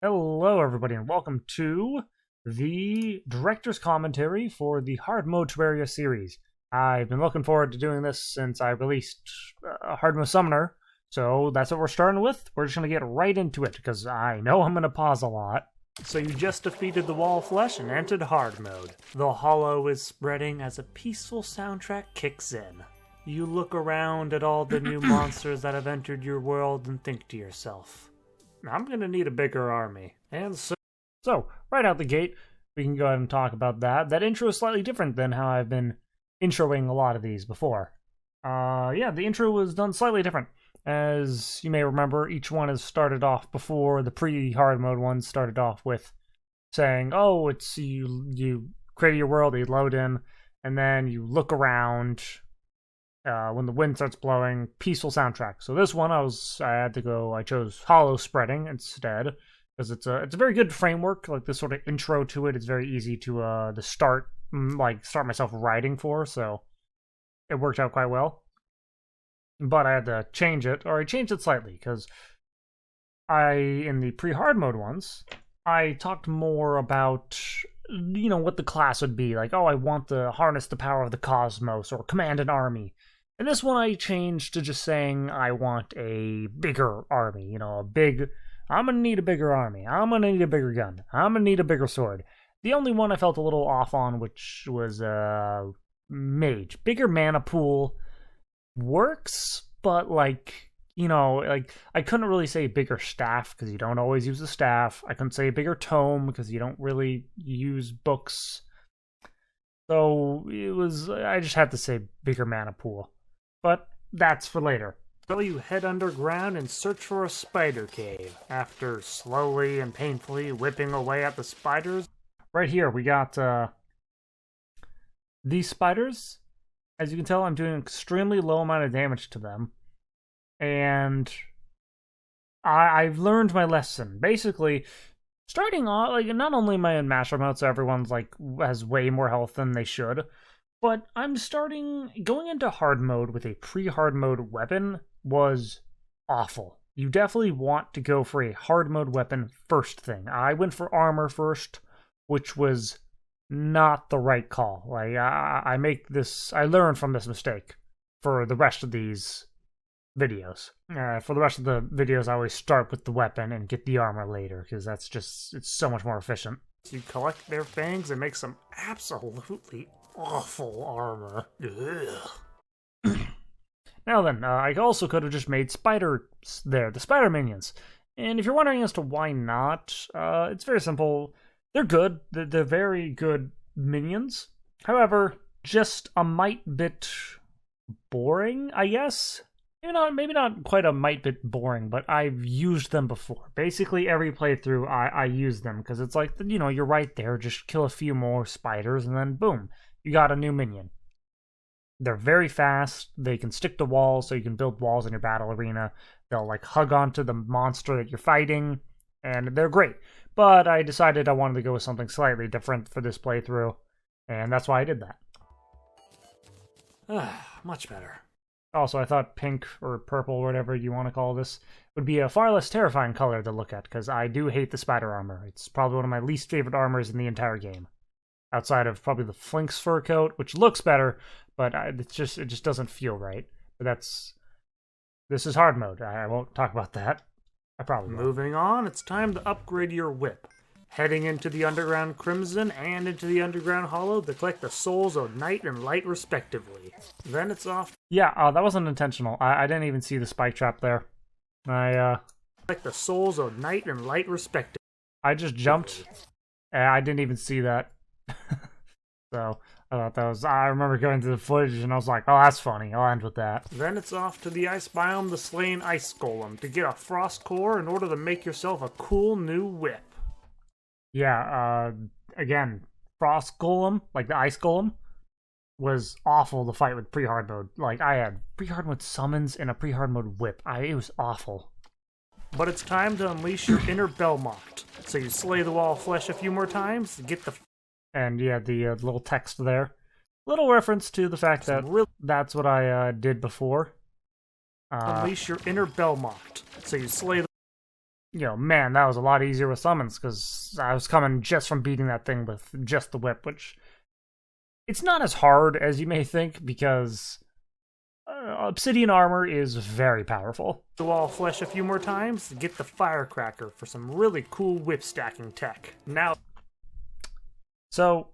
Hello, everybody, and welcome to the director's commentary for the Hardmode Terraria series. I've been looking forward to doing this since I released Hardmode Summoner, so that's what we're starting with. We're just going to get right into it, because I know I'm going to pause a lot. So you just defeated the Wall of Flesh and entered hard mode. The hollow is spreading as a peaceful soundtrack kicks in. You look around at all the new monsters that have entered your world and think to yourself, I'm going to need a bigger army. And so, right out the gate, we can go ahead and talk about that. That intro is slightly different than how I've been introing a lot of these before. Yeah, the intro was done slightly different. As you may remember, each one has started off before the pre-hard mode ones started off with saying, oh, it's you create your world, you load in, and then you look around when the wind starts blowing, peaceful soundtrack. So this one, I chose hollow spreading instead, because it's a very good framework. Like this sort of intro to it, it's very easy to start myself writing for, so it worked out quite well. But I had to change it, or I changed it slightly, because in the pre-hard mode ones, I talked more about, what the class would be. Like, oh, I want to harness the power of the cosmos, or command an army. And this one I changed to just saying I want a bigger army, I'm gonna need a bigger army, I'm gonna need a bigger gun, I'm gonna need a bigger sword. The only one I felt a little off on, which was Mage. Bigger mana pool works, but I couldn't really say bigger staff, because you don't always use the staff. I couldn't say bigger tome, because you don't really use books. So I just had to say bigger mana pool. But that's for later. So you head underground and search for a spider cave. After slowly and painfully whipping away at the spiders, right here we got these spiders. As you can tell, I'm doing an extremely low amount of damage to them. And I've learned my lesson. Basically, starting off, not only am I in master mode, so everyone's has way more health than they should, but going into hard mode with a pre-hard mode weapon was awful. You definitely want to go for a hard mode weapon first thing. I went for armor first, which was not the right call. I learned from this mistake for the rest of these videos. For the rest of the videos, I always start with the weapon and get the armor later, because it's so much more efficient. You collect their fangs and make some absolutely awful armor. Now then, I also could have just made spiders there, the spider minions. And if you're wondering as to why not, it's very simple. They're good. They're very good minions. However, just a mite bit boring, I guess. Maybe not quite a mite bit boring, but I've used them before. Basically, every playthrough, I use them, because it's you're right there. Just kill a few more spiders, and then boom, you got a new minion. They're very fast. They can stick to walls, so you can build walls in your battle arena. They'll hug onto the monster that you're fighting, and they're great. But I decided I wanted to go with something slightly different for this playthrough, and that's why I did that. Much better. Also, I thought pink or purple, or whatever you want to call this, would be a far less terrifying color to look at, because I do hate the spider armor. It's probably one of my least favorite armors in the entire game. Outside of probably the Flink's fur coat, which looks better, but it just doesn't feel right. But this is hard mode. I won't talk about that. I probably won't. Moving on, it's time to upgrade your whip. Heading into the Underground Crimson and into the Underground Hollow to collect the souls of Night and Light respectively. Then it's off. Yeah, that wasn't intentional. I didn't even see the spike trap there. Collect the souls of Night and Light respectively. I just jumped, and I didn't even see that. So I thought that was. I remember going to the footage and I was like, "Oh, that's funny." I'll end with that. Then it's off to the ice biome, the slain ice golem, to get a frost core in order to make yourself a cool new whip. Yeah. Again, frost golem, like the ice golem, was awful to fight with pre-hard mode. I had pre-hard mode summons and a pre-hard mode whip. It was awful. But it's time to unleash your inner Belmont. So you slay the Wall of Flesh a few more times to get the. And yeah, the little text there. Little reference to the fact that that's what I did before. Unleash your inner Belmont. So you slay the man, that was a lot easier with summons, because I was coming just from beating that thing with just the whip, which it's not as hard as you may think, because obsidian armor is very powerful. So I'll flesh a few more times to get the firecracker for some really cool whip stacking tech. Now, so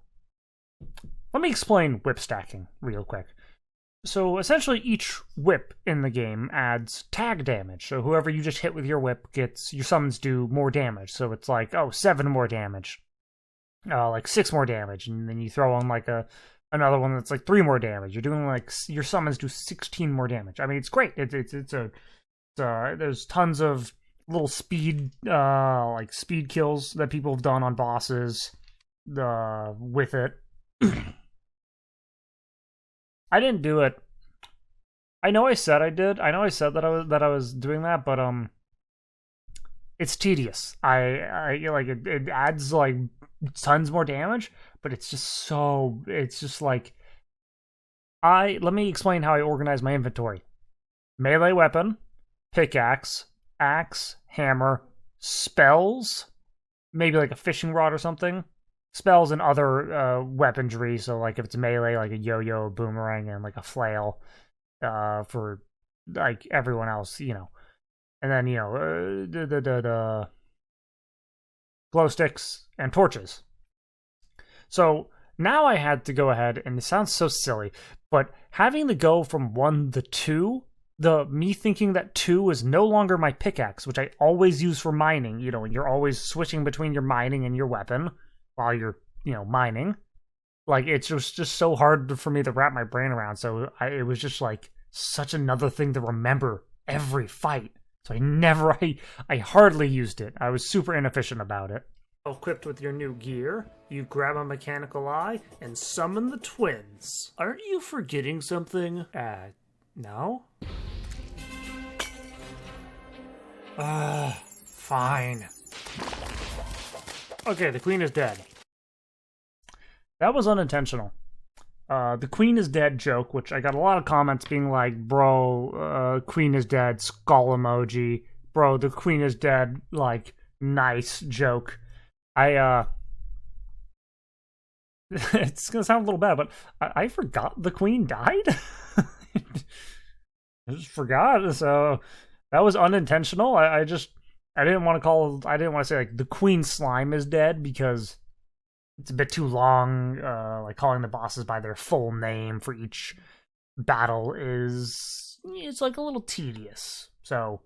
let me explain whip stacking real quick. So essentially each whip in the game adds tag damage. So whoever you just hit with your whip gets, your summons do more damage. So it's like, 7 more damage. Like 6 more damage. And then you throw on like another one that's like 3 more damage. You're doing like, your summons do 16 more damage. I mean, it's great. There's tons of little speed, like speed kills that people have done on bosses, with it. I didn't do it. I know I said I did. I know I said that I was doing that, but it's tedious. I like it adds like tons more damage, but it's just like let me explain how I organize my inventory. Melee weapon, pickaxe, axe, hammer, spells, maybe like a fishing rod or something. Spells and other weaponry, so like if it's melee, like a yo-yo, a boomerang, and like a flail for like everyone else, and then the glow sticks and torches. So now I had to go ahead, and it sounds so silly, but having to go from 1 to 2, me thinking that 2 is no longer my pickaxe, which I always use for mining, and you're always switching between your mining and your weapon while you're, mining. Like, it's just so hard for me to wrap my brain around, so it was just, like, such another thing to remember every fight. So I hardly used it. I was super inefficient about it. Equipped with your new gear, you grab a mechanical eye and summon the twins. Aren't you forgetting something? No? Fine. Okay, the queen is dead. That was unintentional. The queen is dead joke, which I got a lot of comments being like, bro, queen is dead, skull emoji. Bro, the queen is dead, like, nice joke. It's gonna sound a little bad, but I forgot the queen died. I just forgot, so that was unintentional. I didn't want to say like the queen slime is dead, because it's a bit too long. Like calling the bosses by their full name for each battle it's like a little tedious. So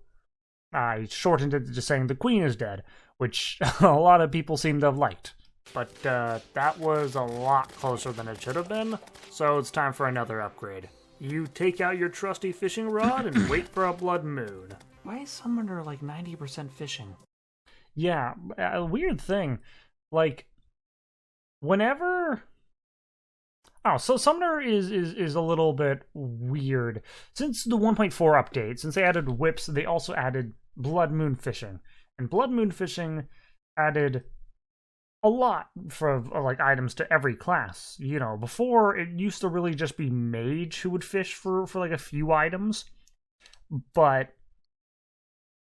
I shortened it to just saying the queen is dead, which a lot of people seem to have liked. But that was a lot closer than it should have been, so it's time for another upgrade. You take out your trusty fishing rod and wait for a blood moon. Why is Summoner like 90% fishing? Yeah, a weird thing. Like, whenever... Oh, so Summoner is a little bit weird. Since the 1.4 update, since they added whips, they also added Blood Moon Fishing. And Blood Moon Fishing added a lot for like items to every class. Before it used to really just be Mage who would fish for like a few items. But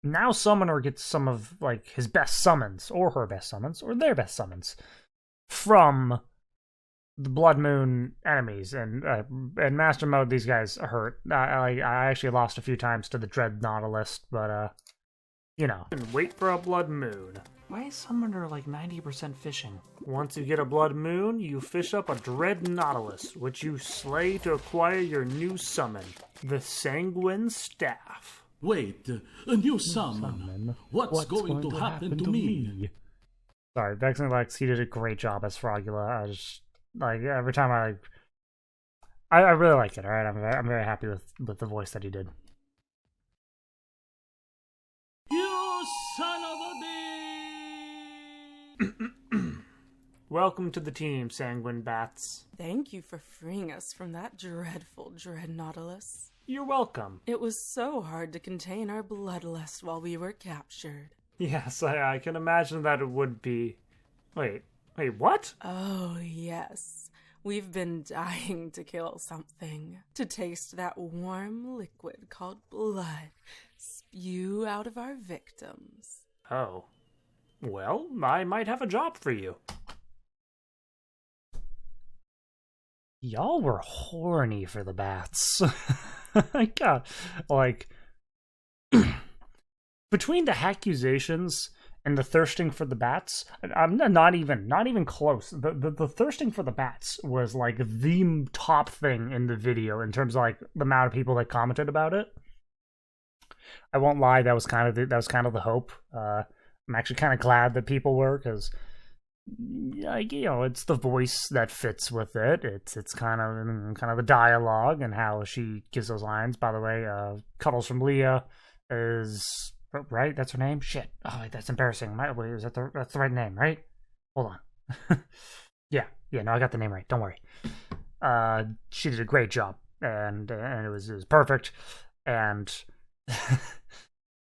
now Summoner gets some of like his best summons, or her best summons, or their best summons from the Blood Moon enemies. And Master Mode, these guys hurt. I actually lost a few times to the Dread Nautilus, but And wait for a Blood Moon. Why is Summoner like 90% fishing? Once you get a Blood Moon, you fish up a Dread Nautilus, which you slay to acquire your new summon, the Sanguine Staff. Wait, a new summon? What's going to happen to me? Sorry, Vexing Lex, he did a great job as Frogula. I just, like, every time I really like it, alright? I'm very happy with the voice that he did. You son of a bitch! Welcome to the team, Sanguine Bats. Thank you for freeing us from that dreadful Dread Nautilus. You're welcome. It was so hard to contain our bloodlust while we were captured. Yes, I can imagine that it would be. Wait, what? Oh, yes. We've been dying to kill something. To taste that warm liquid called blood spew out of our victims. Oh. Well, I might have a job for you. Y'all were horny for the bats. God, like, between the accusations and the thirsting for the bats, I'm not even close. The thirsting for the bats was like the top thing in the video in terms of like the amount of people that commented about it. I won't lie, that was kind of the hope. I'm actually kind of glad that people were, because it's the voice that fits with it. It's kind of the dialogue and how she gives those lines. By the way, Cuddles from Leah is right. That's her name. Shit. Oh, wait, that's embarrassing. Wait, that's the right name, right? Hold on. yeah. No, I got the name right. Don't worry. She did a great job, and it was perfect. And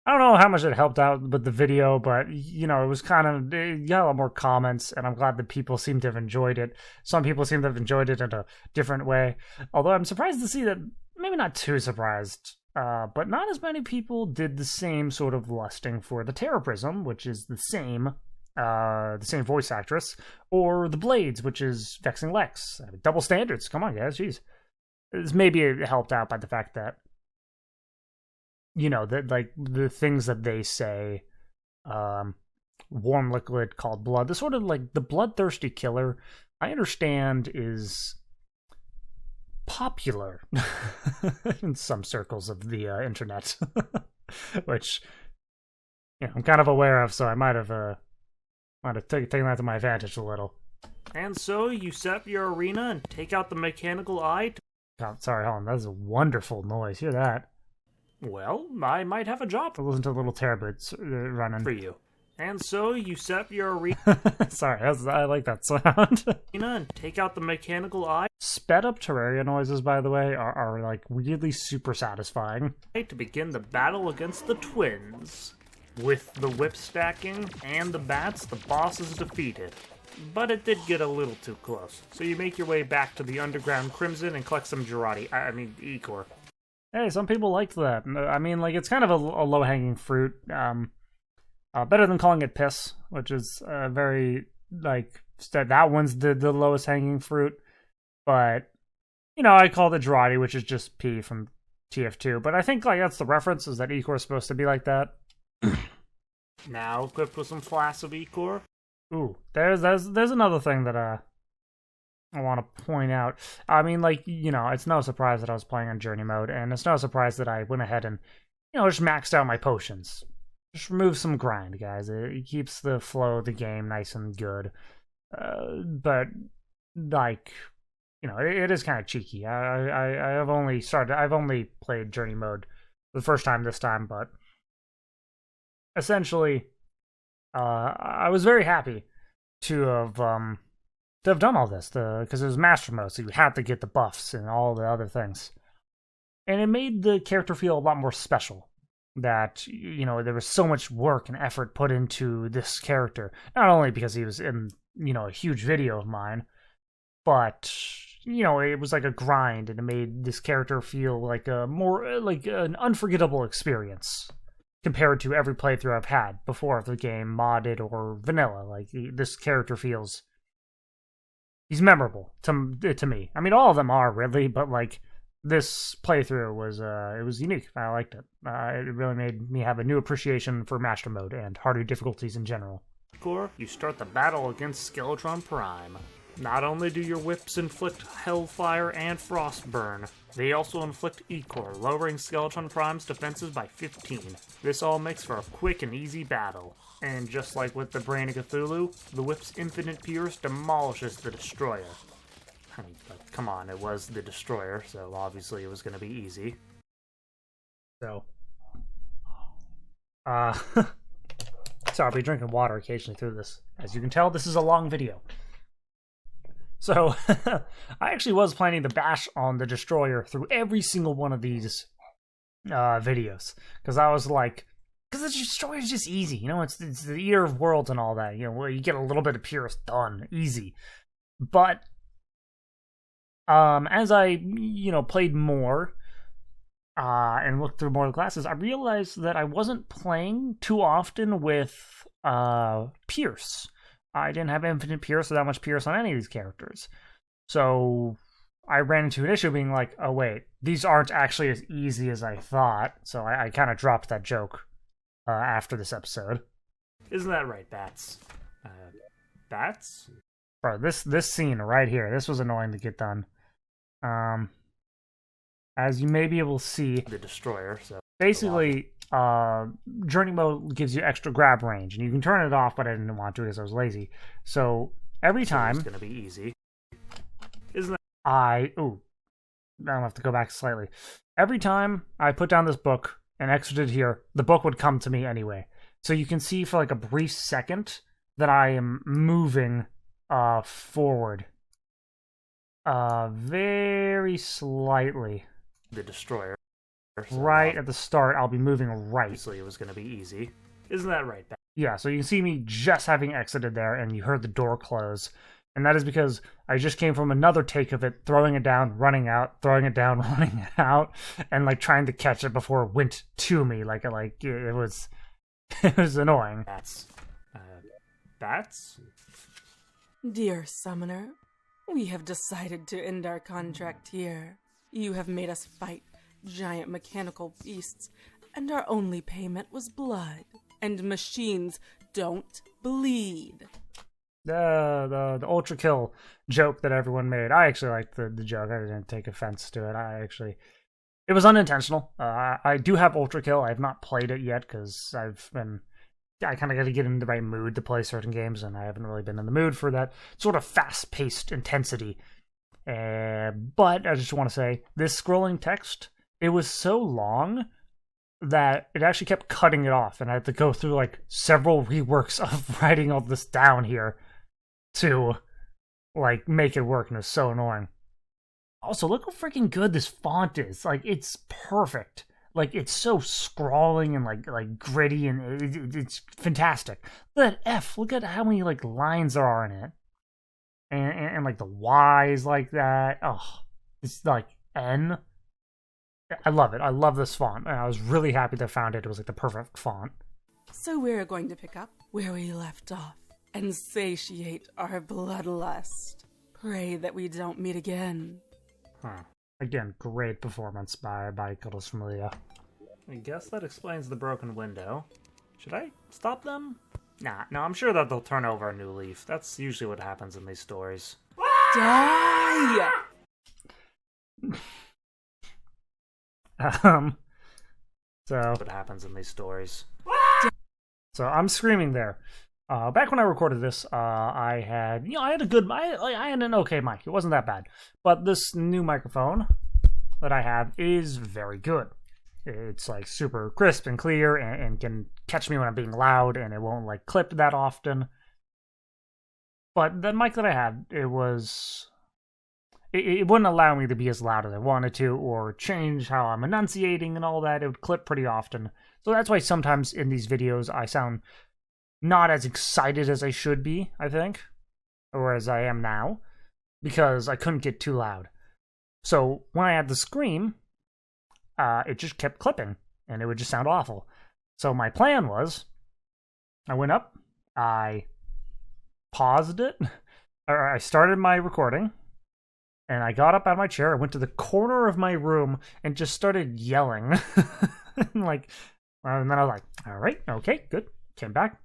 I don't know how much it helped out with the video, but, it was you got a lot more comments, and I'm glad that people seem to have enjoyed it. Some people seem to have enjoyed it in a different way, although I'm surprised to see that, maybe not too surprised, but not as many people did the same sort of lusting for the Terror Prism, which is the same voice actress, or the Blades, which is Vexing Lex. Double standards, come on guys, jeez. Maybe it helped out by the fact that that like the things that they say, warm liquid called blood, the sort of like the bloodthirsty killer, I understand is popular in some circles of the internet, which I'm kind of aware of, so I might have taken that to my advantage a little. And so you set up your arena and take out the mechanical eye. Oh, sorry, hold on, that is a wonderful noise. Hear that? Well, I might have a job to listen to little terabits running for you. And so you set up your arena. Sorry, I like that sound. And take out the mechanical eye. Sped up Terraria noises, by the way, are like weirdly super satisfying. To begin the battle against the twins. With the whip stacking and the bats, the boss is defeated. But it did get a little too close. So you make your way back to the underground Crimson and collect some Ichor. Hey, some people liked that. I mean, like, it's kind of a low-hanging fruit. Better than calling it piss, which is very, like, that one's the lowest hanging fruit. But, I called it Girardi, which is just P from TF2. But I think, like, that's the reference, is that Ichor is supposed to be like that. Now, equipped with some flasks of Ichor. Ooh, there's another thing that, I want to point out. I mean, like, it's no surprise that I was playing on Journey Mode, and it's no surprise that I went ahead and, just maxed out my potions. Just remove some grind, guys. It keeps the flow of the game nice and good. But, like, it is kind of cheeky. I've only played Journey Mode for the first time this time, but essentially, I was very happy to have done all this, because it was Master Mode, so you had to get the buffs and all the other things. And it made the character feel a lot more special. That, there was so much work and effort put into this character. Not only because he was in, a huge video of mine, but, it was like a grind, and it made this character feel like a more, like an unforgettable experience compared to every playthrough I've had before of the game, modded or vanilla. Like, this character feels... he's memorable to me. I mean, all of them are, really, but, like, this playthrough was, it was unique. I liked it. It really made me have a new appreciation for Master Mode and harder difficulties in general. You start the battle against Skeletron Prime. Not only do your whips inflict Hellfire and Frostburn, they also inflict Ichor, lowering Skeletron Prime's defenses by 15. This all makes for a quick and easy battle. And just like with the Brain of Cthulhu, the whip's infinite pierce demolishes the Destroyer. I mean, but come on, it was the Destroyer, so obviously it was going to be easy. So, so I'll be drinking water occasionally through this. As you can tell, this is a long video. So, I actually was planning to bash on the Destroyer through every single one of these videos. Because I was like, because the Destroyer is just easy. It's the Eater of Worlds and all that. Where you get a little bit of Purist done. Easy. But, as I, played more, and looked through more of the classes, I realized that I wasn't playing too often with Pierce. I didn't have Infinite Pierce or that much Pierce on any of these characters. So I ran into an issue being like, oh wait, these aren't actually as easy as I thought. So I kind of dropped that joke after this episode. Isn't that right, Bats? Bats? Bro, this scene right here, this was annoying to get done. As you may be able to see, the Destroyer. So basically, Journey Mode gives you extra grab range, and you can turn it off, but I didn't want to because I was lazy. So every time, it's gonna be easy. Isn't that? I don't have to go back slightly. Every time I put down this book and exited here, the book would come to me anyway. So you can see for like a brief second that I am moving forward. Very slightly. The Destroyer. So right at the start, I'll be moving right. Obviously, it was going to be easy. Isn't that right? Yeah, so you can see me just having exited there, and you heard the door close. And that is because I just came from another take of it, throwing it down, running out, throwing it down, running out, and like trying to catch it before it went to me. Like it was, it was annoying. Bats? Dear Summoner, we have decided to end our contract here. You have made us fight giant mechanical beasts, and our only payment was blood. And machines don't bleed. The Ultra Kill joke that everyone made. I actually liked the joke. I didn't take offense to it. It was unintentional. I do have Ultra Kill. I have not played it yet because I kind of got to get in the right mood to play certain games, and I haven't really been in the mood for that sort of fast-paced intensity. But I just want to say, this scrolling text, it was so long that it actually kept cutting it off, and I had to go through like several reworks of writing all this down here to like make it work, and it's so annoying. Also, look how freaking good this font is. Like, it's perfect. Like, it's so scrawling and like gritty, and it's fantastic. Look at that F. Look at how many like lines there are in it. And like the Y's like that. Oh, it's like N. I love it. I love this font. And I was really happy that I found it. It was like the perfect font. So we're going to pick up where we left off and satiate our bloodlust. Pray that we don't meet again. Huh. Again, great performance by Cuddles Familia. I guess that explains the broken window. Should I stop them? Nah, no, I'm sure that they'll turn over a new leaf. That's usually what happens in these stories. Die! So what happens in these stories? So I'm screaming there. Back when I recorded this, I had an okay mic. It wasn't that bad, but this new microphone that I have is very good. It's like super crisp and clear, and can catch me when I'm being loud, and it won't like clip that often. But the mic that I had, it wouldn't allow me to be as loud as I wanted to, or change how I'm enunciating and all that. It would clip pretty often. So that's why sometimes in these videos I sound not as excited as I should be, I think, or as I am now, because I couldn't get too loud. So when I had the scream, it just kept clipping, and it would just sound awful. So my plan was, I went up, I paused it, or I started my recording, and I got up out of my chair, I went to the corner of my room, and just started yelling. and then I was like, all right, okay, good. Came back,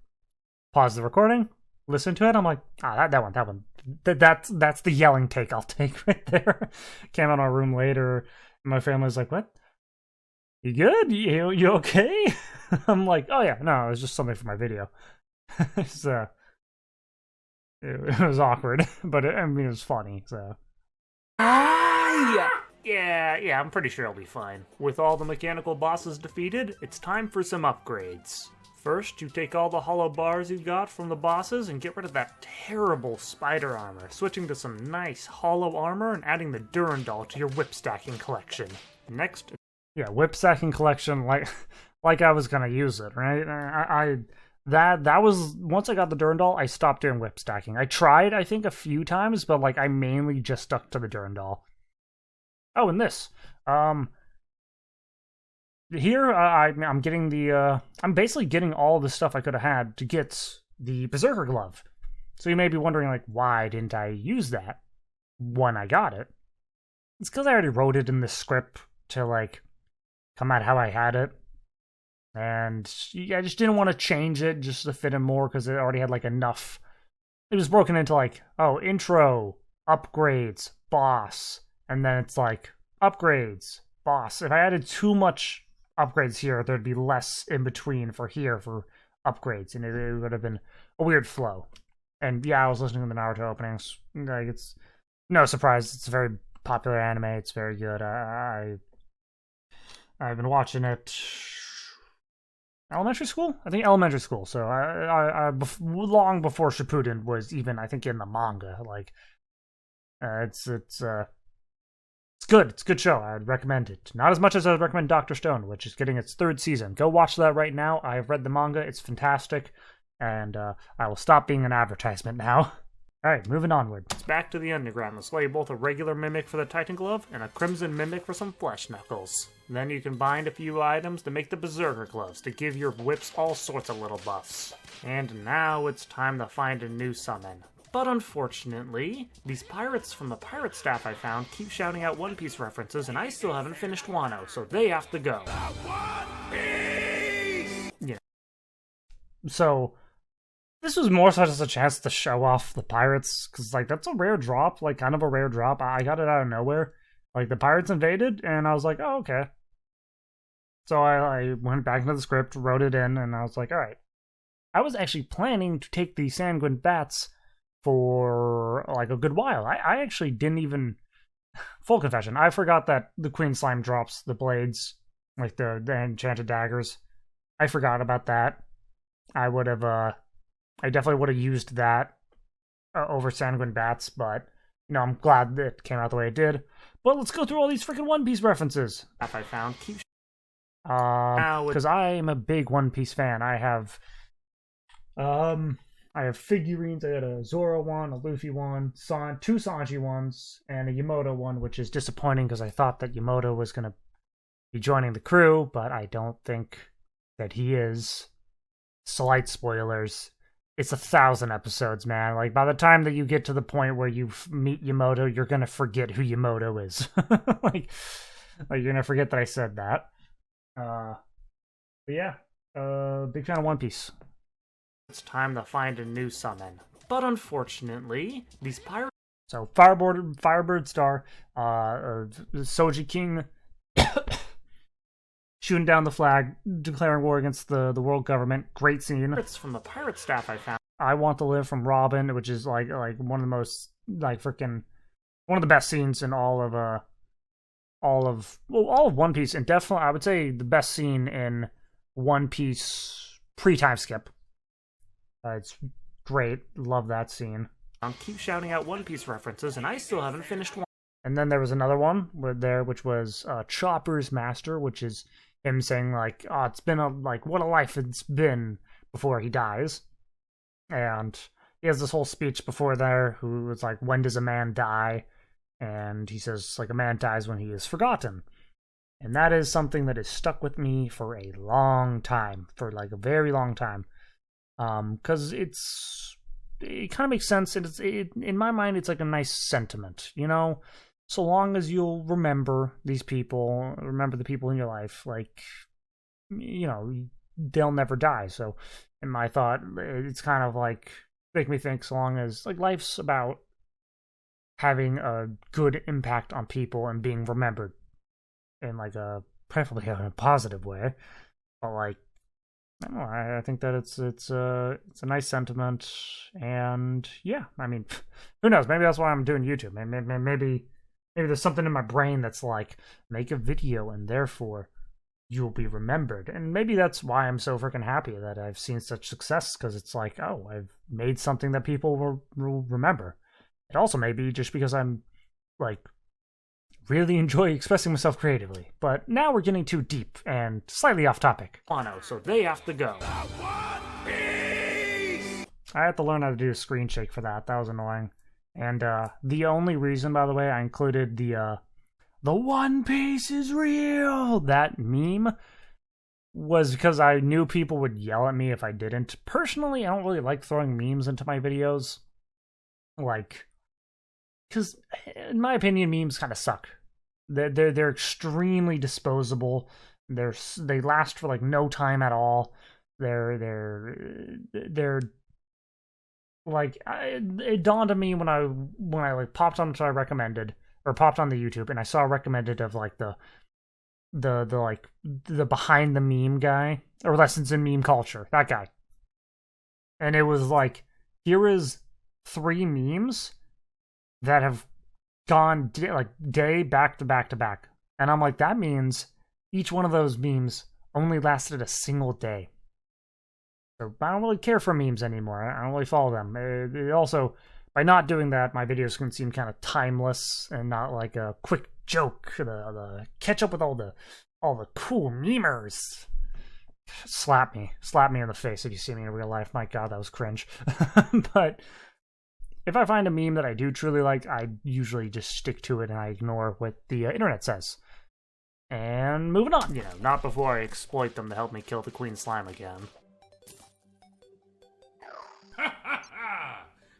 paused the recording, listened to it. I'm like, that one. That's the yelling take I'll take right there. Came out of my room later, and my family was like, what? You good? You okay? I'm like, oh yeah, no, it was just something for my video. So it was awkward, but it was funny. So yeah, I'm pretty sure I'll be fine. With all the mechanical bosses defeated, it's time for some upgrades. First, you take all the hollow bars you got from the bosses and get rid of that terrible spider armor, switching to some nice hollow armor and adding the Durandal to your whip stacking collection. Next, whip stacking collection, like I was gonna use it, right? That was, once I got the Durandal, I stopped doing whip stacking. I tried, I think, a few times, but I mainly just stuck to the Durandal. Oh, and this, here I'm getting the I'm basically getting all the stuff I could have had to get the Berserker glove. So you may be wondering, like, why didn't I use that when I got it? It's because I already wrote it in the script to, like, come out how I had it. And I just didn't want to change it just to fit in more because it already had, like, enough. It was broken into, like, oh, intro, upgrades, boss. And then it's like, upgrades, boss. If I added too much upgrades here, there'd be less in between for upgrades. And it would have been a weird flow. And yeah, I was listening to the Naruto openings. Like, it's no surprise. It's a very popular anime. It's very good. I've been watching it elementary school. I think elementary school. So long before Shippuden was even, I think, in the manga. Like, it's good. It's a good show. I'd recommend it. Not as much as I would recommend Dr. Stone, which is getting its 3rd season. Go watch that right now. I've read the manga. It's fantastic. And I will stop being an advertisement now. Alright, moving onward. It's back to the underground. Let's slay both a regular mimic for the Titan Glove and a crimson mimic for some flesh knuckles. Then you can bind a few items to make the Berserker gloves to give your whips all sorts of little buffs. And now it's time to find a new summon. But unfortunately, these pirates from the pirate staff I found keep shouting out One Piece references, and I still haven't finished Wano, so they have to go. One Piece! Yeah. So this was more so just a chance to show off the pirates, because, like, that's a rare drop, like, kind of a rare drop. I got it out of nowhere. Like, the pirates invaded, and I was like, oh, okay. So I went back into the script, wrote it in, and I was like, alright. I was actually planning to take the sanguine bats for, like, a good while. I actually didn't even... Full confession, I forgot that the Queen Slime drops the blades, like, the enchanted daggers. I forgot about that. I definitely would have used that over Sanguine Bats, but, you know, I'm glad that it came out the way it did. But let's go through all these freaking One Piece references. Stuff I found. Because I am a big One Piece fan. I have figurines. I got a Zoro one, a Luffy one, two Sanji ones, and a Yamato one, which is disappointing because I thought that Yamato was going to be joining the crew, but I don't think that he is. Slight spoilers. It's 1,000 episodes, man. Like, by the time that you get to the point where you meet Yamato, you're gonna forget who Yamato is. like you're gonna forget that I said that. But yeah, big fan of One Piece. It's time to find a new summon. But unfortunately, these pirates... So, Firebird Star, Soji King... shooting down the flag, declaring war against the world government. Great scene. It's from the pirate staff I found. I Want to Live from Robin, which is like one of the most, like, freaking, one of the best scenes in all of One Piece, and definitely I would say the best scene in One Piece pre-time skip. It's great. Love that scene. I'll keep shouting out One Piece references, and I still haven't finished one. And then there was another one which was Chopper's Master, which is him saying, like, oh, it's been what a life it's been before he dies. And he has this whole speech before there, who was like, when does a man die? And he says, like, a man dies when he is forgotten. And that is something that has stuck with me for a long time, for like a very long time. Because it kind of makes sense. In my mind, it's like a nice sentiment, you know? So long as you'll remember these people, remember the people in your life, like, you know, they'll never die. So, in my thought, it's kind of like, make me think, so long as, like, life's about having a good impact on people and being remembered in, like, preferably in a positive way. But, like, I don't know, I think that it's a nice sentiment, and yeah, I mean, who knows? Maybe that's why I'm doing YouTube. Maybe there's something in my brain that's like, make a video and therefore you'll be remembered. And maybe that's why I'm so freaking happy that I've seen such success, because it's like, oh, I've made something that people will remember. It also may be just because I'm, like, really enjoy expressing myself creatively. But now we're getting too deep and slightly off topic. Wano, so they have to go. I had to learn how to do a screen shake for that. That was annoying. And the only reason, by the way, I included the One Piece is real, that meme, was because I knew people would yell at me if I didn't. Personally, I don't really like throwing memes into my videos. Like, because in my opinion, memes kind of suck. They're extremely disposable. They last for like no time at all. They're like, it dawned on me when I like popped onto popped on the YouTube, and I saw recommended of like the behind the meme guy, or lessons in meme culture, that guy. And it was like, here is 3 memes that have gone day back to back to back. And I'm like, that means each one of those memes only lasted a single day. So I don't really care for memes anymore. I don't really follow them. It also, by not doing that, my videos can seem kind of timeless and not like a quick joke. The catch up with all the cool memers. Slap me in the face if you see me in real life. My God, that was cringe. But if I find a meme that I do truly like, I usually just stick to it and I ignore what the internet says. And moving on, not before I exploit them to help me kill the Queen Slime again.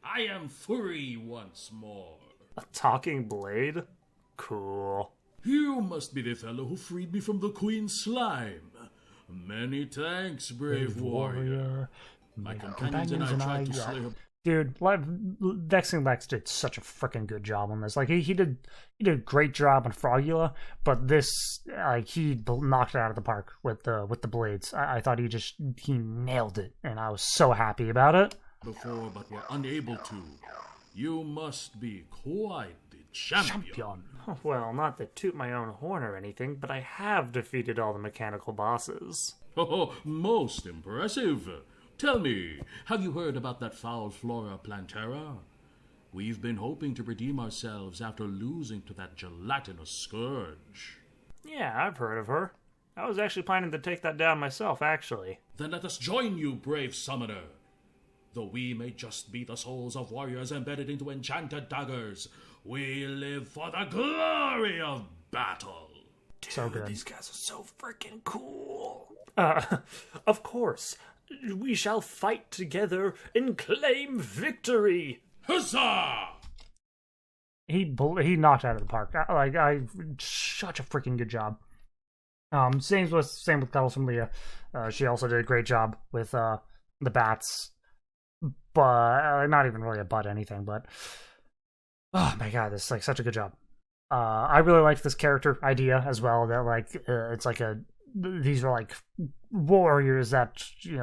I am free once more. A talking blade? Cool. You must be the fellow who freed me from the Queen Slime. Many thanks, brave warrior. My companions and I tried to slay her. Dude, Vexing Lex did such a freaking good job on this. Like, he did a great job on Frogula, but this, he knocked it out of the park with the blades. I thought he nailed it, and I was so happy about it. Before, but were unable to. You must be quite the champion. Well, not to toot my own horn or anything, but I have defeated all the mechanical bosses. Oh, most impressive. Tell me, have you heard about that foul Flora Plantera? We've been hoping to redeem ourselves after losing to that gelatinous scourge. Yeah, I've heard of her. I was actually planning to take that down myself, actually. Then let us join you, brave summoner. Though we may just be the souls of warriors embedded into enchanted daggers, we live for the glory of battle. Dude, so good. These guys are so freaking cool. Of course. We shall fight together and claim victory. Huzzah! He knocked out of the park. Such a freaking good job. Same with Cuddles from Leah. She also did a great job with the bats, but not even really a butt anything. But oh my God, this is like such a good job. I really like this character idea as well. That it's like these are like warriors that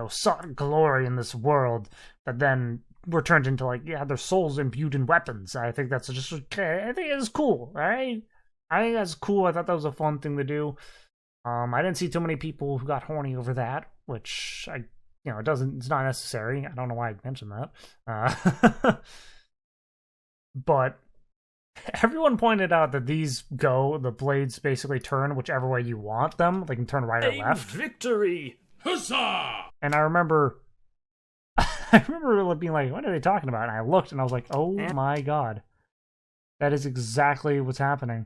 sought glory in this world, that then were turned into their souls imbued in weapons. I think that's just okay. I think it's cool. Right? I think that's cool. I thought that was a fun thing to do. I didn't see too many people who got horny over that, which it's not necessary. I don't know why I mentioned that. But everyone pointed out that the blades basically turn whichever way you want them. They can turn right or left. Victory! Huzzah! And I remember being like, what are they talking about? And I looked and I was like, oh my God. That is exactly what's happening.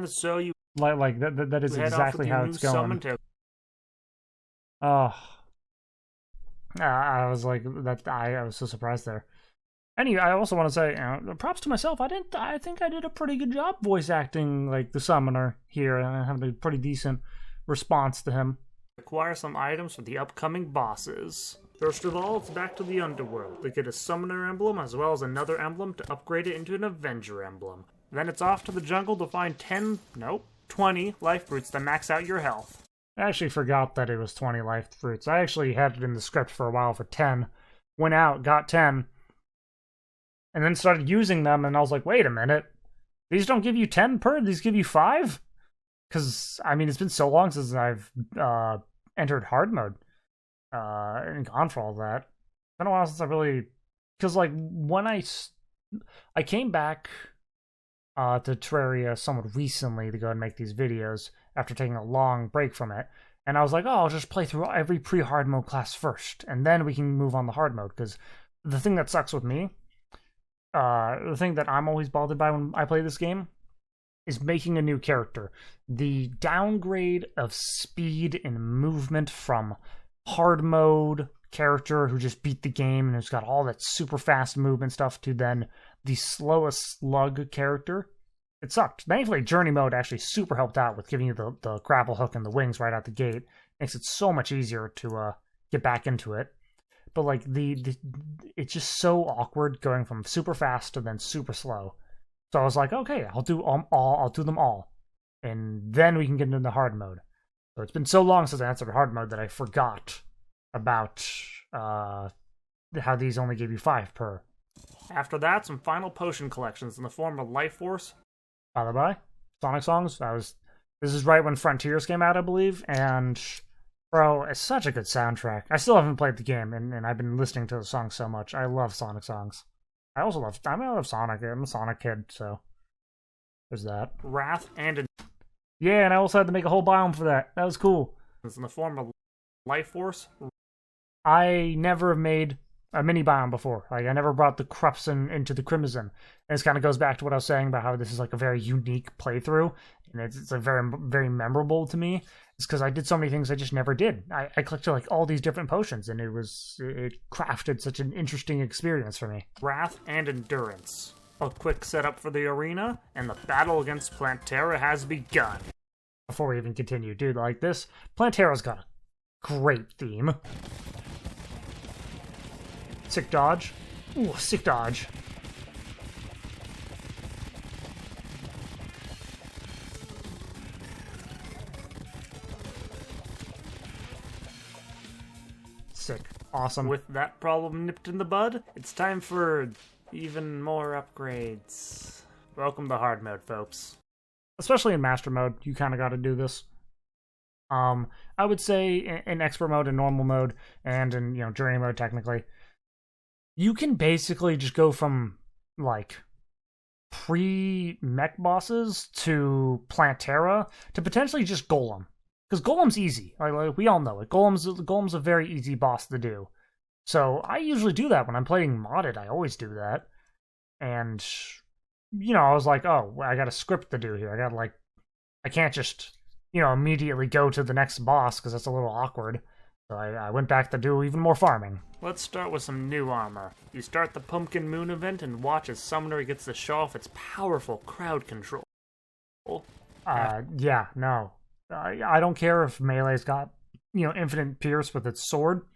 So you that is exactly how it's going. Oh. I was like that. I was so surprised there. Anyway, I also want to say, props to myself. I think I did a pretty good job voice acting the summoner here, and I have a pretty decent response to him. Acquire some items for the upcoming bosses. First of all, it's back to the underworld to get a summoner emblem as well as another emblem to upgrade it into an Avenger emblem. Then it's off to the jungle to find 20 life fruits that max out your health. I actually forgot that it was 20 life fruits. I actually had it in the script for a while for 10. Went out, got 10. And then started using them, and I was like, wait a minute. These don't give you 10 per, these give you 5? Because, it's been so long since I've entered hard mode. And gone for all that. It's been a while since I really... Because, when I came back to Terraria somewhat recently to go and make these videos after taking a long break from it. And I was like, I'll just play through every pre-hard mode class first, and then we can move on to hard mode. Because the thing that sucks with me... the thing that I'm always bothered by when I play this game is making a new character. The downgrade of speed and movement from hard mode character who just beat the game and who's got all that super fast movement stuff to then the slowest slug character. It sucked. Thankfully, journey mode actually super helped out with giving you the grapple hook and the wings right out the gate. Makes it so much easier to get back into it. But like it's just so awkward going from super fast to then super slow. So I was like, okay, I'll do them all, and then we can get into the hard mode. So it's been so long since I answered hard mode that I forgot about how these only gave you 5 per. After that, some final potion collections in the form of Life Force. By the by, Sonic songs. This is right when Frontiers came out, I believe, and bro, it's such a good soundtrack. I still haven't played the game, and I've been listening to the songs so much. I love Sonic songs. I love Sonic. I'm a Sonic kid, so there's that. Wrath and yeah, and I also had to make a whole biome for that. That was cool. It's in the form of Life Force. I never made a mini biome before. Like, I never brought the Corruption into the Crimson. And this kind of goes back to what I was saying about how this is like a very unique playthrough, and it's like very, very memorable to me. It's because I did so many things I just never did. I collected like all these different potions, and it crafted such an interesting experience for me. Wrath and Endurance. A quick setup for the arena, and the battle against Plantera has begun. Before we even continue, dude, like this, Plantera's got a great theme. Sick dodge. Ooh, sick dodge. Sick. Awesome. With that problem nipped in the bud, it's time for even more upgrades. Welcome to hard mode, folks. Especially in master mode, you kind of got to do this. I would say in expert mode and normal mode, and in journey mode technically, you can basically just go from like pre-mech bosses to Plantera to potentially just Golem. Because Golem's easy. Like we all know it. Golem's a very easy boss to do. So I usually do that when I'm playing modded. I always do that. And, I was like, oh, I got a script to do here. I can't just, immediately go to the next boss because that's a little awkward. So I went back to do even more farming. Let's start with some new armor. You start the Pumpkin Moon event and watch as Summoner gets to show off its powerful crowd control. Yeah, no. I don't care if Melee's got, infinite pierce with its sword.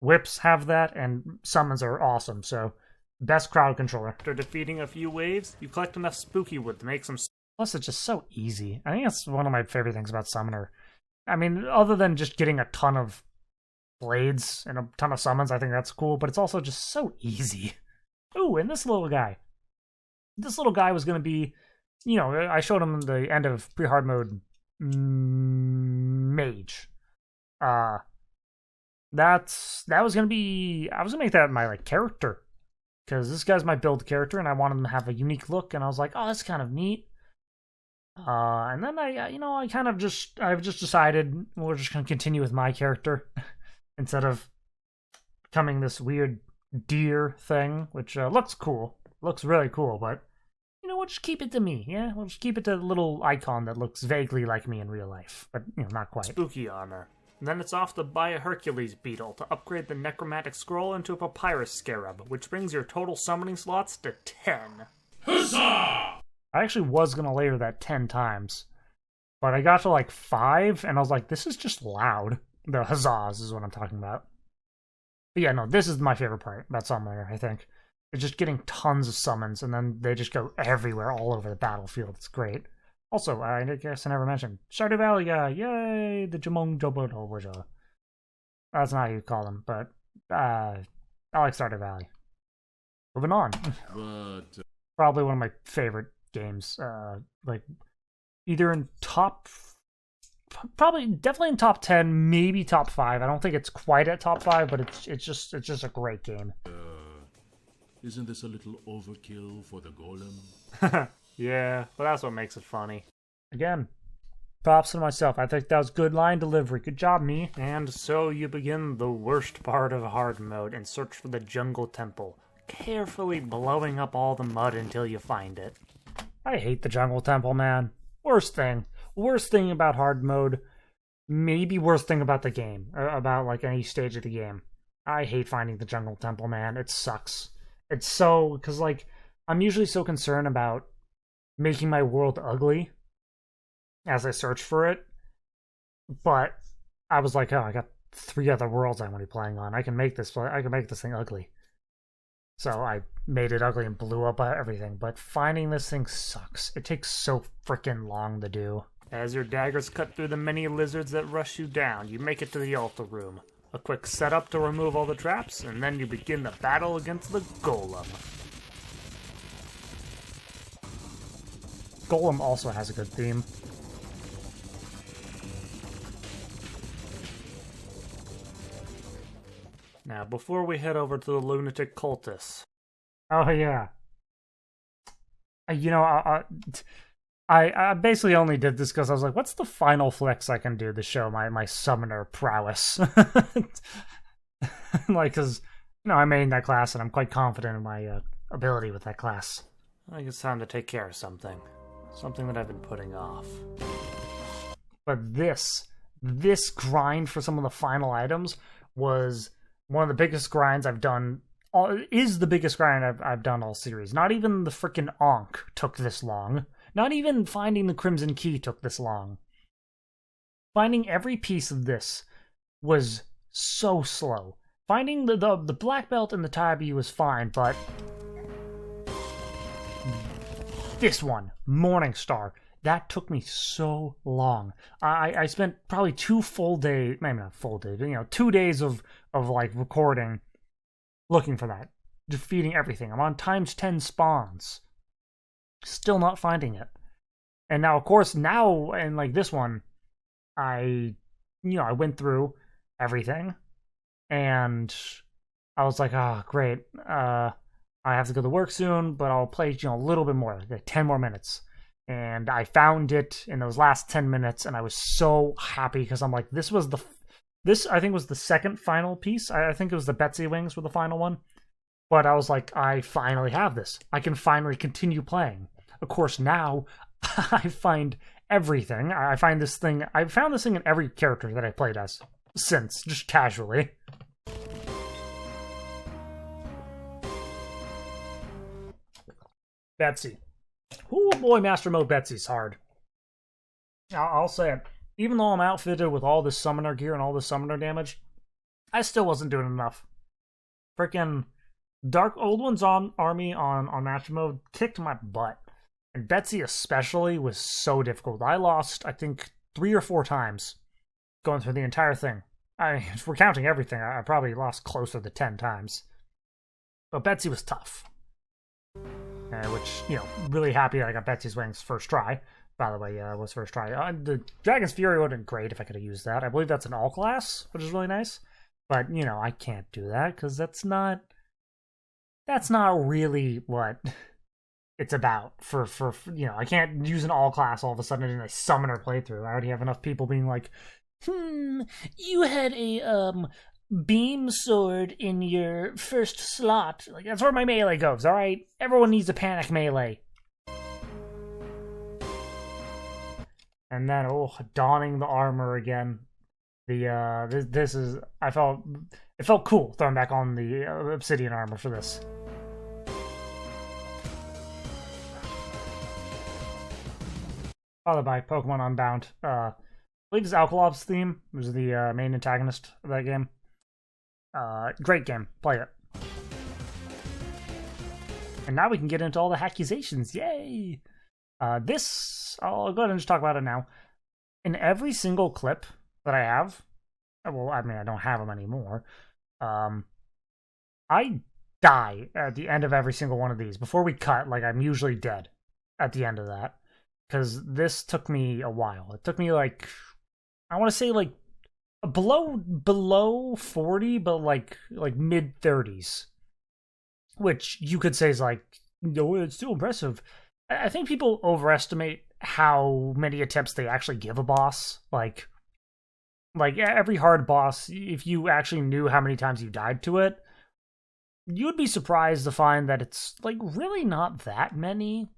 Whips have that, and summons are awesome, so best crowd controller. After defeating a few waves, you collect enough spooky wood to make some... Plus, it's just so easy. I think that's one of my favorite things about Summoner. I mean, other than just getting a ton of blades and a ton of summons, I think that's cool, but it's also just so easy. Ooh, and this little guy. This little guy was going to be, I showed him the end of pre-Hardmode Mage. That was going to be, I was going to make that my character, because this guy's my build character, and I want him to have a unique look, and I was like, oh, that's kind of neat. And then I've just decided we're just going to continue with my character instead of becoming this weird deer thing, which looks cool. Looks really cool, but, we'll just keep it to me, yeah? We'll just keep it to the little icon that looks vaguely like me in real life, but, not quite. Spooky armor. And then it's off to buy a Hercules beetle to upgrade the necromantic scroll into a papyrus scarab, which brings your total summoning slots to 10. Huzzah! I actually was going to layer that 10 times, but I got to 5, and I was like, this is just loud. The huzzahs is what I'm talking about. But yeah, no, this is my favorite part about Summoner, I think. It's just getting tons of summons, and then they just go everywhere, all over the battlefield. It's great. Also, I guess I never mentioned, Stardew Valley guy, yay, the Jamong Jobo. That's not how you call them, but I like Stardew Valley. Moving on. But... Probably one of my favorite games, either in definitely in top 10, maybe top 5. I don't think it's quite at top 5, but it's just a great game. Isn't this a little overkill for the golem? Yeah, but that's what makes it funny. Again, props to myself. I think that was good line delivery. Good job, me. And so you begin the worst part of hard mode and search for the jungle temple, carefully blowing up all the mud until you find it. I hate the jungle temple, man. Worst thing. Worst thing about hard mode. Maybe worst thing about the game. About, like, any stage of the game. I hate finding the jungle temple, man. It sucks. It's so... Because, like, I'm usually so concerned about making my world ugly as I search for it. But I was like, oh, I got 3 other worlds I want to be playing on. I can make this thing ugly. So I made it ugly and blew up everything. But finding this thing sucks. It takes so freaking long to do. As your daggers cut through the many lizards that rush you down, you make it to the altar room. A quick setup to remove all the traps, and then you begin the battle against the golem. Golem also has a good theme. Now, before we head over to the lunatic cultists. Oh, yeah. You know, I basically only did this because I was like, what's the final flex I can do to show my summoner prowess? Like, because, you know, I made that class and I'm quite confident in my ability with that class. I think it's time to take care of something. Something that I've been putting off. But this grind for some of the final items was one of the biggest grinds I've done. Is the biggest grind I've done all series. Not even the frickin' Ankh took this long. Not even finding the Crimson Key took this long. Finding every piece of this was so slow. Finding the black belt and the tabi was fine, but this one, Morningstar, that took me so long. I spent probably 2 full days, maybe not full days, but, you know, 2 days of like recording, looking for that, defeating everything. I'm on ×10 spawns, still not finding it. And now, of course, now and like this one, I went through everything, and I was like, great. I have to go to work soon, but I'll play, a little bit more, like 10 more minutes. And I found it in those last 10 minutes, and I was so happy because I'm like, this I think was the second final piece. I think it was the Betsy wings were the final one. But I was like, I finally have this. I can finally continue playing. Of course, now I find everything. I found this thing in every character that I played as since, just casually. Betsy. Oh boy, Master Mode Betsy's hard. I'll say it. Even though I'm outfitted with all this summoner gear and all this summoner damage, I still wasn't doing enough. Frickin' Dark Old One's army on Master Mode kicked my butt. And Betsy especially was so difficult. I lost, I think, 3 or 4 times going through the entire thing. If we're counting everything, I probably lost closer to 10 times. But Betsy was tough. Which, really happy I got Betsy's wings first try. By the way, it was first try. The Dragon's Fury would have been great if I could have used that. I believe that's an all class, which is really nice. But, I can't do that because that's not really what it's about. For I can't use an all class all of a sudden in a summoner playthrough. I already have enough people being like, you had a beam sword in your first slot. Like, that's where my melee goes, alright? Everyone needs a panic melee. And then, donning the armor again. It felt cool throwing back on the obsidian armor for this. Followed by Pokemon Unbound. I believe it's Alkalob's theme. It was the main antagonist of that game. Great game. Play it. And now we can get into all the accusations. Yay! I'll go ahead and just talk about it now. In every single clip that I have, well, I mean, I don't have them anymore. I die at the end of every single one of these. Before we cut, like, I'm usually dead at the end of that. Because this took me a while. It took me, like, I want to say, like, below 40, but like mid-30s. Which you could say is like, it's too impressive. I think people overestimate how many attempts they actually give a boss. Like every hard boss, if you actually knew how many times you died to it, you'd be surprised to find that it's like really not that many.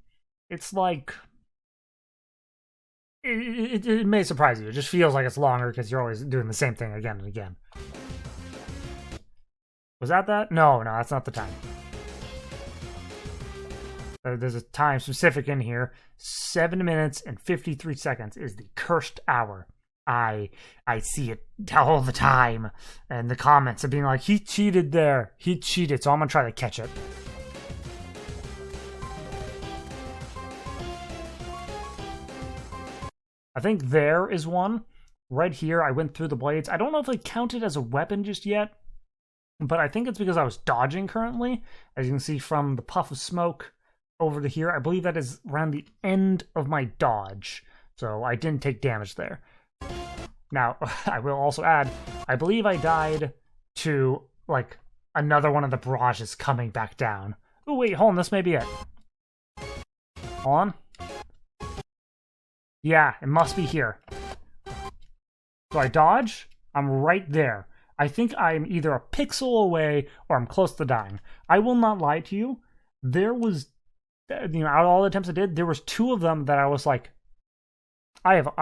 it's like it may surprise you. It just feels like it's longer because you're always doing the same thing again and again. Was that? No, that's not the time. There's a time specific in here. 7 minutes and 53 seconds is the cursed hour. I see it all the time. And the comments are being like, he cheated there. He cheated, so I'm going to try to catch it. I think there is one. Right here, I went through the blades. I don't know if it counted as a weapon just yet, but I think it's because I was dodging currently. As you can see from the puff of smoke over to here, I believe that is around the end of my dodge. So I didn't take damage there. Now, I will also add, I believe I died to, like, another one of the barrages coming back down. Oh, wait, hold on, this may be it. Hold on. Yeah, it must be here. So I dodge, I'm right there. I think I'm either a pixel away or I'm close to dying. I will not lie to you. There was, out of all the attempts I did, there was 2 of them that I was like, I have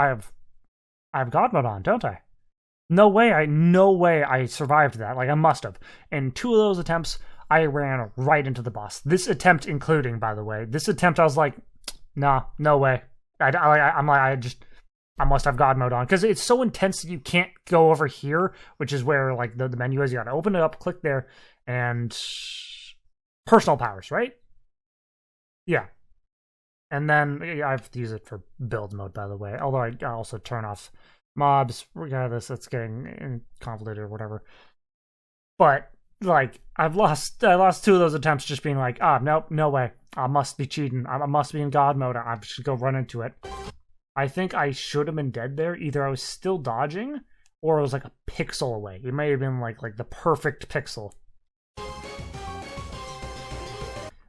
God mode on, don't I? No way I survived that. Like, I must have. And 2 of those attempts, I ran right into the boss. This attempt including, by the way. This attempt, I was like, nah, no way. I must have God mode on. Because it's so intense that you can't go over here, which is where, like, the menu is. You gotta open it up, click there, and personal powers, right? Yeah. And then I have to use it for build mode, by the way. Although I also turn off mobs, regardless, that's getting convoluted or whatever. But, like, I lost 2 of those attempts just being like, nope, no way. I must be cheating. I must be in God mode. I should go run into it. I think I should have been dead there. Either I was still dodging, or it was like a pixel away. It may have been like the perfect pixel.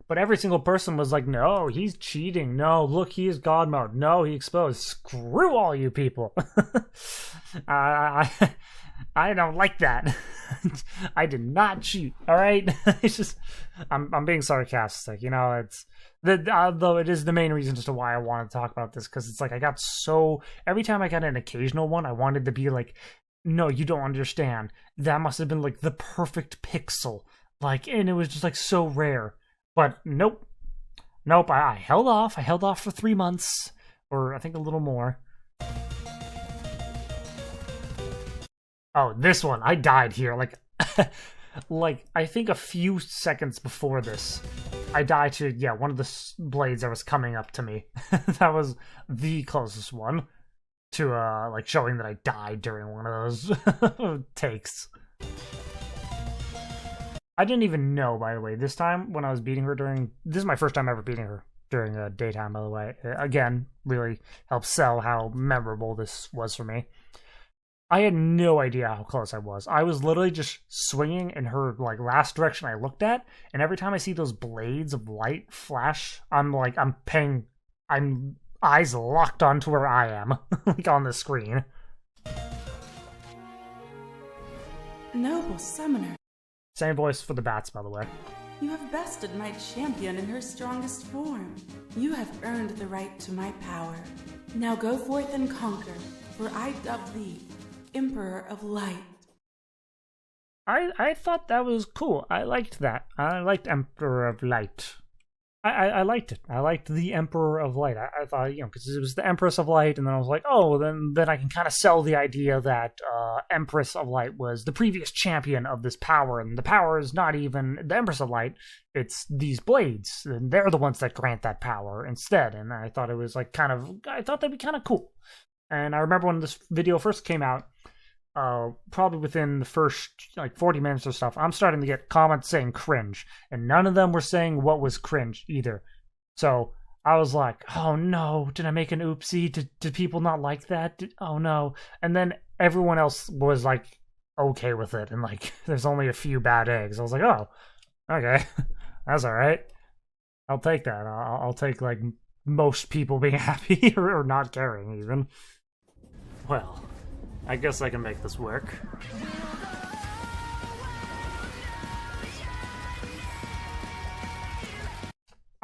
But every single person was like, no, he's cheating. No, look, he is God mode. No, he exposed. Screw all you people. I don't like that. I did not cheat. All right, it's just I'm being sarcastic. It's although it is the main reason as to why I wanted to talk about this, because it's like I got so every time I got an occasional one, I wanted to be like, no, you don't understand. That must have been like the perfect pixel, like, and it was just like so rare. But nope. I held off. I held off for 3 months, or I think a little more. Oh, this one. I died here. Like I think a few seconds before this, I died to, one of the blades that was coming up to me. That was the closest one to, like, showing that I died during one of those takes. I didn't even know, by the way, this time when I was beating her this is my first time ever beating her during the daytime, by the way. Again, really helps sell how memorable this was for me. I had no idea how close I was. I was literally just swinging in her, like, last direction I looked at, and every time I see those blades of light flash, I'm eyes locked onto where I am, like, on the screen. Noble summoner. Same voice for the bats, by the way. You have bested my champion in her strongest form. You have earned the right to my power. Now go forth and conquer, for I dub thee Emperor of Light. I thought that was cool. I liked that. I liked Emperor of Light. I liked it. I liked the Emperor of Light. I thought, because it was the Empress of Light, and then I was like, oh, then I can kind of sell the idea that Empress of Light was the previous champion of this power, and the power is not even the Empress of Light, it's these blades, and they're the ones that grant that power instead, and I thought it was I thought that'd be kind of cool. And I remember when this video first came out, probably within the first 40 minutes or stuff, I'm starting to get comments saying cringe, and none of them were saying what was cringe either. So I was like, oh no, did I make an oopsie? Did people not like that? Oh no. And then everyone else was like okay with it, and there's only a few bad eggs. I was like, oh, okay, that's all right. I'll take that. I'll take most people being happy or not caring even. Well, I guess I can make this work.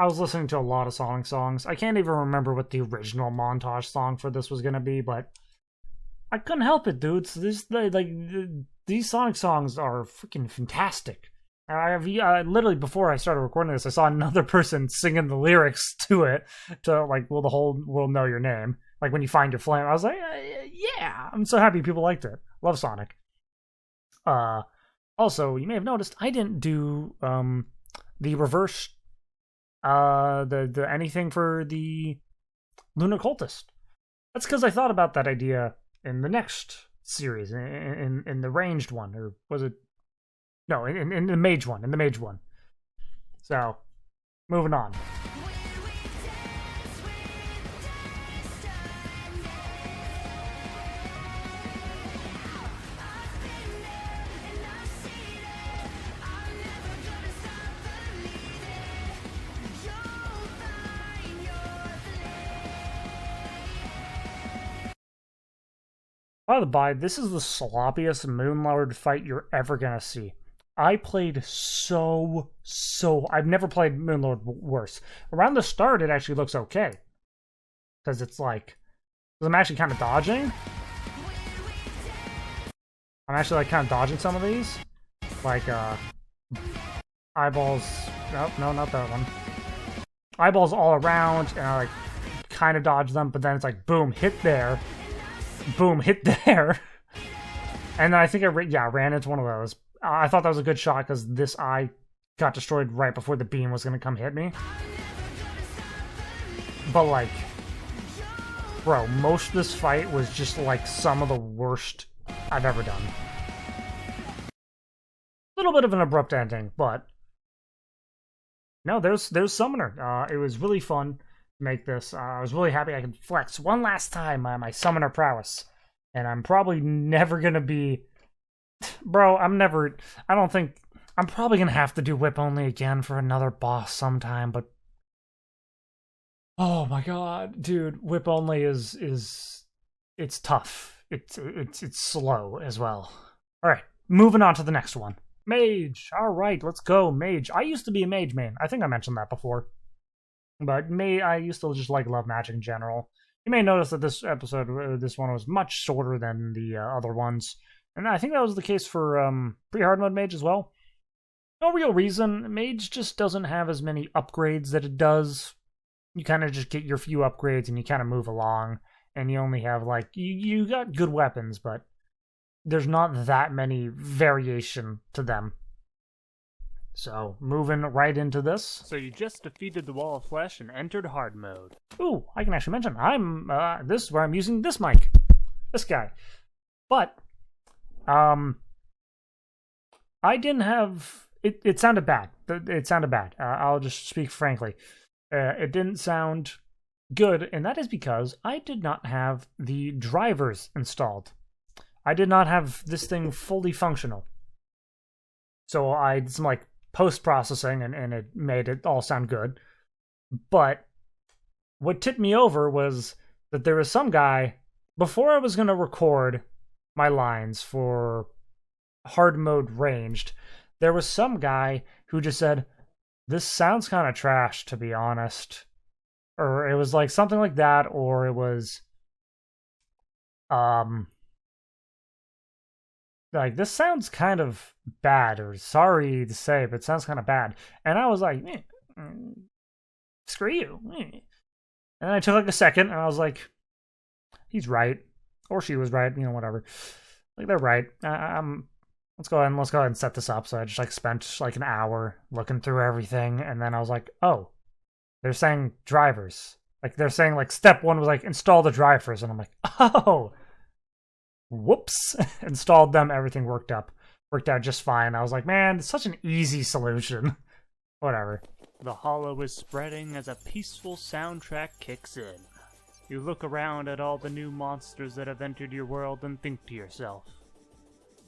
I was listening to a lot of Sonic songs. I can't even remember what the original montage song for this was gonna be, but I couldn't help it, dudes. These Sonic songs are freaking fantastic. I literally, before I started recording this, I saw another person singing the lyrics to it, to like, will the whole world know your name? Like, when you find your flame. I was like, yeah, I'm so happy people liked it. Love Sonic. Also, you may have noticed I didn't do the reverse, the anything for the Lunar Cultist. That's because I thought about that idea in the next series, in the ranged one, or was it? No, in the mage one, So, moving on. By the by, this is the sloppiest Moonlord fight you're ever gonna see. I played I've never played Moonlord worse. Around the start, it actually looks okay. Because it's like... I'm actually kind of dodging. I'm actually like kind of dodging some of these. Like, eyeballs... Nope, no, not that one. Eyeballs all around, and I like kind of dodge them, but then it's like, boom, hit there. Boom, hit there. And then I think I ran into one of those. I thought that was a good shot because this eye got destroyed right before the beam was going to come hit me. But like, bro, most of this fight was just like some of the worst I've ever done. A little bit of an abrupt ending, but no, there's Summoner. It was really fun to make this. I was really happy I could flex one last time my Summoner prowess. And I'm probably never going to be... Bro, I'm probably going to have to do whip only again for another boss sometime, but... Oh my god, dude, whip only is it's tough. It's slow as well. Alright, moving on to the next one. Mage! Alright, let's go, Mage. I used to be a Mage main. I think I mentioned that before. But I used to just love magic in general. You may notice that this episode, this one was much shorter than the other ones. And I think that was the case for pre-Hardmode Mage as well. No real reason. Mage just doesn't have as many upgrades that it does. You kind of just get your few upgrades and you kind of move along. And you only have, like, you got good weapons, but there's not that many variation to them. So, moving right into this. So you just defeated the Wall of Flesh and entered hard mode. Ooh, I can actually mention, this is where I'm using this mic. This guy. But, I didn't have, it sounded bad. It sounded bad. I'll just speak frankly. It didn't sound good, and that is because I did not have the drivers installed. I did not have this thing fully functional. So I did some, like, post-processing, and it made it all sound good. But what tipped me over was that there was some guy, before I was going to record my lines for Hardmode Ranged, there was some guy who just said, "This sounds kind of trash, to be honest." Or it was like something like that, or it was, like, this sounds kind of bad, or sorry to say, but it sounds kind of bad. And I was like, screw you. And I took like a second, and I was like, he's right. Or she was right, whatever. Like, they're right. Let's go ahead and set this up. So I just like spent like an hour looking through everything, and then I was like, oh, they're saying drivers. Like, they're saying, like, step one was like install the drivers, and I'm like, oh, whoops. Installed them, everything worked out just fine. I was like, man, it's such an easy solution. Whatever. The hollow is spreading as a peaceful soundtrack kicks in. You look around at all the new monsters that have entered your world and think to yourself,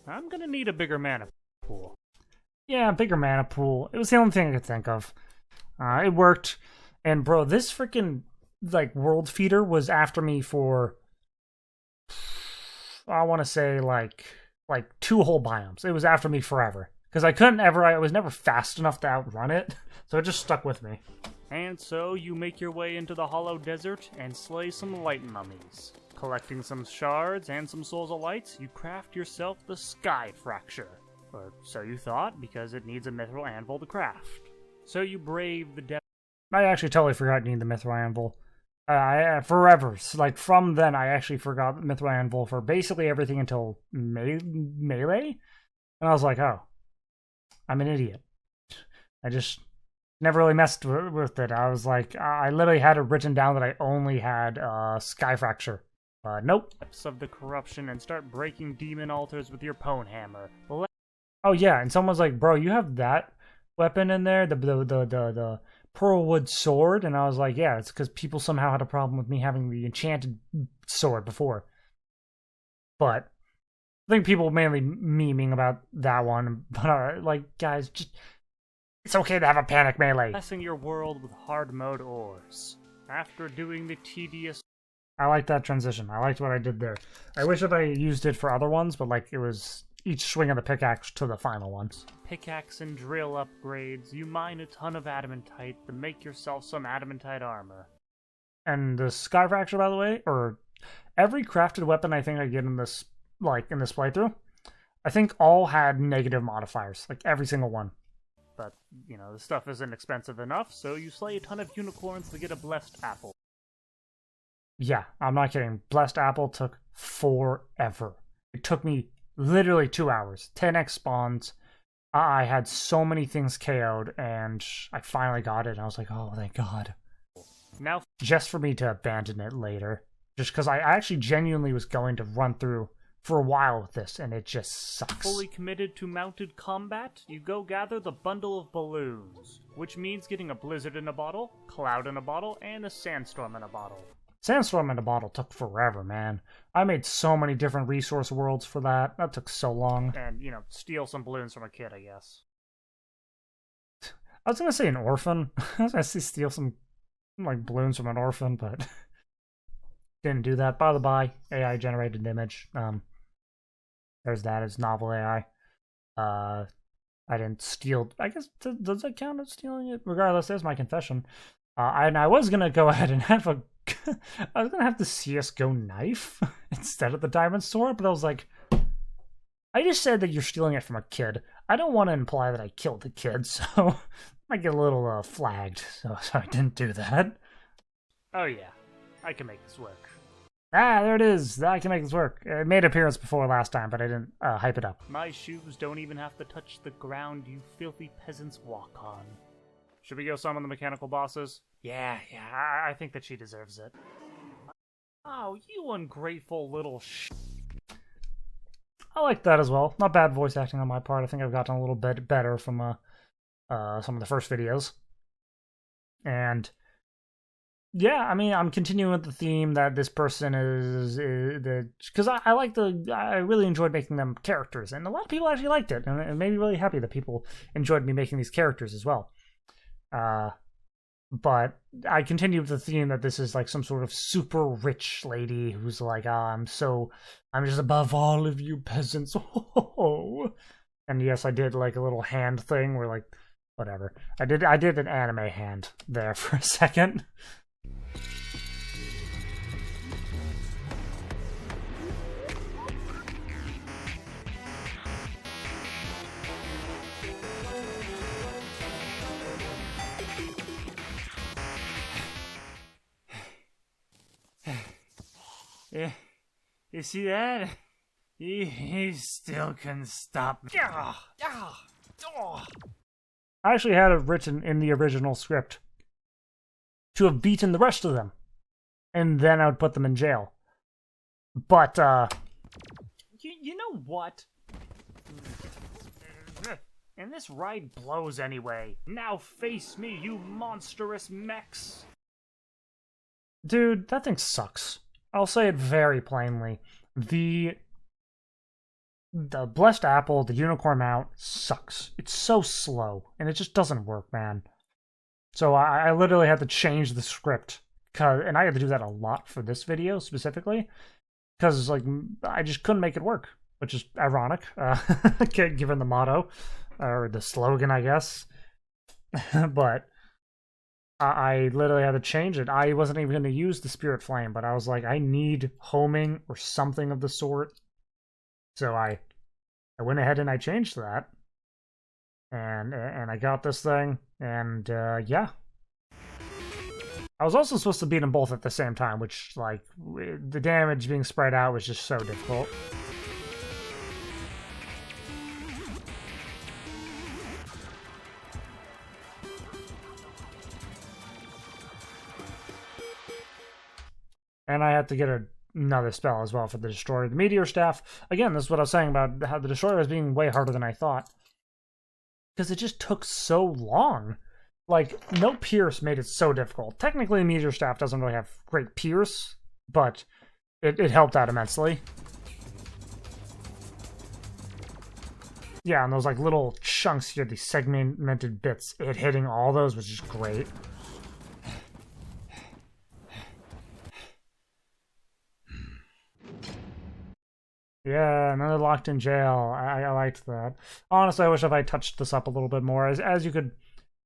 I'm gonna need a bigger mana pool. Yeah, bigger mana pool. It was the only thing I could think of. It worked. And bro, this freaking, like, world feeder was after me for, I want to say, like 2 whole biomes. It was after me forever. Because I was never fast enough to outrun it. So it just stuck with me. And so you make your way into the Hollow Desert and slay some light mummies. Collecting some shards and some souls of lights, you craft yourself the Sky Fracture. Or so you thought, because it needs a mithril anvil to craft. So you brave the depth. I actually totally forgot to need the mithril anvil. Forever. Like, from then, I actually forgot the mithril anvil for basically everything until Melee. And I was like, oh, I'm an idiot. I just never really messed with it. I was like, I literally had it written down that I only had Sky Fracture. Nope. Of the corruption and start breaking demon altars with your Pwn Hammer. Oh yeah, and someone's like, bro, you have that weapon in there, the Pearlwood sword, and I was like, yeah, it's because people somehow had a problem with me having the enchanted sword before. But I think people mainly memeing about that one. But like, guys, just it's okay to have a panic melee. Blessing your world with hard mode ores. After doing the tedious. I like that transition. I liked what I did there. I wish that I used it for other ones, but like it was each swing of the pickaxe to the final ones. Pickaxe and drill upgrades, you mine a ton of adamantite to make yourself some adamantite armor. And the Sky Fracture, by the way, or every crafted weapon I think I get in this playthrough, I think all had negative modifiers, like every single one. But, you know, the stuff isn't expensive enough, so you slay a ton of unicorns to get a blessed apple. Yeah, I'm not kidding. Blessed apple took forever. It took me literally 2 hours. 10x spawns. I had so many things KO'd, and I finally got it, and I was like, oh, thank God. Now, just for me to abandon it later. Just because I actually genuinely was going to run through for a while with this, and it just sucks. Fully committed to mounted combat, you go gather the bundle of balloons, which means getting a blizzard in a bottle, cloud in a bottle, and a sandstorm in a bottle. Sandstorm in a bottle took forever, man. I made so many different resource worlds for that. That took so long. And, you know, steal some balloons from a kid, I guess. I was gonna say an orphan. I was gonna say steal some, like, balloons from an orphan, but didn't do that. By the by, AI generated image. There's that as novel AI. I didn't steal. I guess does that count as stealing it? Regardless, there's my confession. And I was gonna go ahead and have a. I was gonna have the CS:GO knife instead of the diamond sword, but I was like, I just said that you're stealing it from a kid. I don't want to imply that I killed the kid, so I might get a little flagged. So I didn't do that. Oh yeah, I can make this work. Ah, there it is. I can make this work. It made an appearance before last time, but I didn't hype it up. My shoes don't even have to touch the ground you filthy peasants walk on. Should we go summon the mechanical bosses? Yeah, I think that she deserves it. Oh, you ungrateful little I like that as well. Not bad voice acting on my part. I think I've gotten a little bit better from some of the first videos. And yeah, I mean, I'm continuing with the theme that this person is because I really enjoyed making them characters, and a lot of people actually liked it, and it made me really happy that people enjoyed me making these characters as well. But I continue with the theme that this is like some sort of super rich lady who's like, I'm just above all of you peasants. And yes, I did like a little hand thing where like, whatever. I did an anime hand there for a second. Yeah, you see that? He still can stop me. I actually had it written in the original script to have beaten the rest of them, and then I would put them in jail. But, You know what? And this ride blows anyway. Now face me, you monstrous mechs! Dude, that thing sucks. I'll say it very plainly. The Blessed Apple, the Unicorn Mount, sucks. It's so slow, and it just doesn't work, man. So I literally had to change the script, and I had to do that a lot for this video, specifically, because like I just couldn't make it work, which is ironic, given the motto, or the slogan, I guess. But I literally had to change it. I wasn't even going to use the Spirit Flame, but I was like, I need homing or something of the sort. So I went ahead and I changed that. And I got this thing, and yeah. I was also supposed to beat them both at the same time, which, like, the damage being spread out was just so difficult. And I had to get another spell as well for the Destroyer. The Meteor Staff, again, this is what I was saying about how the Destroyer was being way harder than I thought. Because it just took so long. Like, no Pierce made it so difficult. Technically, Meteor Staff doesn't really have great Pierce, but it helped out immensely. Yeah, and those like little chunks here, these segmented bits, hitting all those was just great. Yeah, another locked in jail. I liked that. Honestly, I wish if I touched this up a little bit more. As you could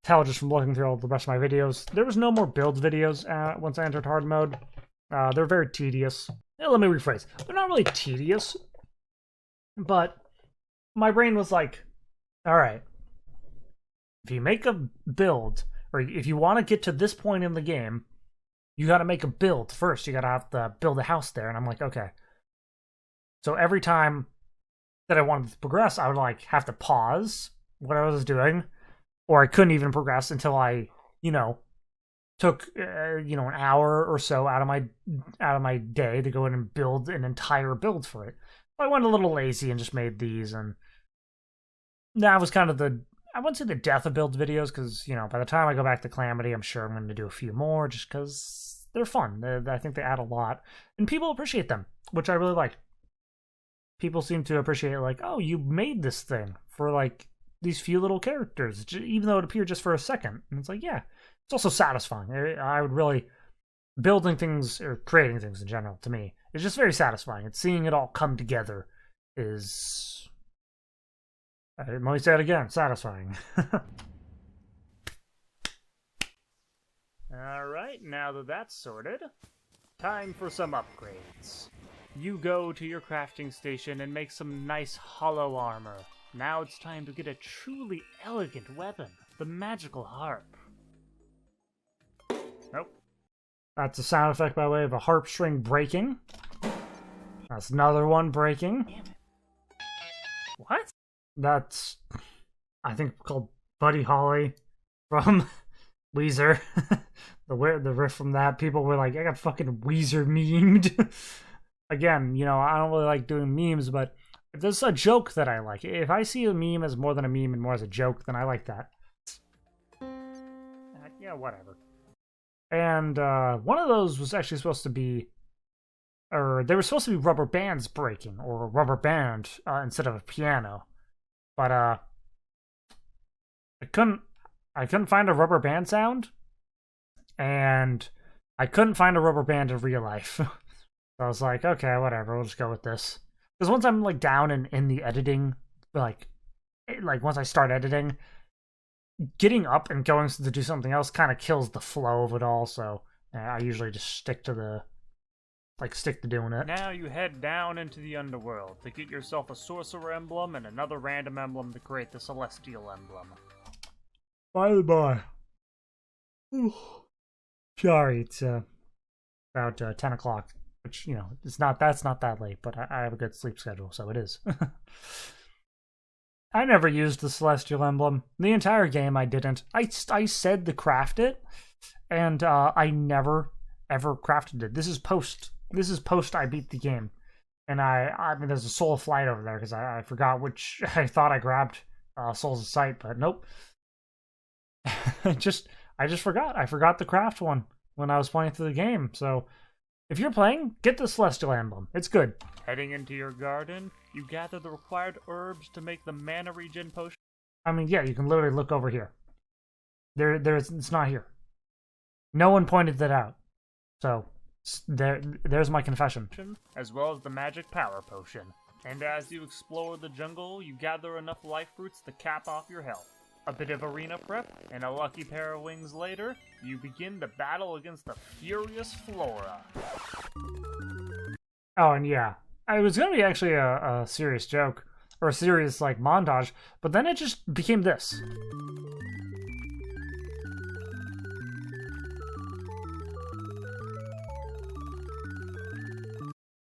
tell just from looking through all the rest of my videos, there was no more build videos once I entered hard mode. They're very tedious. Let me rephrase. They're not really tedious, but my brain was like, alright, if you make a build, or if you want to get to this point in the game, you gotta make a build first. You gotta have to build a house there. And I'm like, okay. So every time that I wanted to progress, I would like have to pause what I was doing, or I couldn't even progress until I, took an hour or so out of my day to go in and build an entire build for it. I went a little lazy and just made these, and that was kind of I wouldn't say the death of build videos, because by the time I go back to Calamity, I'm sure I'm going to do a few more just because they're fun. I think they add a lot, and people appreciate them, which I really like. People seem to appreciate, like, oh, you made this thing for, like, these few little characters, even though it appeared just for a second. And it's like, yeah, it's also satisfying. I would really, building things, or creating things in general, to me, is just very satisfying. And seeing it all come together is, let me say it again, satisfying. Alright, now that that's sorted, time for some upgrades. You go to your crafting station and make some nice hollow armor. Now it's time to get a truly elegant weapon, the magical harp. Nope. That's a sound effect by way of a harp string breaking. That's another one breaking. Damn it. What? That's, I think, called Buddy Holly from Weezer. The riff from that, people were like, I got fucking Weezer memed. Again, I don't really like doing memes, but if there's a joke that I like, if I see a meme as more than a meme and more as a joke, then I like that. Yeah, whatever. And one of those was actually supposed to be, or they were supposed to be rubber bands breaking, or a rubber band instead of a piano. But I couldn't find a rubber band sound, and I couldn't find a rubber band in real life. So I was like, okay, whatever, we'll just go with this. Because once I'm like down in the editing, like once I start editing, getting up and going to do something else kind of kills the flow of it all. So I usually just stick to doing it. Now you head down into the underworld to get yourself a sorcerer emblem and another random emblem to create the celestial emblem. By the by, sorry, it's about 10 o'clock. Which, that's not that late, but I have a good sleep schedule, so it is. I never used the Celestial Emblem. The entire game I didn't. I said to craft it, and I never, ever crafted it. This is post I beat the game. And I mean, there's a Soul of Flight over there, because I forgot which, I thought I grabbed Souls of Sight, but nope. I just forgot. I forgot the craft one when I was playing through the game, so if you're playing, get the Celestial Emblem. It's good. Heading into your garden, you gather the required herbs to make the mana regen potion. I mean, yeah, you can literally look over here. It's not here. No one pointed that out. So, there's my confession. As well as the magic power potion. And as you explore the jungle, you gather enough life fruits to cap off your health. a bit of arena prep, and a lucky pair of wings later, you begin the battle against the furious Flora. Oh, and yeah, it was gonna be actually a serious joke, or a serious, like, montage, but then it just became this.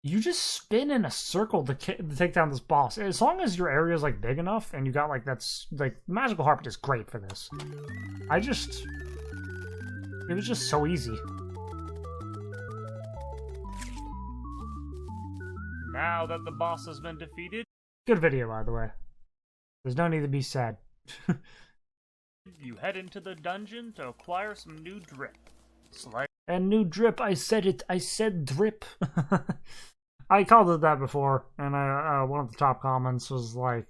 You just spin in a circle to take down this boss. As long as your area is like big enough and you got like that's like magical harp is great for this. It was just so easy. Now that the boss has been defeated, good video by the way. There's no need to be sad. You head into the dungeon to acquire some new drip. And new drip, I said it. I said drip. I called it that before, and one of the top comments was like,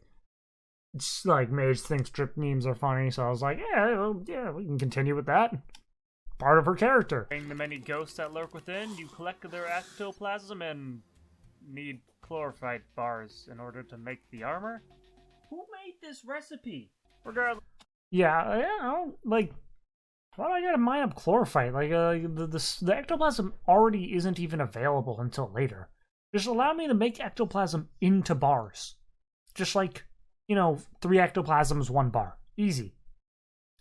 it's like Mage thinks drip memes are funny, so I was like, yeah, we can continue with that. Part of her character. Being the many ghosts that lurk within, you collect their ectoplasm and need chlorophyte bars in order to make the armor. Who made this recipe? Regardless. Yeah, like, why do I gotta mine up chlorophyte? Like, the ectoplasm already isn't even available until later. Just allow me to make ectoplasm into bars. Just like, 3 ectoplasms, 1 bar. Easy.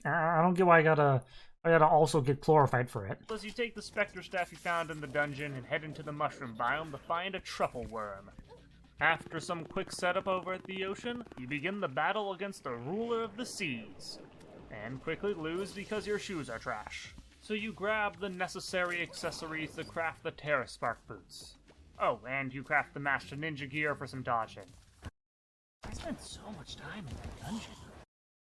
I don't get why I gotta also get chlorophyte for it. Plus, you take the specter staff you found in the dungeon and head into the mushroom biome to find a truffle worm. After some quick setup over at the ocean, you begin the battle against the ruler of the seas. And quickly lose because your shoes are trash. So you grab the necessary accessories to craft the Terra Spark boots. Oh, and you craft the Master Ninja gear for some dodging. I spent so much time in that dungeon.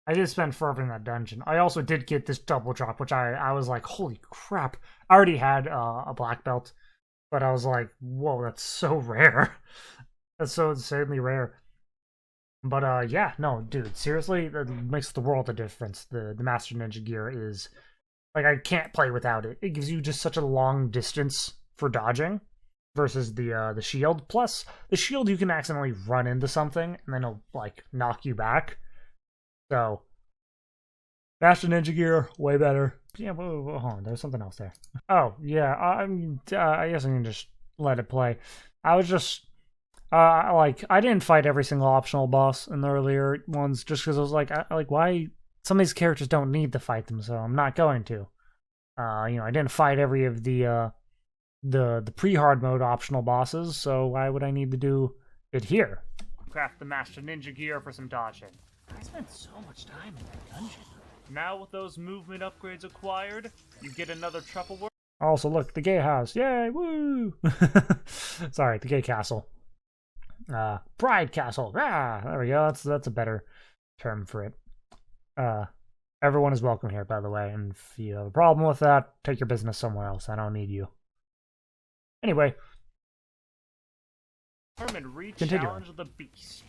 I did spend forever in that dungeon. I also did get this double drop, which I was like, holy crap. I already had a black belt, but I was like, whoa, that's so rare. That's so insanely rare. But yeah, no, dude, seriously, that makes the world of difference. The Master Ninja gear is, like, I can't play without it. It gives you just such a long distance for dodging versus the shield. Plus, the shield you can accidentally run into something and then it'll, like, knock you back. So, Master Ninja gear, way better. Yeah, whoa, hold on, there's something else there. Oh, yeah, I guess I can just let it play. I was just... I didn't fight every single optional boss in the earlier ones just because I was like, why? Some of these characters don't need to fight them, so I'm not going to. I didn't fight every of the pre-hard mode optional bosses, so why would I need to do it here? Craft the Master Ninja gear for some dodging. I spent so much time in that dungeon. Now with those movement upgrades acquired, you get another truffle worm. Also, look, the gay house. Yay, woo! Sorry, the gay castle. Pride Castle. There we go. That's a better term for it. Everyone is welcome here, by the way, and if you have a problem with that, take your business somewhere else. I don't need you. Anyway. Re-challenge the beast.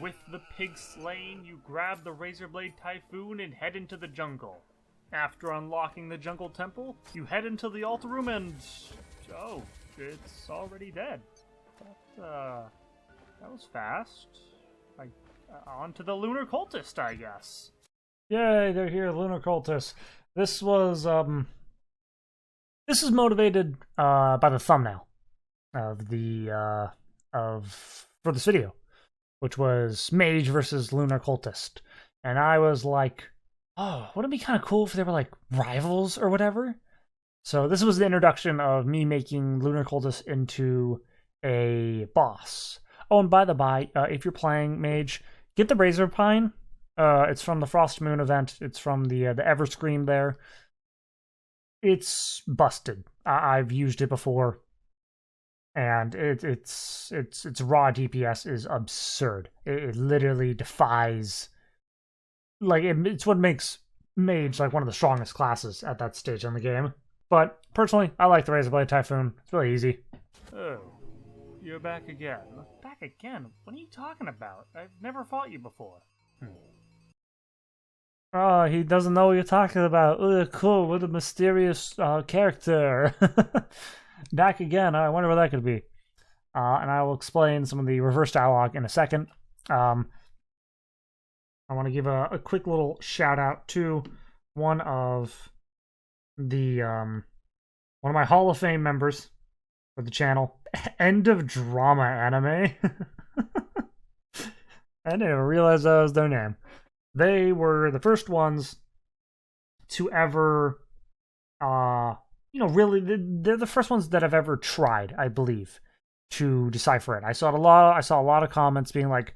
With the pig slain, you grab the Razorblade Typhoon and head into the jungle. After unlocking the jungle temple, you head into the altar room and... oh, it's already dead. That was fast. On to the Lunar Cultist, I guess. Yay, they're here, Lunar Cultists. This was, this is motivated, by the thumbnail of for this video, which was Mage versus Lunar Cultist. And I was like, oh, wouldn't it be kind of cool if they were like rivals or whatever? So this was the introduction of me making Lunar Cultist into a boss. Oh, and by the by, if you're playing Mage, get the Razor Pine. It's from the Frost Moon event. It's from the Everscream there. It's busted. I've used it before. And its raw DPS is absurd. It literally defies... like, it's what makes Mage like one of the strongest classes at that stage in the game. But, personally, I like the Razorblade Typhoon. It's really easy. Oh, you're back again. Back again? What are you talking about? I've never fought you before. Oh, he doesn't know what you're talking about. Ugh, cool, what a mysterious character. Back again, I wonder what that could be. And I will explain some of the reverse dialogue in a second. I want to give a quick little shout out to one of my Hall of Fame members for the channel, End of Drama Anime. I didn't even realize that was their name. They were the first ones to ever, really, they're the first ones that have ever tried, I believe, to decipher it. I saw a lot of comments being like,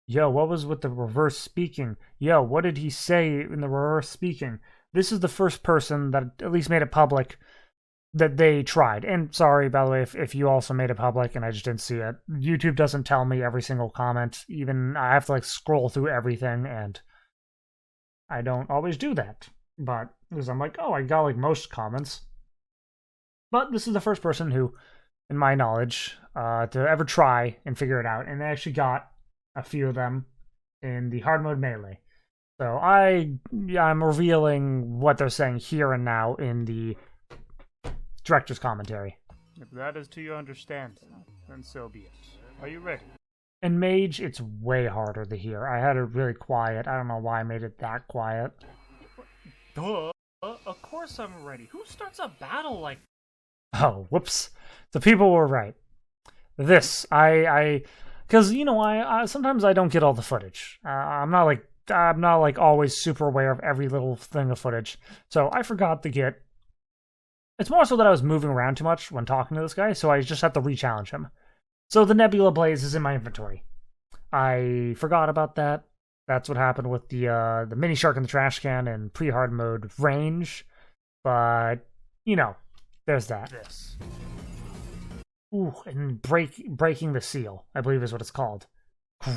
yo, what was with the reverse speaking? Yo, what did he say in the reverse speaking? This is the first person that at least made it public that they tried. And sorry, by the way, if you also made it public and I just didn't see it. YouTube doesn't tell me every single comment. Even I have to scroll through everything, and I don't always do that. But because I'm like, oh, I got most comments. But this is the first person who, in my knowledge, to ever try and figure it out. And they actually got a few of them in the Hardmode Melee. So I'm revealing what they're saying here and now in the director's commentary. If that is to your understanding, then so be it. Are you ready? In Mage, it's way harder to hear. I had it really quiet. I don't know why I made it that quiet. Duh. Of course I'm ready. Who starts a battle like... Oh, whoops. The people were right. This, because I sometimes I don't get all the footage. I'm not always super aware of every little thing of footage. So I forgot to get. It's more so that I was moving around too much when talking to this guy, so I just had to re-challenge him. So the Nebula Blaze is in my inventory. I forgot about that. That's what happened with the mini shark in the trash can and pre-hard mode range. But there's that. This. Ooh, and breaking the seal, I believe is what it's called.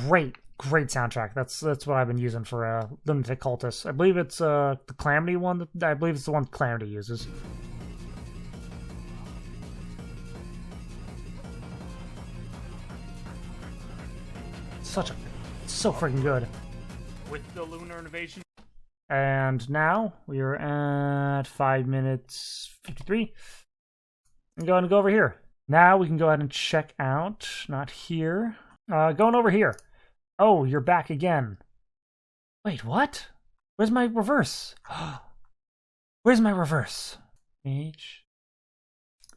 Great soundtrack. That's what I've been using for Lunatic Cultist. I believe it's the Calamity one. I believe it's the one Calamity uses. So freaking good. With the lunar invasion. And now we are at 5 minutes 53. I'm going to go over here. Now we can go ahead and check out. Not here. Going over here. Oh, you're back again. Wait, what? Where's my reverse? Where's my reverse? Mage.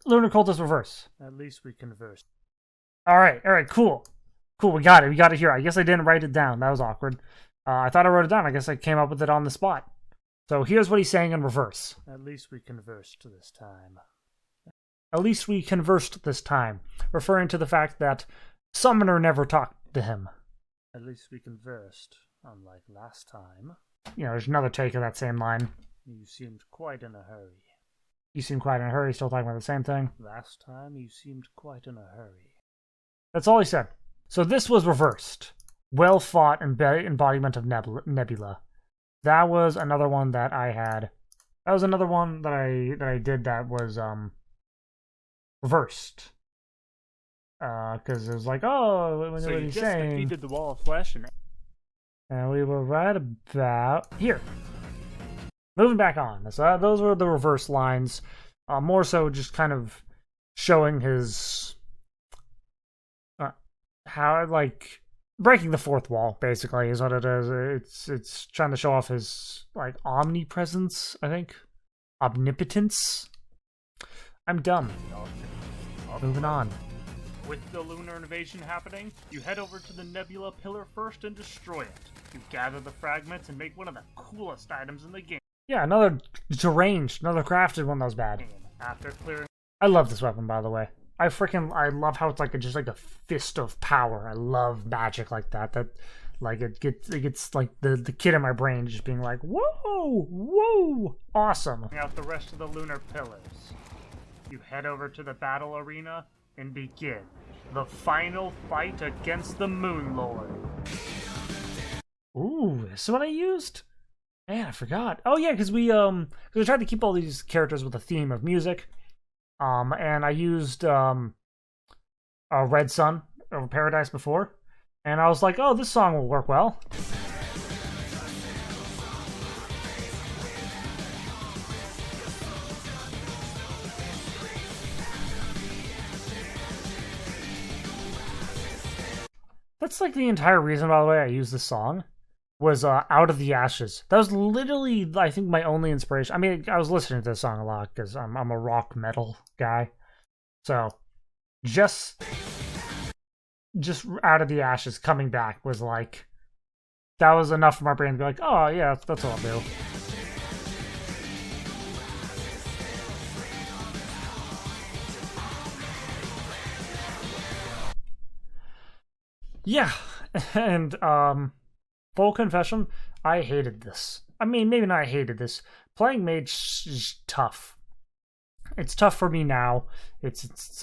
Lunar Cultist reverse. At least we conversed. Alright, cool. Cool, we got it here. I guess I didn't write it down. That was awkward. I thought I wrote it down. I guess I came up with it on the spot. So here's what he's saying in reverse. At least we conversed this time. At least we conversed this time. Referring to the fact that Summoner never talked to him. At least we conversed, unlike last time. There's another take of that same line. You seemed quite in a hurry. You seem quite in a hurry, still talking about the same thing. Last time you seemed quite in a hurry. That's all he said. So this was reversed. Well fought embodiment of Nebula. That was another one that I had. That was another one that I did that was reversed. Because it was like, oh, what he's saying. Defeated the wall of flesh, and we were right about here. Moving back on. So those were the reverse lines. More so just kind of showing his how breaking the fourth wall, basically, is what it is. It's trying to show off his omnipresence, I think. Omnipotence. I'm done. Moving on. With the lunar invasion happening, you head over to the Nebula Pillar first and destroy it. You gather the fragments and make one of the coolest items in the game. Yeah, another deranged, another crafted one that was bad. After clearing... I love this weapon, by the way. I love how it's just like a fist of power. I love magic like that. That it gets the kid in my brain just being like, whoa, awesome. Out the rest of the lunar pillars. You head over to the battle arena and begin the final fight against the Moon Lord. Ooh, this is what I used? Man, I forgot. Oh yeah, because we tried to keep all these characters with a theme of music. And I used Red Sun over Paradise before, and I was like, oh, this song will work well. That's like the entire reason, by the way, I used this song was Out of the Ashes. That was literally, I think, my only inspiration. I mean, I was listening to this song a lot because I'm a rock metal guy. So, just Out of the Ashes coming back was like, that was enough for my brain to be like, oh yeah, that's what I'll do. Yeah, and full confession, I hated this. I mean, maybe not I hated this. Playing Mage is tough. It's tough for me now. It's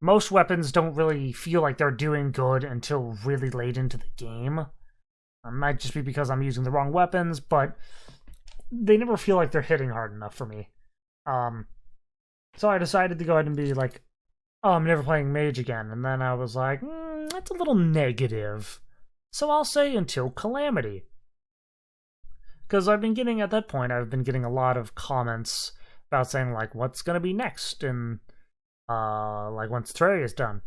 most weapons don't really feel like they're doing good until really late into the game. It might just be because I'm using the wrong weapons, but they never feel like they're hitting hard enough for me. So I decided to go ahead and be like, oh, I'm never playing Mage again. And then I was like, that's a little negative. So I'll say until Calamity. Because I've been getting, at that point, I've been getting a lot of comments about saying, like, what's going to be next? And, like, once Terraria is done.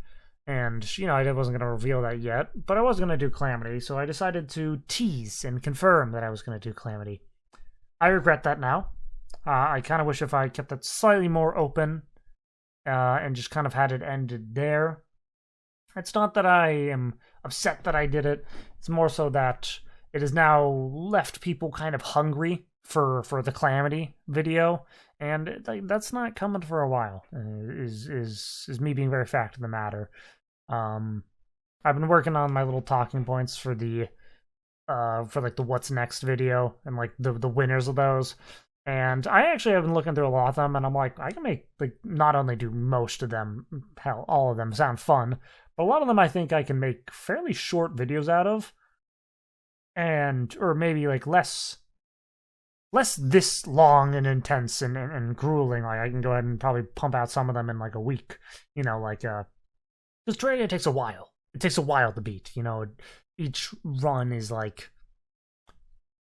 And, you know, I wasn't going to reveal that yet, but I was going to do Calamity, so I decided to tease and confirm that I was going to do Calamity. I regret that now. I kind of wish if I kept it slightly more open, and just kind of had it ended there. It's not that I am upset that I did it. It's more so that it has now left people kind of hungry for the Calamity video, and that's not coming for a while. Is me being very fact of the matter. I've been working on my little talking points for the like the what's next video and like the winners of those. And I actually have been looking through a lot of them, and I'm like, I can make, like, not only do most of them, hell, all of them sound fun, but a lot of them I think I can make fairly short videos out of, and, or maybe, like, less this long and intense and grueling. Like, I can go ahead and probably pump out some of them in, like, a week, you know, like, because Terraria takes a while. It takes a while to beat, you know, each run is, like,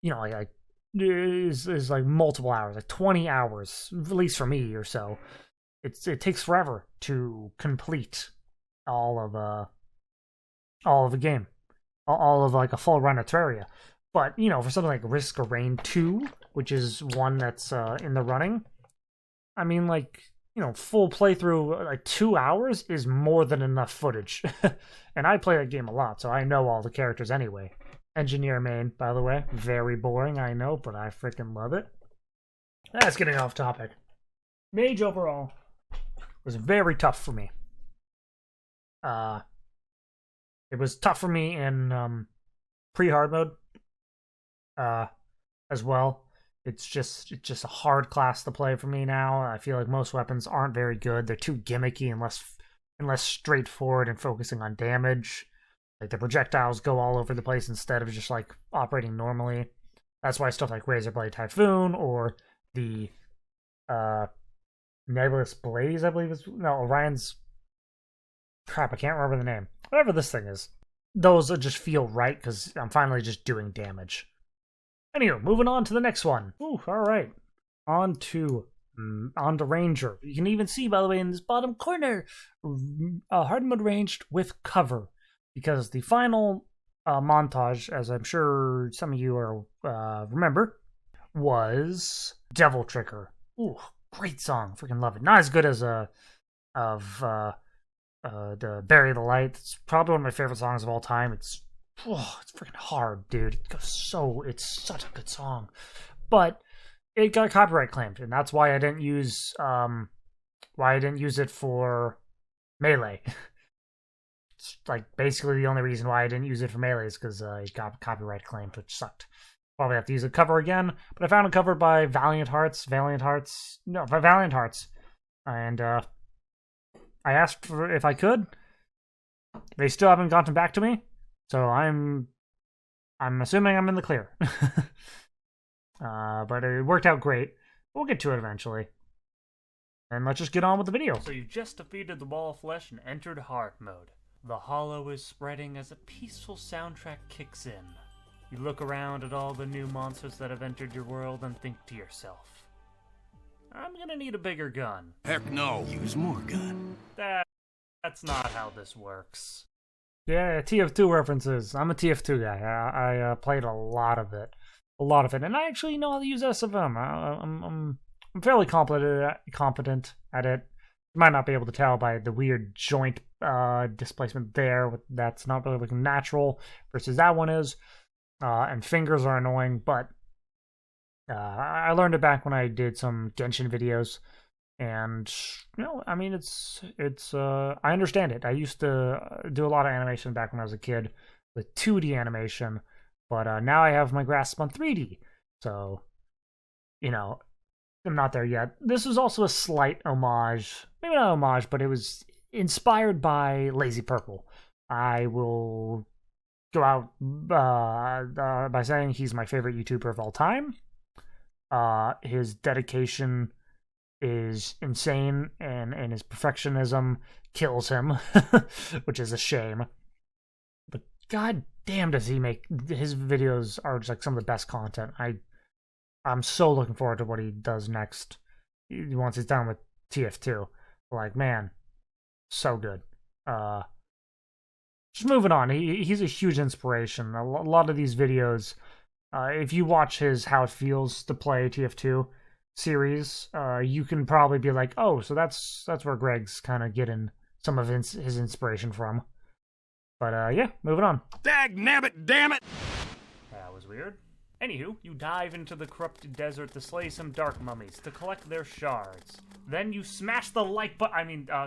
you know, like is like multiple hours, like 20 hours, at least for me or so. It takes forever to complete all of the game, all of like a full run of Terraria. But you know, for something like Risk of Rain 2, which is one that's in the running, I mean, like, you know, full playthrough, like 2 hours is more than enough footage. And I play that game a lot, so I know all the characters anyway. Engineer main, by the way. Very boring, I know, but I freaking love it. That's getting off topic. Mage overall was very tough for me. It was tough for me in pre-hard mode as well. It's just a hard class to play for me now. I feel like most weapons aren't very good. They're too gimmicky and less straightforward and focusing on damage. Like, the projectiles go all over the place instead of just, like, operating normally. That's why stuff like Razorblade Typhoon or the Nebulous Blaze, I believe is... No, Orion's... Crap, I can't remember the name. Whatever this thing is. Those just feel right because I'm finally just doing damage. Anyway, moving on to the next one. Ooh, alright. On to Ranger. You can even see, by the way, in this bottom corner, Hardmode Ranged with cover. Because the final montage, as I'm sure some of you are remember, was Devil Trigger. Ooh, great song. Freaking love it. Not as good as the Bury the Light. It's probably one of my favorite songs of all time. It's freaking hard, dude. It's such a good song. But it got copyright claimed, and that's why I didn't use it for Melee. It's like basically the only reason why I didn't use it for Melee is because it got copyright claimed, which sucked. Probably have to use a cover again, but I found a cover by Valiant Hearts, and I asked for if I could. They still haven't gotten back to me, so I'm assuming I'm in the clear. But it worked out great. We'll get to it eventually. And let's just get on with the video. So you just defeated the Wall of Flesh and entered hard mode. The hollow is spreading as a peaceful soundtrack kicks in. You look around at all the new monsters that have entered your world and think to yourself, I'm gonna need a bigger gun. Heck no. Use more gun. That's not how this works. Yeah, TF2 references. I'm a TF2 guy. I played a lot of it, and I actually know how to use SFM. I'm fairly competent at it. You might not be able to tell by the weird joint displacement there. That's not really looking natural versus that one is. And fingers are annoying, but I learned it back when I did some Genshin videos. And I mean, it's I understand it. I used to do a lot of animation back when I was a kid with 2D animation, but now I have my grasp on 3D. So, I'm not there yet. This is also a slight homage, maybe not homage, but it was inspired by Lazy Purple. I will go out by saying he's my favorite YouTuber of all time. His dedication is insane, and his perfectionism kills him, which is a shame. But god damn, does he make his videos are just like some of the best content. I'm so looking forward to what he does next once he's done with TF2. Like, man, so good. Just moving on. He's a huge inspiration. A lot of these videos, if you watch his How It Feels to Play TF2 series, you can probably be like, oh, so that's where Greg's kind of getting some of his inspiration from. But yeah, moving on. Dagnabbit, damn it! That was weird. Anywho, you dive into the corrupted desert to slay some dark mummies to collect their shards. Then you smash the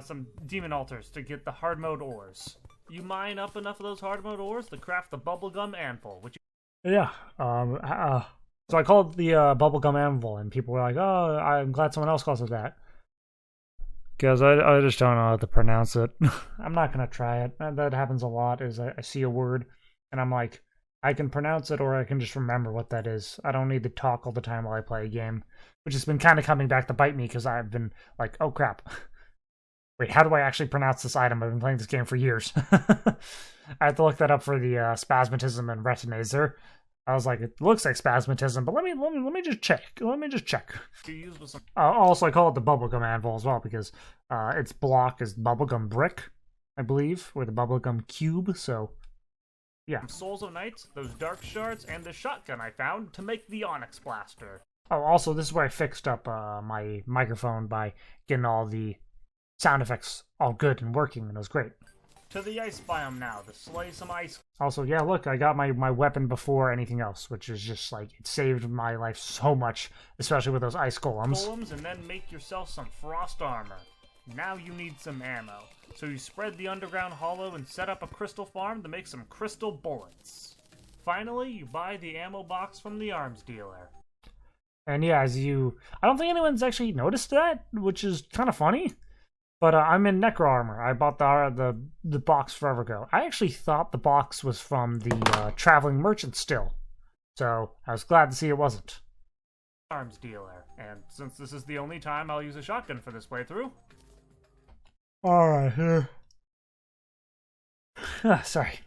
some demon altars to get the hard mode ores. You mine up enough of those hard mode ores to craft the bubblegum anvil, which Yeah. So I called the bubblegum anvil, and people were like, oh, I'm glad someone else calls it that. Because I just don't know how to pronounce it. I'm not going to try it. That happens a lot, is I see a word, and I'm like, I can pronounce it, or I can just remember what that is. I don't need to talk all the time while I play a game, which has been kind of coming back to bite me, because I've been like, oh crap. Wait, how do I actually pronounce this item? I've been playing this game for years. I have to look that up for the spasmatism and retinazer. I was like, it looks like spasmatism, but let me just check. Also, I call it the bubblegum anvil as well, because its block is bubblegum brick, I believe, or the bubblegum cube. So, yeah. Souls of Knights, those dark shards, and the shotgun I found to make the Onyx Blaster. Oh, also, this is where I fixed up my microphone by getting all the sound effects all good and working, and it was great. To the ice biome now to slay some ice. Also, yeah, look, I got my weapon before anything else, which is just like, it saved my life so much, especially with those ice golems. And then make yourself some frost armor. Now you need some ammo, so you spread the underground hollow and set up a crystal farm to make some crystal bullets. Finally, you buy the ammo box from the arms dealer. And yeah, I don't think anyone's actually noticed that, which is kind of funny. But I'm in Necro Armor. I bought the box forever ago. I actually thought the box was from the Traveling Merchant still. So I was glad to see it wasn't. Arms dealer. And since this is the only time I'll use a shotgun for this playthrough. Alright, here. Sorry.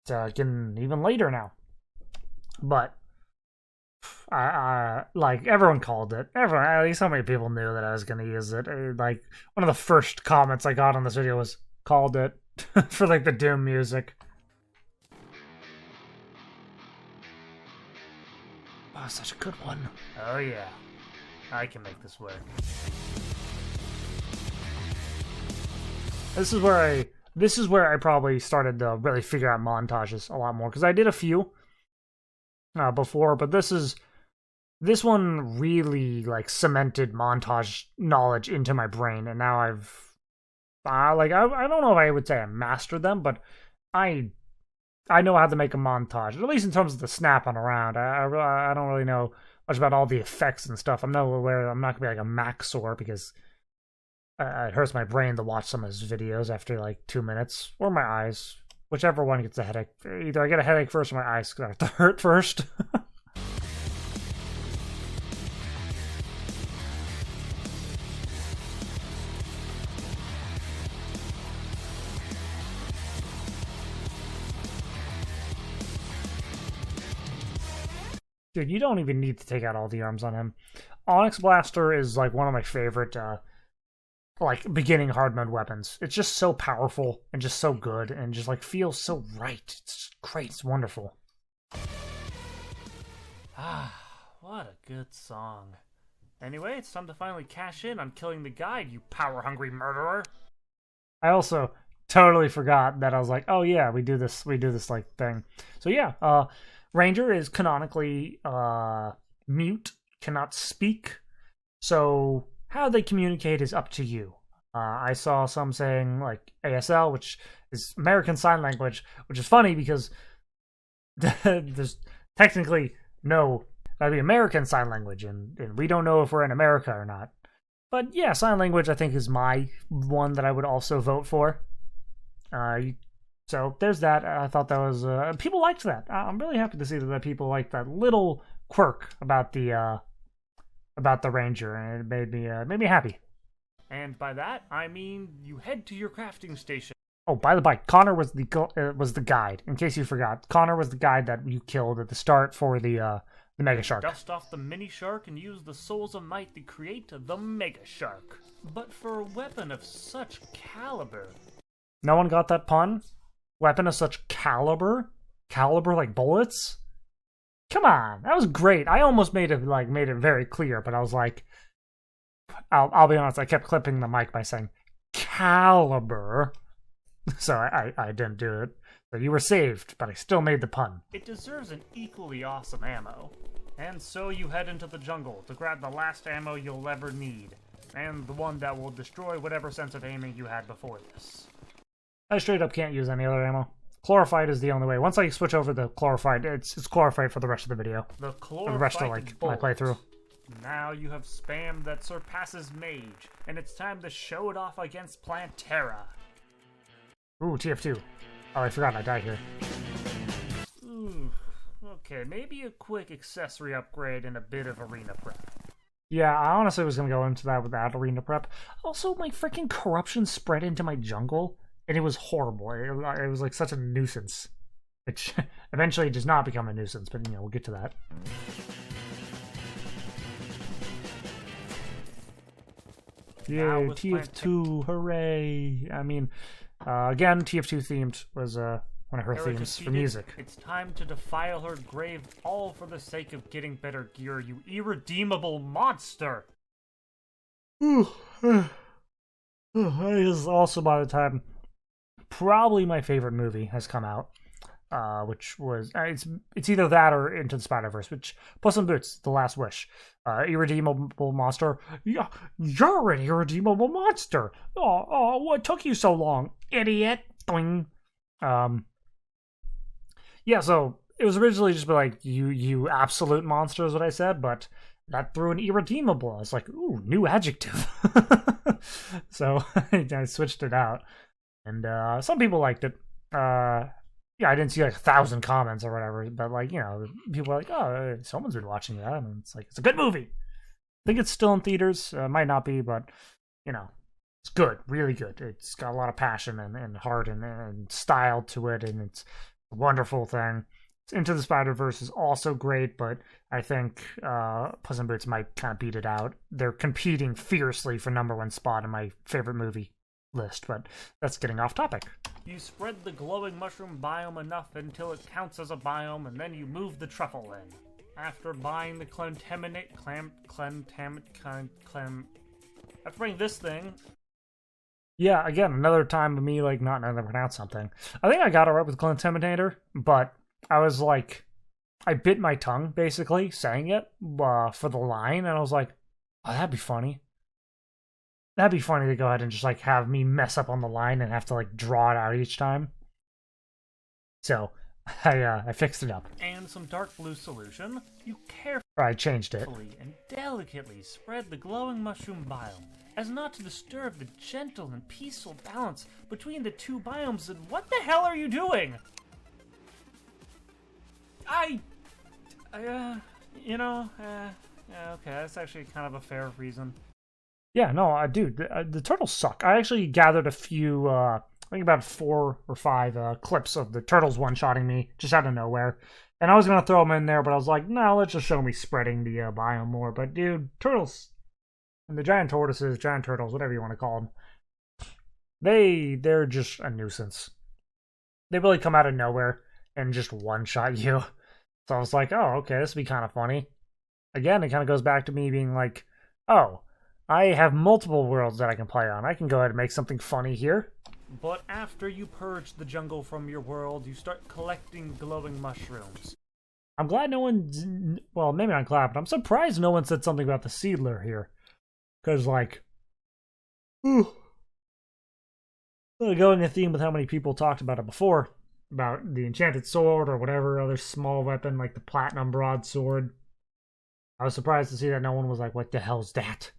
It's getting even later now. But like, everyone called it. At least so many people knew that I was going to use it. Like, one of the first comments I got on this video was, called it, for, like, the Doom music. Oh, such a good one. Oh, yeah. I can make this work. This is where I probably started to really figure out montages a lot more, because I did a few before, but this one really, like, cemented montage knowledge into my brain, and now I don't know if I would say I mastered them, but I know how to make a montage, at least in terms of the snapping around. I don't really know much about all the effects and stuff. I'm not going to be like a Maxor, because it hurts my brain to watch some of his videos after like 2 minutes, or my eyes, whichever one gets a headache. Either I get a headache first, or my eyes start to hurt first. Dude, you don't even need to take out all the arms on him. Onyx Blaster is like one of my favorite like beginning hard mode weapons. It's just so powerful and just so good and just like feels so right. It's great. It's wonderful. Ah, what a good song. Anyway, it's time to finally cash in on killing the guide, you power-hungry murderer. I also totally forgot that I was like, oh yeah, we do this like thing. So yeah, Ranger is canonically mute, cannot speak. So how they communicate is up to you. I saw some saying like ASL, which is American Sign Language, which is funny because there's technically that'd be American Sign Language, and we don't know if we're in America or not. But yeah, Sign Language I think is my one that I would also vote for. So there's that. I thought that was people liked that. I'm really happy to see that people liked that little quirk about the Ranger, and it made me happy. And by that I mean you head to your crafting station. Oh, by the by, Connor was the guide. In case you forgot, Connor was the guide that you killed at the start for the Mega Shark. Dust off the mini shark and use the souls of might to create the Mega Shark. But for a weapon of such caliber. No one got that pun? Weapon of such caliber? Caliber like bullets? Come on, that was great. I almost made it very clear, but I was like, I'll be honest, I kept clipping the mic by saying caliber. So I didn't do it. So you were saved, but I still made the pun. It deserves an equally awesome ammo. And so you head into the jungle to grab the last ammo you'll ever need. And the one that will destroy whatever sense of aiming you had before this. I straight up can't use any other ammo. Chlorified is the only way. Once I switch over to chlorified, it's chlorified for the rest of the video. The the rest of my playthrough. Now you have spam that surpasses Mage, and it's time to show it off against Plantera. Ooh, TF2. Oh, I forgot I died here. Ooh, okay, maybe a quick accessory upgrade and a bit of arena prep. Yeah, I honestly was going to go into that without arena prep. Also, my freaking corruption spread into my jungle, and it was horrible. It was like such a nuisance. Which eventually does not become a nuisance, but we'll get to that. Yeah, TF2, hooray! I mean, again, TF2 themed was one of her themes for music. It's time to defile her grave, all for the sake of getting better gear, you irredeemable monster! It is also by the time probably my favorite movie has come out, which was it's either that or Into the Spider-Verse, which Puss in Boots: The Last Wish. Irredeemable monster. Yeah, you're an irredeemable monster. Oh, what took you so long, idiot? Boing. Yeah, so it was originally just like you absolute monster is what I said, but that threw an irredeemable. I was like, ooh, new adjective. So I switched it out, and some people liked it. Yeah, I didn't see like 1,000 comments or whatever, but like, people were like, oh, someone's been watching that, and it's like, it's a good movie. I think it's still in theaters. Might not be, but it's good, really good. It's got a lot of passion and heart and style to it, and it's a wonderful thing. Into the Spider-Verse is also great, but I think Puss in Boots might kind of beat it out. They're competing fiercely for #1 spot in my favorite movie list, but that's getting off topic. You spread the glowing mushroom biome enough until it counts as a biome, and then you move the truffle in. After buying the after buying this thing. Yeah, again, another time of me like not knowing how to pronounce something. I think I got it right with Clentaminator, but I was like, I bit my tongue basically saying it for the line, and I was like, oh, that'd be funny. That'd be funny to go ahead and just like have me mess up on the line and have to like draw it out each time. So I fixed it up. And some dark blue solution. You I changed it. carefully and delicately spread the glowing mushroom biome as not to disturb the gentle and peaceful balance between the two biomes. And what the hell are you doing? Okay, that's actually kind of a fair reason. Yeah, no, dude, the turtles suck. I actually gathered a few, I think about 4 or 5 clips of the turtles one-shotting me just out of nowhere. And I was going to throw them in there, but I was like, no, let's just show me spreading the biome more. But dude, turtles And the giant tortoises, giant turtles, whatever you want to call them, they're just a nuisance. They really come out of nowhere and just one-shot you. So I was like, oh, okay, this would be kind of funny. Again, it kind of goes back to me being like, oh, I have multiple worlds that I can play on. I can go ahead and make something funny here. But after you purge the jungle from your world, you start collecting glowing mushrooms. I'm glad no one, well, maybe not glad, but I'm surprised no one said something about the Seedler here. Because, like, going in theme with how many people talked about it before, about the Enchanted Sword or whatever other small weapon, like the Platinum Broadsword. I was surprised to see that no one was like, what the hell's that?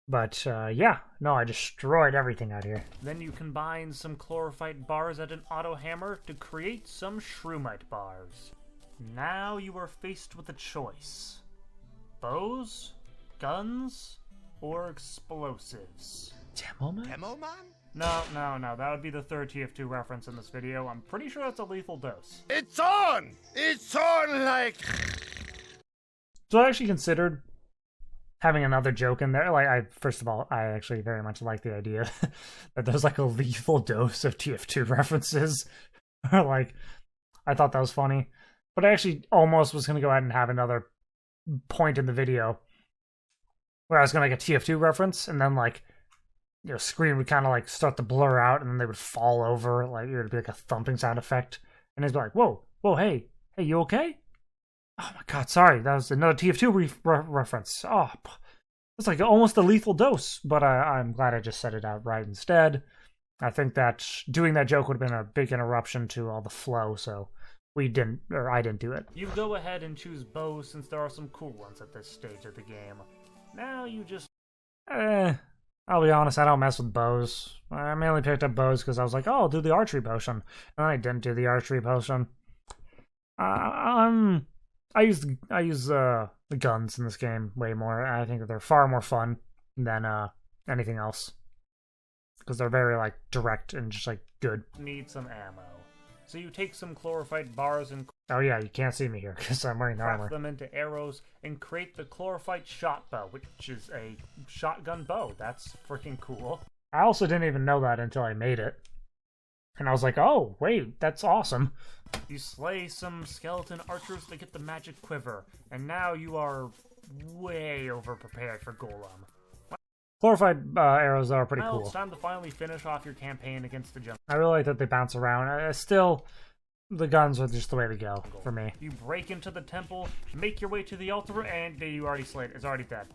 But, yeah, no, I destroyed everything out here. Then you combine some chlorophyte bars at an auto hammer to create some shroomite bars. Now you are faced with a choice. Bows, guns, or explosives. Demoman? Demoman? No, that would be the third TF2 reference in this video. I'm pretty sure that's a lethal dose. It's on! It's on like... So I actually considered having another joke in there. Like, first of all, I actually very much like the idea that there's like a lethal dose of TF2 references. Like, I thought that was funny. But I actually almost was going to go ahead and have another point in the video where I was going to make a TF2 reference, and then, like, you know, screen would kind of, like, start to blur out, and then they would fall over. Like, it would be like a thumping sound effect. And they'd be like, whoa, hey, you okay? Oh my god, sorry, that was another TF2 reference. Oh, it's like almost a lethal dose, but I'm glad I just said it outright instead. I think that doing that joke would have been a big interruption to all the flow, so I didn't do it. You go ahead and choose bows since there are some cool ones at this stage of the game. Now you just... I'll be honest, I don't mess with bows. I mainly picked up bows because I was like, oh, I'll do the archery potion. And I didn't do the archery potion. I use the guns in this game way more. I think that they're far more fun than anything else, because they're very like direct and just like good. Need some ammo, so you take some chlorophyte bars and oh yeah, you can't see me here because I'm wearing the armor. Craft them into arrows and create the chlorophyte shot bow, which is a shotgun bow. That's freaking cool. I also didn't even know that until I made it, and I was like, oh wait, that's awesome. You slay some skeleton archers to get the magic quiver, and now you are way over-prepared for Golem. Chlorophyte arrows are pretty cool. It's time to finally finish off your campaign against the jungle. I really like that they bounce around. Still, the guns are just the way to go for me. You break into the temple, make your way to the altar, and you already slayed it. It's already dead.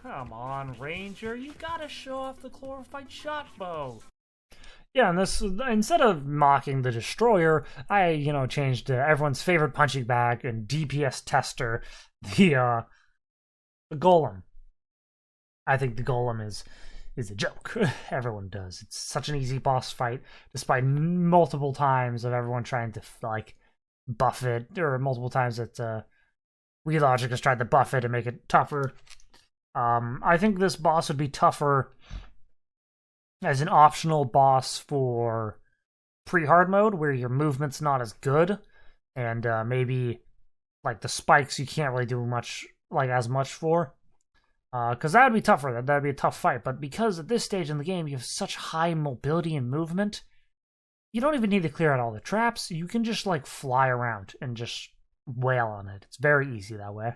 Come on, Ranger, you gotta show off the chlorophyte shot bow. Yeah, and this, instead of mocking the Destroyer, I, changed to everyone's favorite punching bag and DPS tester, the Golem. I think the Golem is a joke. Everyone does. It's such an easy boss fight, despite multiple times of everyone trying to, like, buff it, or multiple times that Relogic has tried to buff it and make it tougher. I think this boss would be tougher as an optional boss for pre-hard mode, where your movement's not as good, and maybe like the spikes you can't really do as much for, because that would be tougher. That'd be a tough fight. But because at this stage in the game you have such high mobility and movement, you don't even need to clear out all the traps. You can just like fly around and just wail on it. It's very easy that way.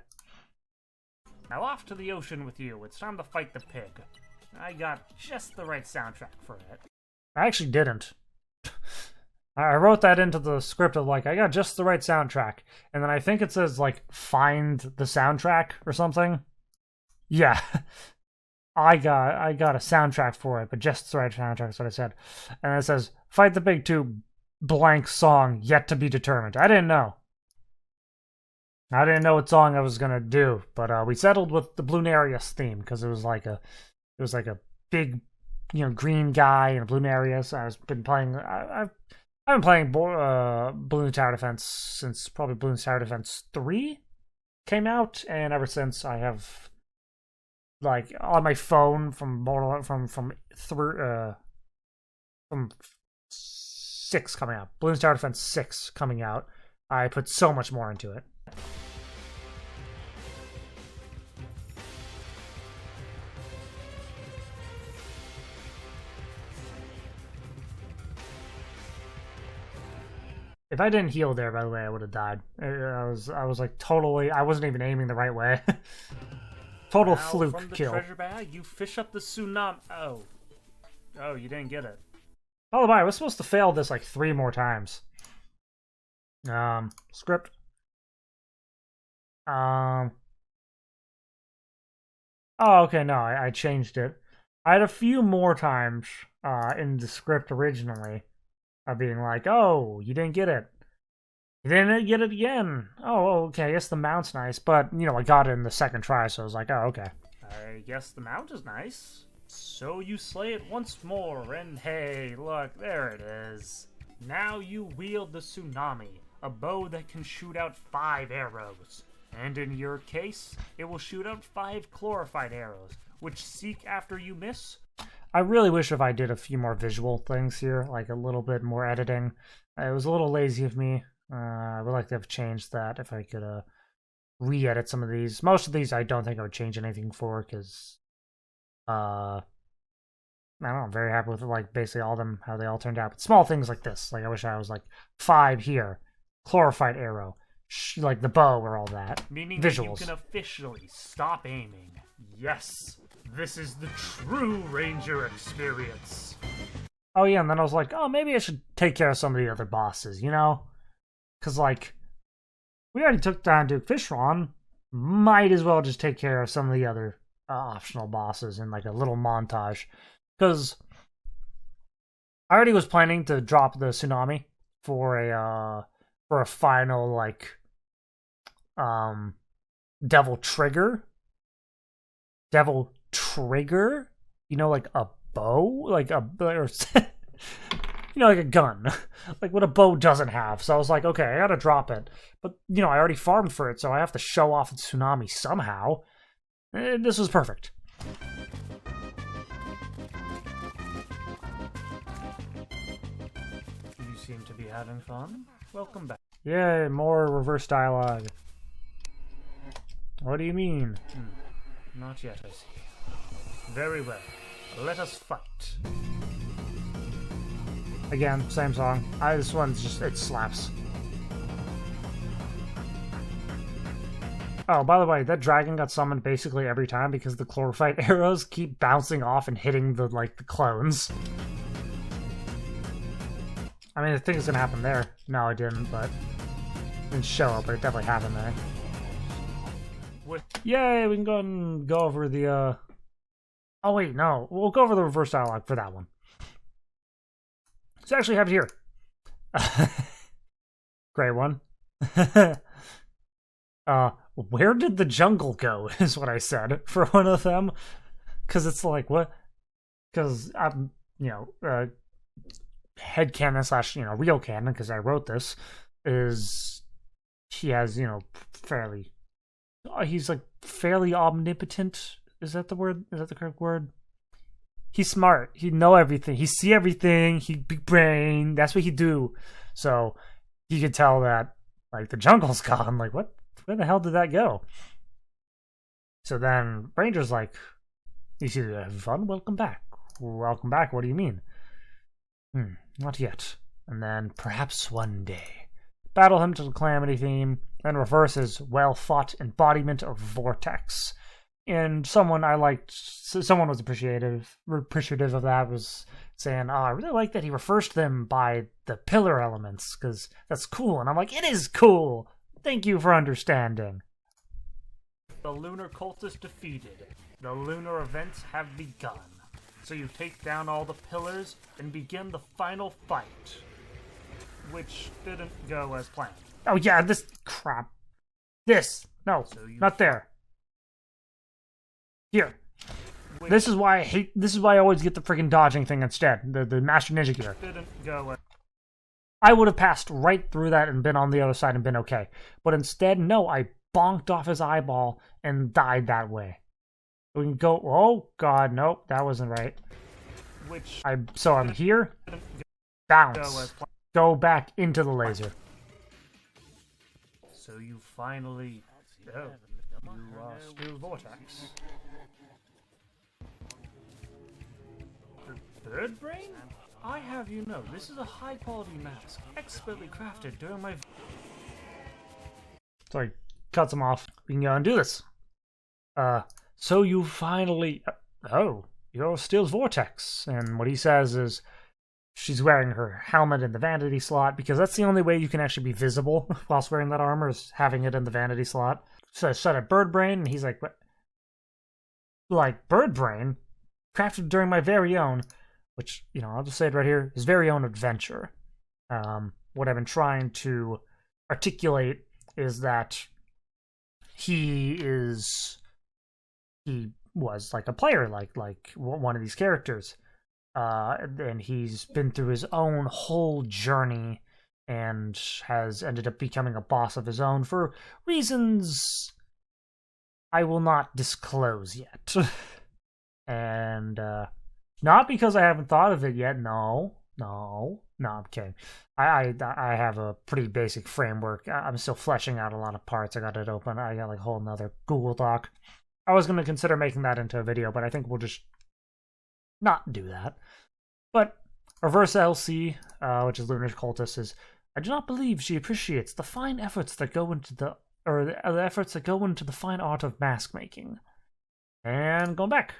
Now off to the ocean with you. It's time to fight the pig. I got just the right soundtrack for it. I actually didn't. I wrote that into the script of like, I got just the right soundtrack. And then I think it says like, find the soundtrack or something. Yeah. I got a soundtrack for it, but just the right soundtrack is what I said. And it says, fight the big two, blank song, yet to be determined. I didn't know. I didn't know what song I was gonna do, but we settled with the Bloonarius theme, because it was like a big, green guy in a Bloonarius. I've been playing Balloon Tower Defense since probably Balloon Tower Defense 3 came out, and ever since I have, like, on my phone from 6 coming out, Balloon Tower Defense 6 coming out, I put so much more into it. If I didn't heal there, by the way, I would have died. I was like totally. I wasn't even aiming the right way. Total Now, fluke from the kill. treasure bag, you fish up the tsunami. Oh, you didn't get it. By the way, I was supposed to fail this like 3 more times. Script. Oh, okay, no, I changed it. I had a few more times in the script originally of being like, oh, you didn't get it. You didn't get it again. Oh, okay, I guess the mount's nice, but, you know, I got it in the second try, so I was like, oh, okay. I guess the mount is nice. So you slay it once more, and hey, look, there it is. Now you wield the tsunami, a bow that can shoot out 5 arrows. And in your case, it will shoot out 5 chlorified arrows, which seek after you miss. I really wish if I did a few more visual things here, like a little bit more editing. It was a little lazy of me. I would like to have changed that if I could re-edit some of these. Most of these I don't think I would change anything for, because I don't know, I'm very happy with like basically all of them, how they all turned out. But small things like this, like I wish I was like 5 here, chlorified arrow, like the bow or all that. Meaning visuals. that you can officially stop aiming. Yes, this is the true Ranger experience. Oh yeah, and then I was like, oh, maybe I should take care of some of the other bosses, you know? Because, like, we already took down Duke Fishron, might as well just take care of some of the other optional bosses in, like, a little montage. Because I already was planning to drop the tsunami for a final, like, Devil Trigger, you know, like a bow, like a, or, you know, like a gun, like what a bow doesn't have. So I was like, okay, I gotta drop it. But, you know, I already farmed for it, so I have to show off the tsunami somehow. And this was perfect. You seem to be having fun. Welcome back. Yay, more reverse dialogue. What do you mean? Not yet, I see. Very well. Let us fight. Again, same song. This one's just, it slaps. Oh, by the way, that dragon got summoned basically every time because the chlorophyte arrows keep bouncing off and hitting the clones. I mean, I think it's gonna happen there. No, it didn't, but it didn't show up, but it definitely happened there. Yay, we can go and go over the, Oh, wait, no. We'll go over the reverse dialogue for that one. So I actually have it here. Great one. Where did the jungle go, is what I said for one of them. Because it's like, what? Because I'm, you know, headcanon / you know, real canon, because I wrote this, is he has, you know, fairly, he's like fairly omnipotent. Is that the word? Is that the correct word? He's smart. He know everything. He see everything. He big brain. That's what he do. So he could tell that, like, the jungle's gone. Like, what? Where the hell did that go? So then Ranger's like, you see, having fun? Welcome back. Welcome back. What do you mean? Not yet. And then perhaps one day. Battle him to the Calamity theme. Then reverses well-fought embodiment of Vortex. And someone I liked, someone was appreciative of that, was saying, I really like that he refers to them by the pillar elements, because that's cool. And I'm like, it is cool! Thank you for understanding. The lunar cult is defeated. The lunar events have begun. So you take down all the pillars and begin the final fight. Which didn't go as planned. Oh yeah, this crap. This! No, not there. Here. This is why I always get the freaking dodging thing instead. The Master Ninja gear. Didn't go. I would have passed right through that and been on the other side and been okay. But instead, no, I bonked off his eyeball and died that way. We can go, oh god, nope, that wasn't right. So I'm here, bounce, go back into the laser. So you finally, you are still Vortex. Bird brain? I have you know, this is a high-quality mask, expertly crafted during my... Sorry, cuts him off. We can go and do this. So you finally... oh, you're Steel's Vortex. And what he says is she's wearing her helmet in the vanity slot, because that's the only way you can actually be visible whilst wearing that armor, is having it in the vanity slot. So I said at Bird Brain, and he's like, what? Like, Bird Brain? Crafted during my very own, which, you know, I'll just say it right here, his very own adventure. What I've been trying to articulate is that he was like a player, like one of these characters. And he's been through his own whole journey and has ended up becoming a boss of his own for reasons I will not disclose yet. And not because I haven't thought of it yet. No, I'm kidding. I have a pretty basic framework. I'm still fleshing out a lot of parts. I got it open. I got like a whole nother Google Doc. I was going to consider making that into a video, but I think we'll just not do that. But Reverse LC, which is Lunar's Cultist, says, I do not believe she appreciates the fine efforts that go into the efforts that go into the fine art of mask making. And going back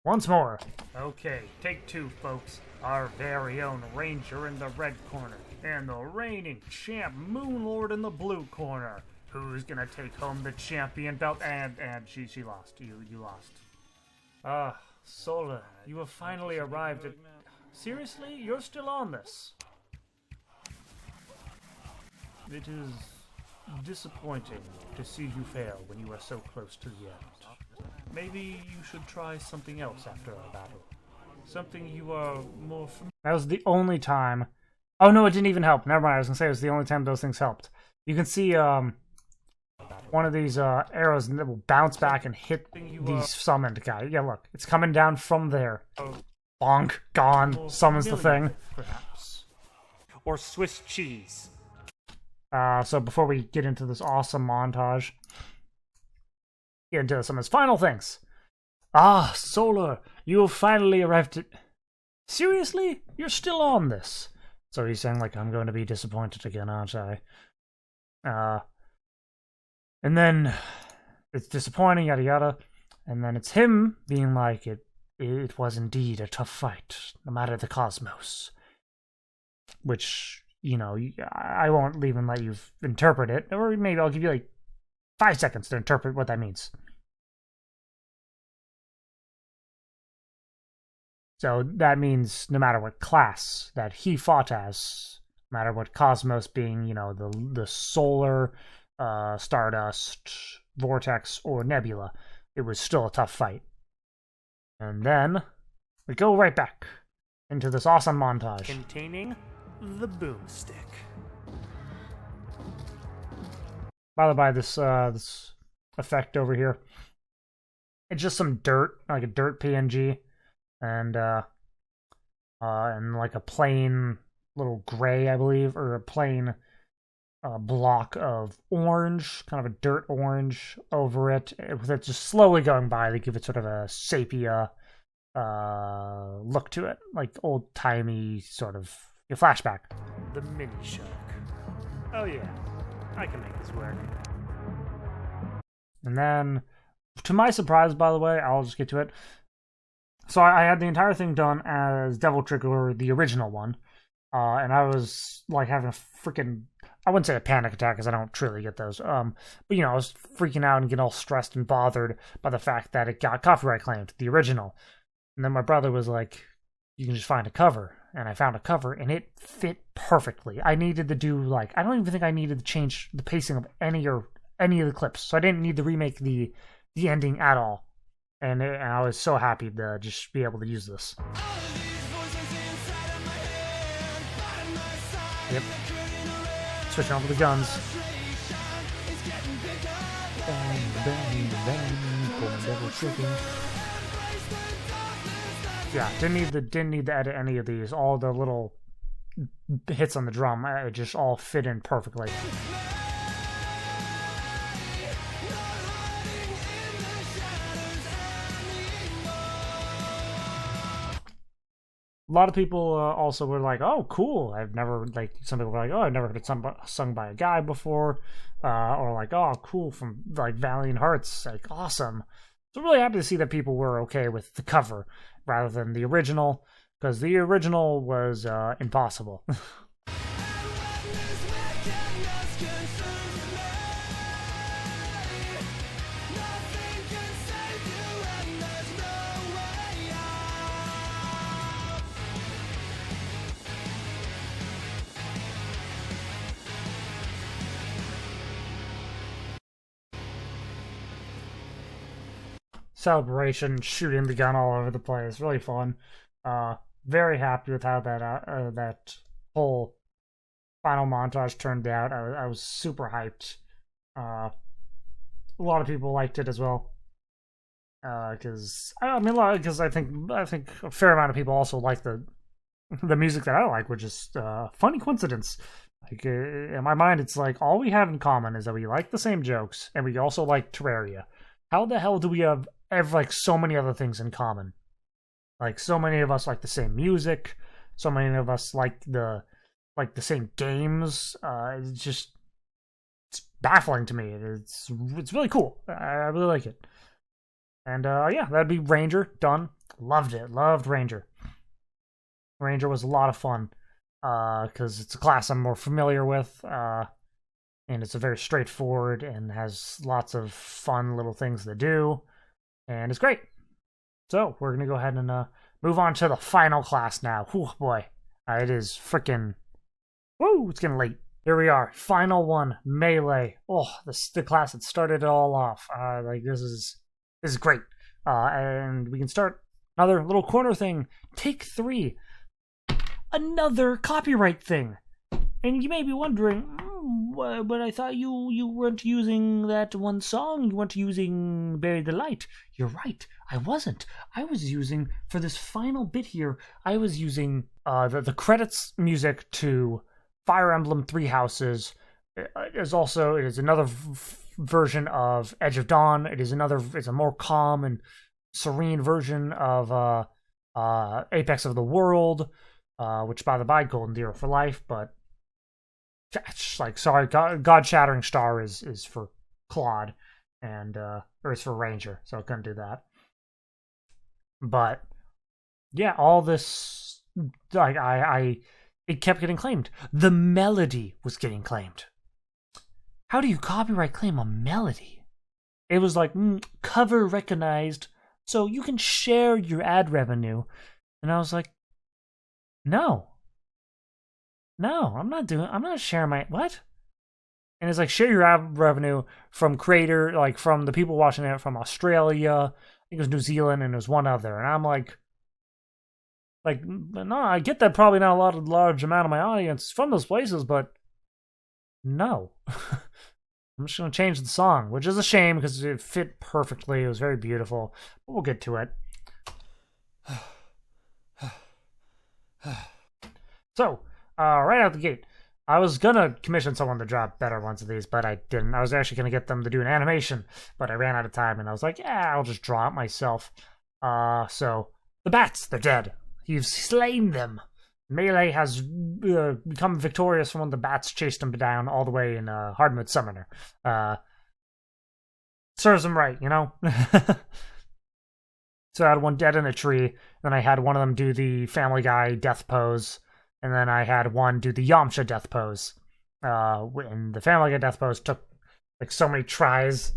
once more. Okay, take two, folks. Our very own Ranger in the red corner, and the reigning champ Moonlord in the blue corner. Who's gonna take home the champion belt? And she lost. You lost. Sola, you have finally arrived at... Seriously? You're still on this? It is disappointing to see you fail when you are so close to the end. Maybe you should try something else after our battle. Something you are more familiar. That was the only time... Oh no, it didn't even help. Never mind, I was gonna say it was the only time those things helped. You can see, one of these arrows that will bounce back and hit these summoned guys. Yeah, look, it's coming down from there. Bonk, gone, summons the thing. Perhaps. Or Swiss cheese. So before we get into this awesome montage, get into some of his final things. Ah, Solar, you have finally arrived at... Seriously? You're still on this? So he's saying, like, I'm going to be disappointed again, aren't I? And then it's disappointing, yada yada. And then it's him being like, it was indeed a tough fight, no matter the cosmos. Which, you know, I won't even let you interpret it, or maybe I'll give you like 5 seconds to interpret what that means. So that means no matter what class that he fought as, no matter what cosmos being, you know, the solar, Stardust, Vortex, or Nebula, it was still a tough fight. And then we go right back into this awesome montage containing the boomstick. By the by, this effect over here, it's just some dirt, like a dirt PNG, and like a plain little gray, I believe, or a plain block of orange, kind of a dirt orange over it, with it just slowly going by to give it sort of a sepia look to it, like old-timey sort of a flashback. The mini shark. Oh yeah, I can make this work. And then, to my surprise, by the way, I'll just get to it. So I had the entire thing done as Devil Trigger, the original one, and I was like having a freaking, I wouldn't say a panic attack because I don't truly get those, but you know, I was freaking out and getting all stressed and bothered by the fact that it got copyright claimed, the original. And then my brother was like, you can just find a cover. And I found a cover, and it fit perfectly. I needed to do, like, I don't even think I needed to change the pacing of any of the clips. So I didn't need to remake the ending at all. And I was so happy to just be able to use this. Yep. Switching over the guns. Bang, bang, bang, going double tricking. Yeah, didn't need to edit any of these. All the little hits on the drum, it just all fit in perfectly. A lot of people also were like, "Oh, cool! I've never like." Some people were like, "Oh, I've never heard it sung by a guy before," or like, "Oh, cool!" From like Valiant Hearts, like awesome. So really happy to see that people were okay with the cover rather than the original, because the original was impossible. Celebration, shooting the gun all over the place, really fun. Very happy with how that whole final montage turned out. I was super hyped. A lot of people liked it as well. Because I think a fair amount of people also like the music that I like, which is funny coincidence. Like in my mind, it's like all we have in common is that we like the same jokes and we also like Terraria. How the hell do we have like so many other things in common? Like so many of us like the same music, so many of us like the same games. It's baffling to me. It's really cool. I really like it. And yeah, that'd be Ranger. Done. Loved it. Loved Ranger. Ranger was a lot of fun because it's a class I'm more familiar with, and it's a very straightforward and has lots of fun little things to do, and it's great. So we're gonna go ahead and move on to the final class now. Oh boy, it is freaking woo! It's getting late. Here we are, final one, Melee. Oh, the class that started it all off. Like this is great, and we can start another little corner thing. Take 3. Another copyright thing. And you may be wondering, but I thought you weren't using that one song. You weren't using Bury the Light. You're right. I wasn't. I was using, for this final bit here, I was using the credits music to Fire Emblem Three Houses. It is another version of Edge of Dawn. It's a more calm and serene version of Apex of the World. Which, by the by, Golden Deer for life, but like, sorry, God Shattering Star is for Claude, and or is for Ranger, so I couldn't do that. But yeah, all this, like, it kept getting claimed. The melody was getting claimed. How do you copyright claim a melody? It was like cover recognized, so you can share your ad revenue, and I was like, No, I'm not sharing my, what? And it's like, share your ad revenue from creator, like from the people watching it from Australia, I think it was New Zealand, and it was one other. And I'm like, no, I get that probably not a large amount of my audience from those places, but no. I'm just going to change the song, which is a shame because it fit perfectly. It was very beautiful. But we'll get to it. So, right out the gate, I was gonna commission someone to drop better ones of these, but I didn't. I was actually gonna get them to do an animation, but I ran out of time, and I was like, yeah, I'll just draw it myself. So, the bats, they're dead. You've slain them. Melee has become victorious from when the bats chased him down all the way in Hardmode Summoner. Serves him right, you know? So I had one dead in a tree, then I had one of them do the Family Guy death pose, and then I had one do the Yamcha death pose. And the Family Guy death pose took like so many tries.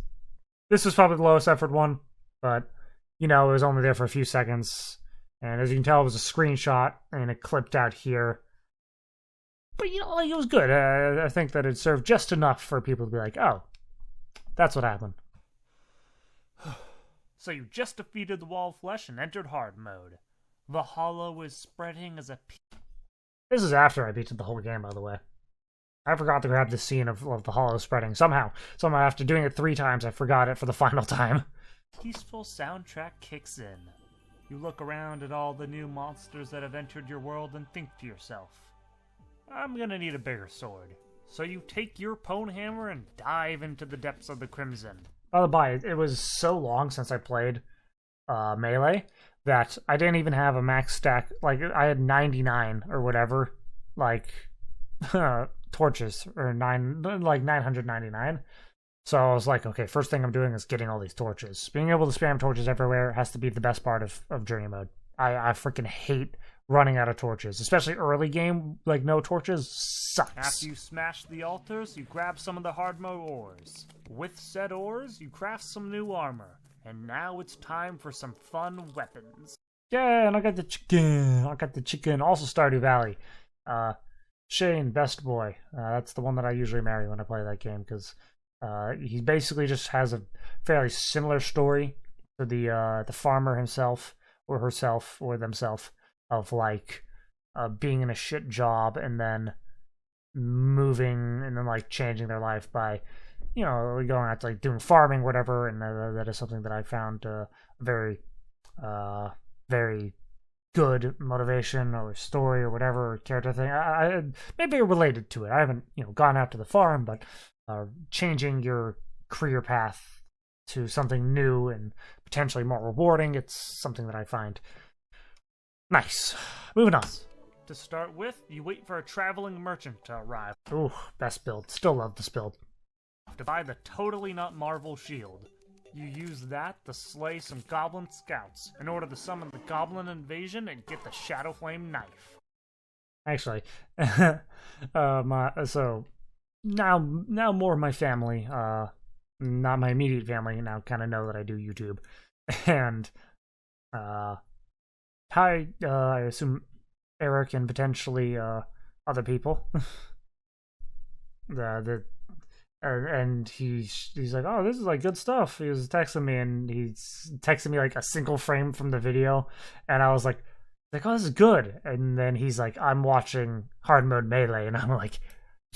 This was probably the lowest effort one, but you know, it was only there for a few seconds. And as you can tell, it was a screenshot, and it clipped out here. But you know, like, it was good. I think that it served just enough for people to be like, oh, that's what happened. So you just defeated the Wall of Flesh and entered hard mode. The hollow is spreading as a... This is after I beat the whole game, by the way. I forgot to grab the scene of the hollow spreading. Somehow after doing it 3 times, I forgot it for the final time. Peaceful soundtrack kicks in. You look around at all the new monsters that have entered your world and think to yourself, I'm gonna need a bigger sword. So you take your pwn hammer and dive into the depths of the Crimson. By the by, it was so long since I played Melee that I didn't even have a max stack. Like, I had 99 or whatever, like, torches, or 999. So I was like, okay, first thing I'm doing is getting all these torches. Being able to spam torches everywhere has to be the best part of Journey Mode. I freaking hate running out of torches, especially early game. Like, no torches sucks. After you smash the altars, you grab some of the Hardmode ores. With said ores, you craft some new armor. And now it's time for some fun weapons. Yeah, and I got the chicken. Also Stardew Valley. Shane, best boy. That's the one that I usually marry when I play that game, because he basically just has a fairly similar story to the farmer himself, or herself, or themselves, of like being in a shit job and then moving and then like changing their life by, you know, going out to like doing farming, whatever. And that is something that I found very good motivation or story or whatever, or character thing. I maybe related to it. I haven't, you know, gone out to the farm, but changing your career path to something new and potentially more rewarding, it's something that I find nice. Moving on. To start with, you wait for a traveling merchant to arrive. Ooh, best build. Still love this build. To buy the Totally Not Marvel shield. You use that to slay some goblin scouts in order to summon the goblin invasion and get the Shadow Flame knife. Actually, so now more of my family, not my immediate family, now kind of know that I do YouTube, and I assume Eric and potentially other people. And he's like, oh, this is like good stuff. He was texting me, and he's texting me like a single frame from the video, and I was like, oh, this is good. And then he's like, I'm watching Hardmode Melee, and I'm like,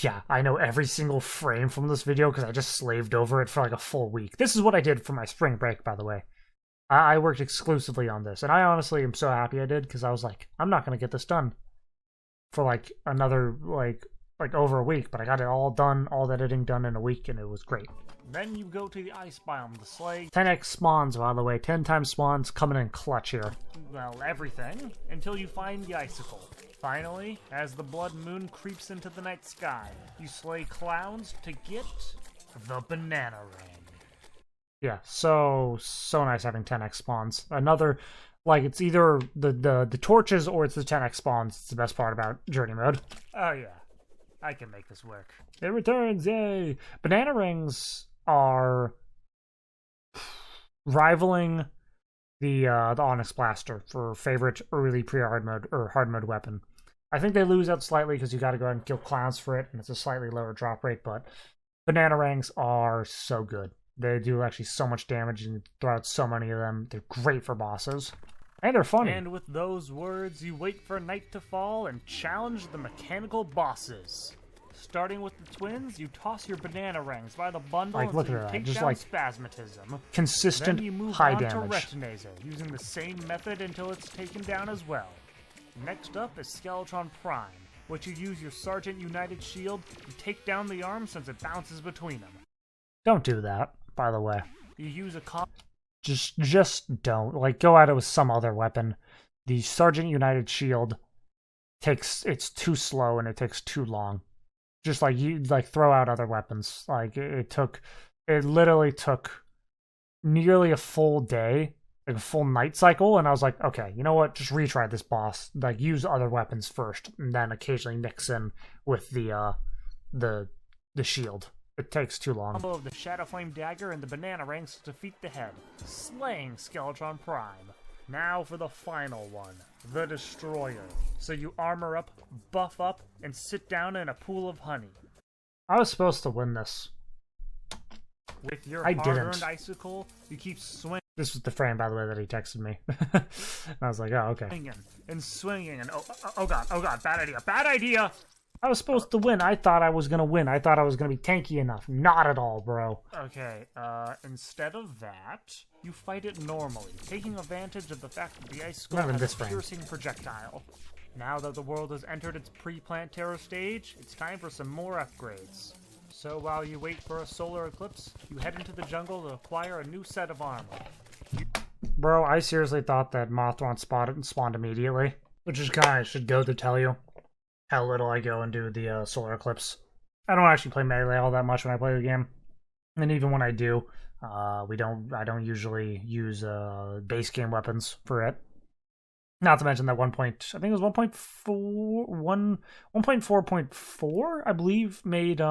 yeah, I know every single frame from this video because I just slaved over it for like a full week. This is what I did for my spring break, by the way. I worked exclusively on this, and I honestly am so happy I did, because I was like, I'm not going to get this done for like another like over a week, but I got it all done, all the editing done in a week, and it was great. Then you go to the ice biome to slay 10x spawns, by the way. 10 times spawns coming in clutch here. well, everything, until you find the icicle. Finally, as the blood moon creeps into the night sky, you slay clowns to get the banana ring. Yeah, so nice having 10x spawns. Another, like, it's either the torches or it's the 10x spawns. It's the best part about Journey Mode. Oh yeah, I can make this work. It returns, yay! Banana rings are rivaling the Onyx Blaster for favorite early pre-hard mode or hard mode weapon. I think they lose out slightly because you got to go ahead and kill clowns for it, and it's a slightly lower drop rate. But banana rings are so good. They do actually so much damage, and throw out so many of them. They're great for bosses, and they're funny. And with those words, you wait for night to fall and challenge the mechanical bosses. Starting with the twins, you toss your banana rings by the bundle Like, look until at you that, take just down like Spasmatism. consistent Then you move high on damage. to Retinazer, using the same method until it's taken down as well. Next up is Skeletron Prime, which you use your Sergeant United shield to take down the arm since it bounces between them. Don't do that, by the way. You use a Just don't. Like, go at it with some other weapon. The Sergeant United shield it's too slow and it takes too long. Just like you throw out other weapons. Like it literally took nearly a full day, like a full night cycle, and I was like, okay, you know what? Just retry this boss. Like, use other weapons first, and then occasionally mix in with the shield. It takes too long. Combo of the Shadow Flame Dagger and the Banana Rings to defeat the head, slaying Skeletron Prime. Now for the final one, the Destroyer. So you armor up, buff up, and sit down in a pool of honey. I was supposed to win this. With your I hard-earned didn't. icicle, you keep swinging This was the frame, by the way, that he texted me. And I was like, oh, okay. and swinging, and oh god, bad idea! I was supposed to win. I thought I was going to win. I thought I was going to be tanky enough. Not at all, bro. Okay, instead of that, you fight it normally, taking advantage of the fact that the icicle Not in has this a frame. piercing projectile. Now that the world has entered its pre-plant terror stage, it's time for some more upgrades. So while you wait for a solar eclipse, you head into the jungle to acquire a new set of armor. Bro, I seriously thought that Mothron spawned immediately, which is kind of should go to tell you how little I go and do the solar eclipse. I don't actually play Melee all that much when I play the game, and even when I do, I don't usually use base game weapons for it. Not to mention that I think it was 1.4.4, I believe, made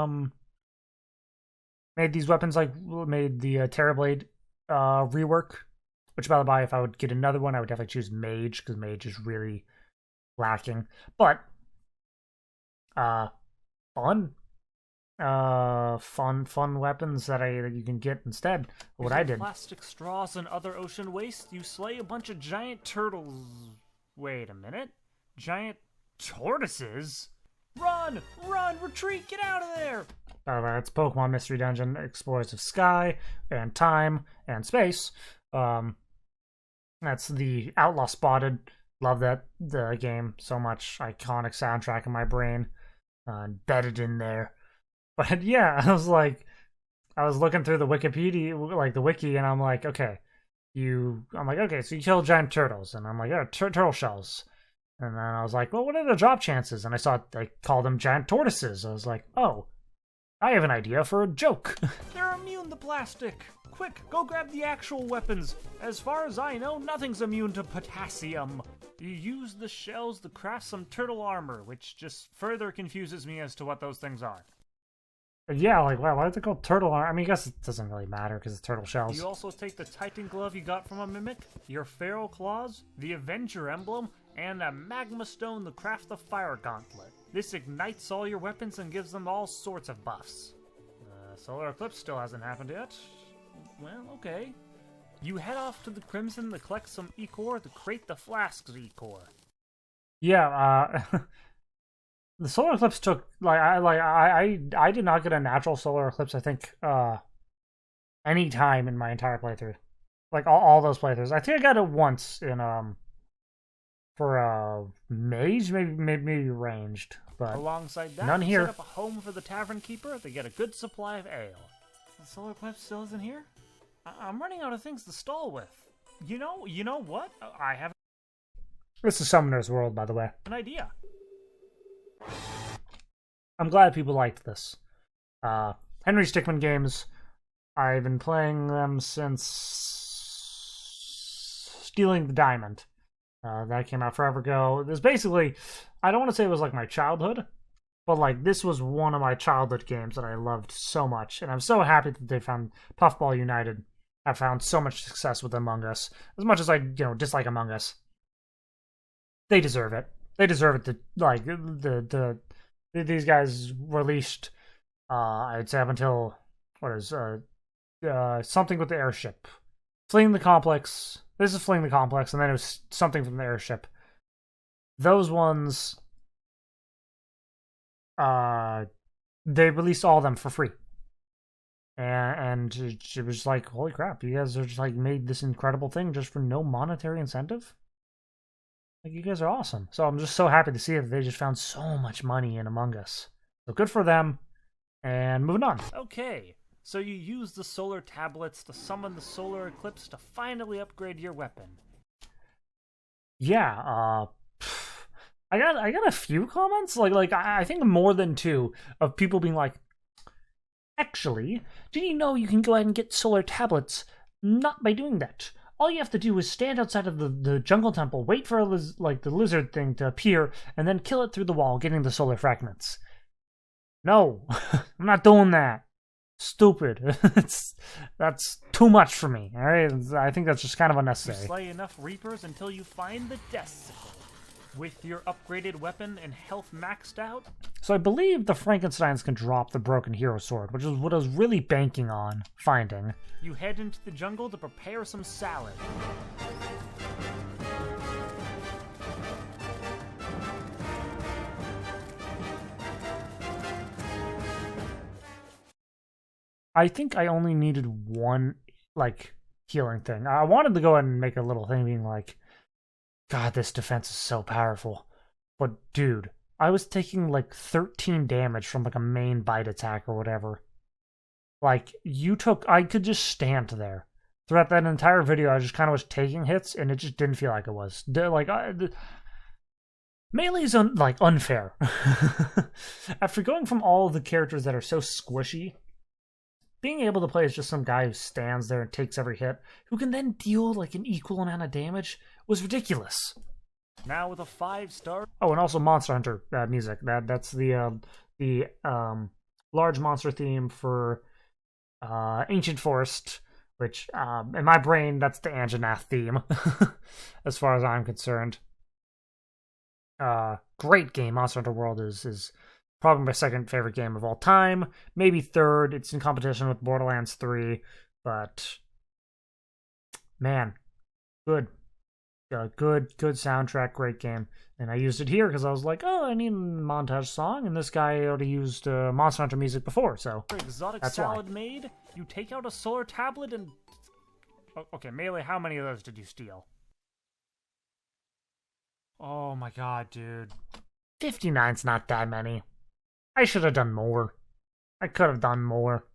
these weapons, like made the Terrablade rework. Which, by the by, if I would get another one, I would definitely choose Mage, because Mage is really lacking. But fun weapons that you can get instead. What I did. Plastic straws and other ocean waste, you slay a bunch of giant turtles. Wait a minute. Giant tortoises? Run! Retreat! Get out of there! It's Pokemon Mystery Dungeon, explorers of sky and time and space. That's the Outlaw Spotted. Love the game so much. Iconic soundtrack in my brain, embedded in there. But yeah, I was looking through the Wikipedia, like the wiki, and I'm like, okay, so you kill giant turtles, and I'm like, yeah, turtle shells. And then I was like, well, what are the drop chances? And I saw they called them giant tortoises. I was like, oh, I have an idea for a joke. They're immune to plastic. Quick, go grab the actual weapons. As far as I know, nothing's immune to potassium. You use the shells to craft some turtle armor, which just further confuses me as to what those things are. Yeah, like, wow, why is it called turtle armor? I mean, I guess it doesn't really matter because it's turtle shells. You also take the Titan glove you got from a mimic, your feral claws, the Avenger emblem, and a magma stone to craft the fire gauntlet. This ignites all your weapons and gives them all sorts of buffs. The solar eclipse still hasn't happened yet. Well, okay. You head off to the Crimson to collect some Ecor to create the Flasks Ecor. Yeah, the solar eclipse took I did not get a natural solar eclipse, I think, any time in my entire playthrough. Like all those playthroughs. I think I got it once in for mage, maybe ranged, but alongside that, none here. Set up a home for the tavern keeper to get a good supply of ale. The solar eclipse still isn't here? I'm running out of things to stall with. You know what? I have This is Summoner's World, by the way. an idea. I'm glad people liked this. Henry Stickmin games, I've been playing them since Stealing the Diamond. That came out forever ago. This basically, I don't want to say it was like my childhood, but like this was one of my childhood games that I loved so much, and I'm so happy that they found Puffball United. Have found so much success with Among Us. As much as I, dislike Among Us, they deserve it. They deserve it. These guys released, I'd say up until something with the airship, Fleeing the Complex. This is Fleeing the Complex, and then it was something from the airship. Those ones, they released all of them for free. And it was like, holy crap, you guys are just like made this incredible thing just for no monetary incentive? Like, you guys are awesome. So I'm just so happy to see that they just found so much money in Among Us. So good for them. And moving on. Okay, so you use the solar tablets to summon the solar eclipse to finally upgrade your weapon. Yeah, I got a few comments, like I think more than two, of people being like, actually, did you know you can go ahead and get solar tablets? Not by doing that. All you have to do is stand outside of the jungle temple, wait for the lizard thing to appear, and then kill it through the wall, getting the solar fragments. No, I'm not doing that. Stupid. That's too much for me. All right, I think that's just kind of unnecessary. You slay enough Reapers until you find the Death Sickle. With your upgraded weapon and health maxed out? So I believe the Frankensteins can drop the Broken Hero Sword, which is what I was really banking on finding. You head into the jungle to prepare some salad. I think I only needed one, healing thing. I wanted to go ahead and make a little thing being like, God, this defense is so powerful. But, dude, I was taking, 13 damage from, a main bite attack or whatever. I could just stand there throughout that entire video, I just kind of was taking hits, and it just didn't feel like it was. Melee's unfair. After going from all the characters that are so squishy, being able to play as just some guy who stands there and takes every hit, who can then deal like an equal amount of damage, was ridiculous. Now with a 5-star. Oh, and also Monster Hunter music. That's the large monster theme for Ancient Forest, which in my brain that's the Anjanath theme, as far as I'm concerned. Great game. Monster Hunter World is probably my second favorite game of all time. Maybe third. It's in competition with Borderlands 3, but man, good soundtrack, great game. And I used it here because I was like, oh, I need a montage song, and this guy already used Monster Hunter music before, so Exotic that's salad why. made. You take out a solar tablet and... Okay, Melee, how many of those did you steal? Oh my god, dude. 59's not that many. I should have done more. I could have done more.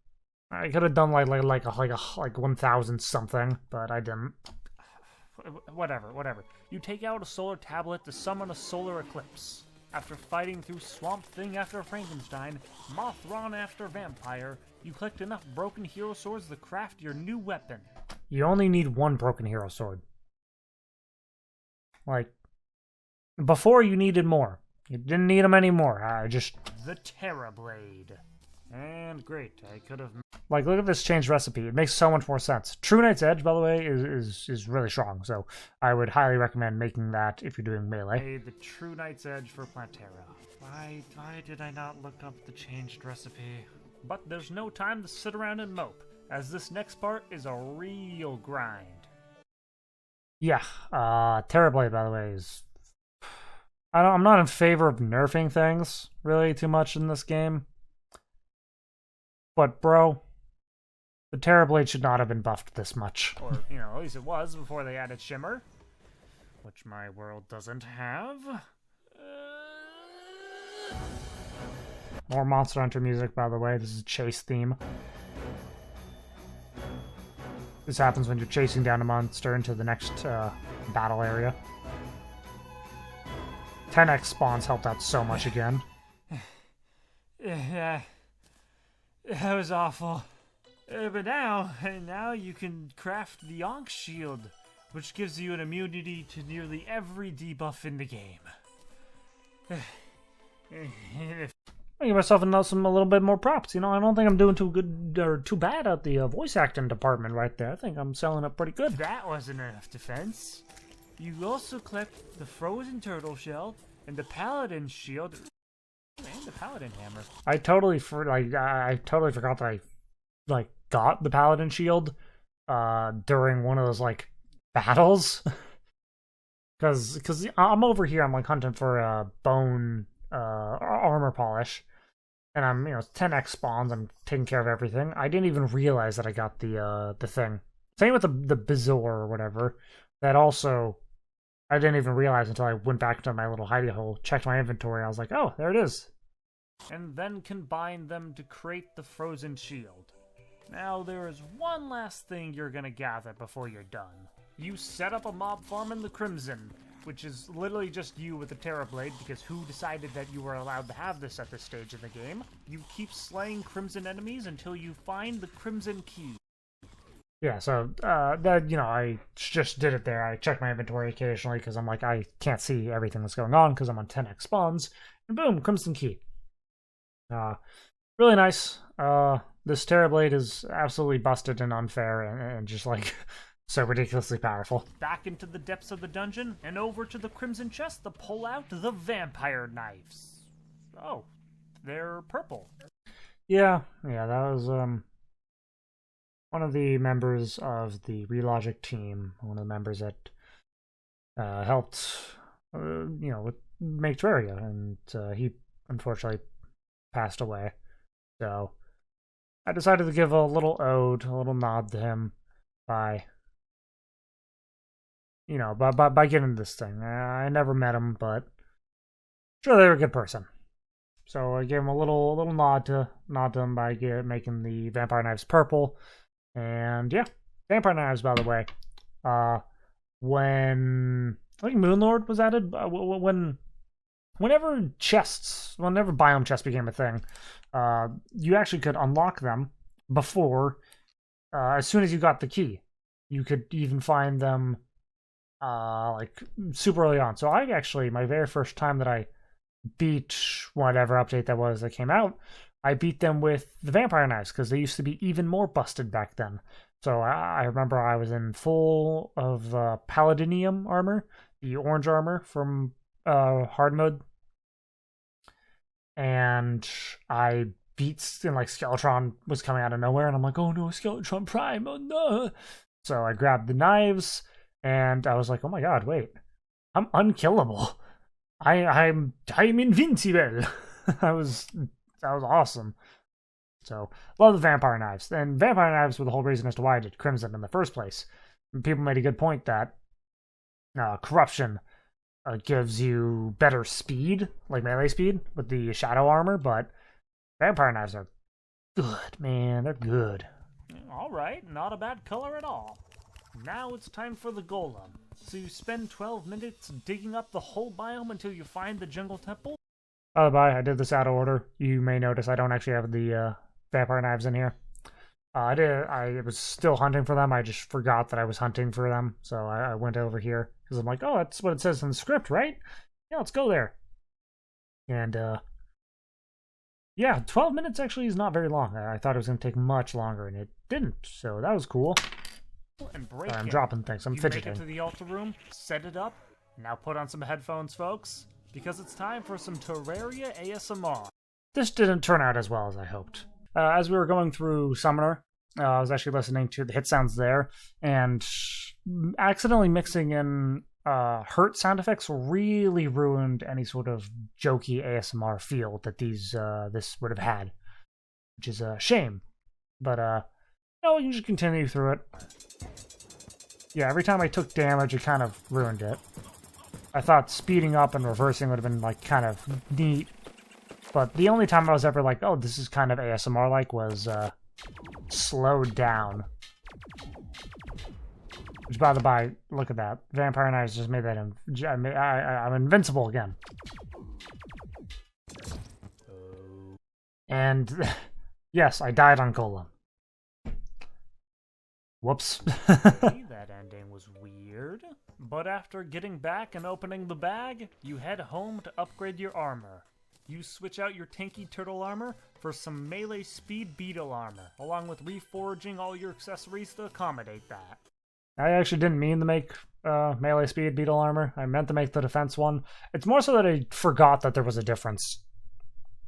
I could have done like 1,000 something, but I didn't. Whatever. You take out a solar tablet to summon a solar eclipse. After fighting through Swamp Thing after Frankenstein, Mothron after Vampire, you collect enough broken hero swords to craft your new weapon. You only need one broken hero sword. Like, before you needed more. You didn't need them anymore. The Terrablade. And great, I could have... Like, look at this changed recipe. It makes so much more sense. True Knight's Edge, by the way, is really strong, so I would highly recommend making that if you're doing Melee. Hey, the True Knight's Edge for Plantera. Why did I not look up the changed recipe? But there's no time to sit around and mope, as this next part is a real grind. Yeah, Terrablade, by the way, is... I'm not in favor of nerfing things, really, too much in this game. But, bro, the Terrablade should not have been buffed this much. Or, at least it was before they added Shimmer. Which my world doesn't have. More Monster Hunter music, by the way. This is a chase theme. This happens when you're chasing down a monster into the next battle area. 10x spawns helped out so much again. Yeah, that was awful. But now you can craft the Ankh Shield, which gives you an immunity to nearly every debuff in the game. I give myself a little bit more props. I don't think I'm doing too good or too bad at the voice acting department right there. I think I'm selling it pretty good. That wasn't enough defense. You also collect the Frozen Turtle Shell and the Paladin Shield and the Paladin Hammer. I totally forgot that I got the Paladin Shield during one of those battles. Because I'm over here, I'm hunting for bone armor polish, and I'm 10x spawns. I'm taking care of everything. I didn't even realize that I got the thing. Same with the Bizor or whatever. That also I didn't even realize until I went back to my little hidey hole, checked my inventory. I was like, oh, there it is. And then combine them to create the Frozen Shield. Now there is one last thing you're gonna gather before you're done. You set up a mob farm in the Crimson, which is literally just you with a Terrablade, because who decided that you were allowed to have this at this stage in the game? You keep slaying Crimson enemies until you find the Crimson Key. Yeah, so I just did it there. I check my inventory occasionally because I'm like, I can't see everything that's going on because I'm on 10x spawns. And boom, Crimson Key. Really nice. This Terrablade is absolutely busted and unfair and just so ridiculously powerful. Back into the depths of the dungeon and over to the Crimson Chest to pull out the Vampire Knives. Oh, they're purple. Yeah, that was one of the members of the Relogic team, one of the members that helped, make Terraria, and he unfortunately passed away. So I decided to give a little ode, a little nod to him by getting this thing. I never met him, but sure they were a good person. So I gave him a little nod to him by making the Vampire Knives purple. And yeah, Vampire Knives, by the way, when I think Moonlord was added, whenever biome chests became a thing, you actually could unlock them before, as soon as you got the key. You could even find them, like, super early on. So I actually, my very first time that I beat whatever update that was that came out, I beat them with the Vampire Knives, because they used to be even more busted back then. So I remember I was in full of Paladinium armor, the orange armor from Hardmode, and I beat, and like Skeletron was coming out of nowhere, and I'm like, oh no, Skeletron Prime, oh no! So I grabbed the knives, and I was like, oh my god, wait, I'm unkillable. I'm invincible. That was awesome. So, love the Vampire Knives. And Vampire Knives were the whole reason as to why I did Crimson in the first place. And people made a good point that Corruption gives you better speed, like melee speed, with the Shadow Armor, but Vampire Knives are good, man. They're good. Alright, not a bad color at all. Now it's time for the Golem. So you spend 12 minutes digging up the whole biome until you find the Jungle Temple? Oh, bye. I did this out of order. You may notice I don't actually have the Vampire Knives in here. I was still hunting for them. I just forgot that I was hunting for them. So I went over here because I'm like, oh, that's what it says in the script, right? Yeah, let's go there. And, yeah, 12 minutes actually is not very long. I thought it was going to take much longer, and it didn't. So that was cool. And break I'm it. dropping things. I'm fidgeting. Make it to the altar room, set it up. Now put on some headphones, folks, because it's time for some Terraria ASMR. This didn't turn out as well as I hoped. As we were going through Summoner, I was actually listening to the hit sounds there, and accidentally mixing in hurt sound effects really ruined any sort of jokey ASMR feel that this would have had, which is a shame. But no, you can just continue through it. Yeah, every time I took damage, it kind of ruined it. I thought speeding up and reversing would have been like kind of neat. But the only time I was ever like, oh, this is kind of ASMR-like was slowed down. Which, by the by, look at that. Vampire Knives just made that... I'm invincible again. And, yes, I died on Golem. Whoops. That ending was weird. But after getting back and opening the bag, you head home to upgrade your armor. You switch out your tanky turtle armor for some melee speed beetle armor, along with reforging all your accessories to accommodate that. I actually didn't mean to make melee speed beetle armor. I meant to make the defense one. It's more so that I forgot that there was a difference.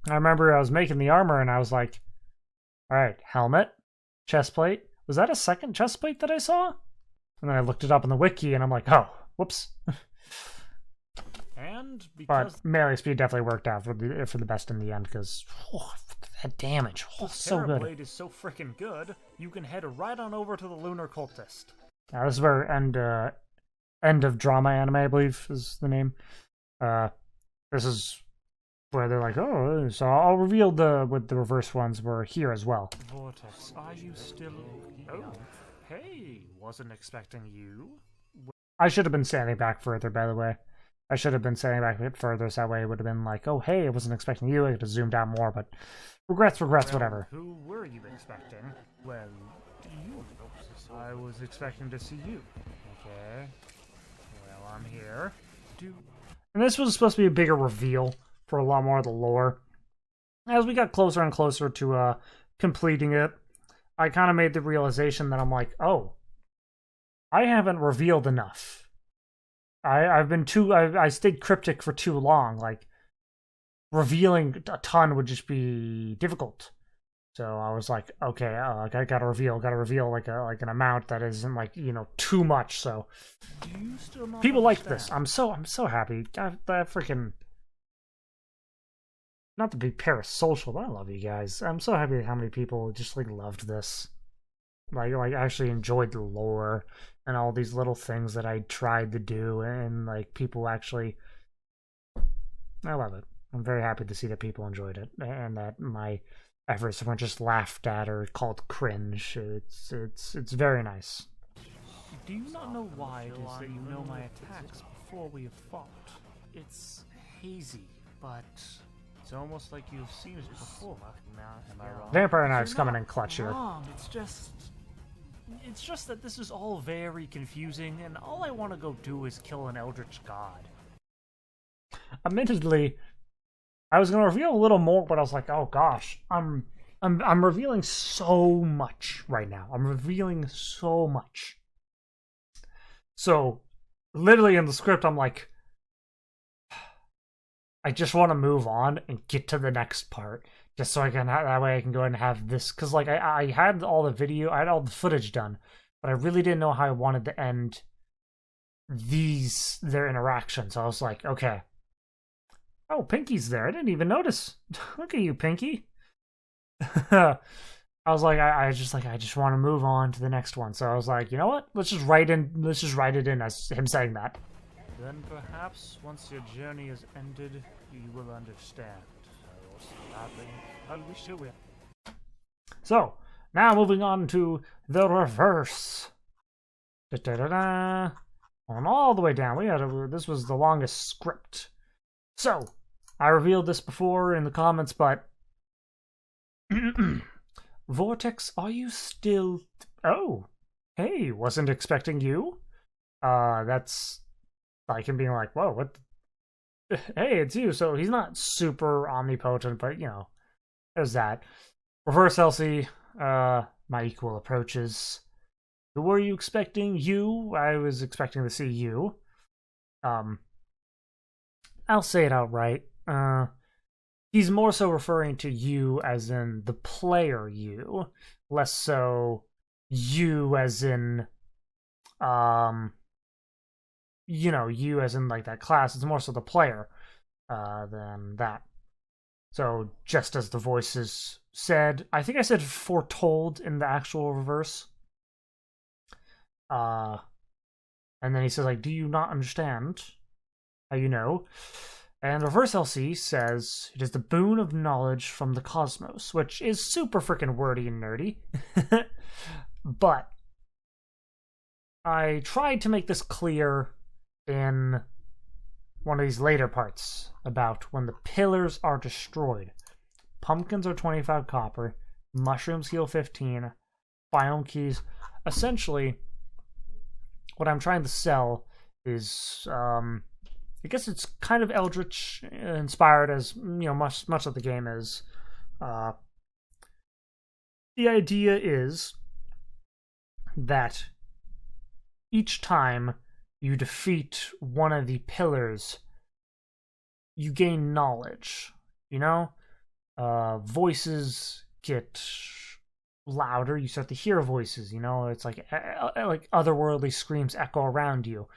I remember I was making the armor and I was like, alright, helmet, chestplate. Was that a second chestplate that I saw? And then I looked it up in the wiki and I'm like, oh, whoops. And because but melee speed definitely worked out for the best in the end, because that damage, so good. Blade is so freaking good, you can head right on over to the Lunar Cultist. Now, this is where end of drama anime, I believe is the name. This is where they're like, oh, so I'll reveal what the reverse ones were here as well. Vortex, are you still? Oh, hey, wasn't expecting you. I should have been standing back further, by the way. I should have been standing back a bit further, so that way it would have been like, oh, hey, I wasn't expecting you. I could have zoomed out more, but regrets, well, whatever. Who were you expecting? Well, you. I was expecting to see you. Okay. Well, I'm here. And this was supposed to be a bigger reveal for a lot more of the lore. As we got closer and closer to completing it, I kind of made the realization that I'm like, oh, I haven't revealed enough. I stayed cryptic for too long. Like, revealing a ton would just be difficult. So I was like, okay, I gotta reveal like an amount that isn't like, too much. So people like this. I'm so happy. That freaking, not to be parasocial, but I love you guys. I'm so happy how many people just like loved this. Like actually enjoyed the lore and all these little things that I tried to do, and like people actually, I love it. I'm very happy to see that people enjoyed it and that my efforts weren't just laughed at or called cringe. It's very nice. Do you not know why it is that you know my attacks before we have fought? It's hazy, but it's almost like you've seen it before. Am I wrong? Vampire Knife's coming in clutch here. Wrong. It's just that this is all very confusing, and all I want to go do is kill an eldritch god. Admittedly, I was gonna reveal a little more, but I was like, oh gosh, I'm revealing so much right now. I'm revealing so much. So, literally in the script, I'm like, I just want to move on and get to the next part, just so I can that way I can go ahead and have this, because like I had all the footage done, but I really didn't know how I wanted to end their interaction. So I was like, okay. Oh, Pinky's there. I didn't even notice. Look at you, Pinky. I was like, I just want to move on to the next one. So I was like, you know what? Let's just write it in as him saying that. Then perhaps once your journey is ended, you will understand. I wish you will. So now moving on to the reverse. On all the way down. This was the longest script. So I revealed this before in the comments, but Vortex, are you still... Oh, hey, wasn't expecting you. That's like him being like, whoa, what? Hey, it's you. So he's not super omnipotent, but, you know, there's that. Reverse Elsie, my equal approaches. Who were you expecting? You? I was expecting to see you. I'll say it outright. He's more so referring to you as in the player you, less so you as in, you know, you as in like that class. It's more so the player than that. So just as the voices said, I think I said foretold in the actual reverse. And then he says like, do you not understand? How you know? And Reverse LC says it is the boon of knowledge from the cosmos, which is super freaking wordy and nerdy. But I tried to make this clear in one of these later parts about when the pillars are destroyed. Pumpkins are 25 copper, mushrooms heal 15, biome keys. Essentially, what I'm trying to sell is I guess it's kind of Eldritch inspired, as you know, much of the game is. The idea is that each time you defeat one of the pillars, you gain knowledge. You know, voices get louder. You start to hear voices. You know, it's like otherworldly screams echo around you.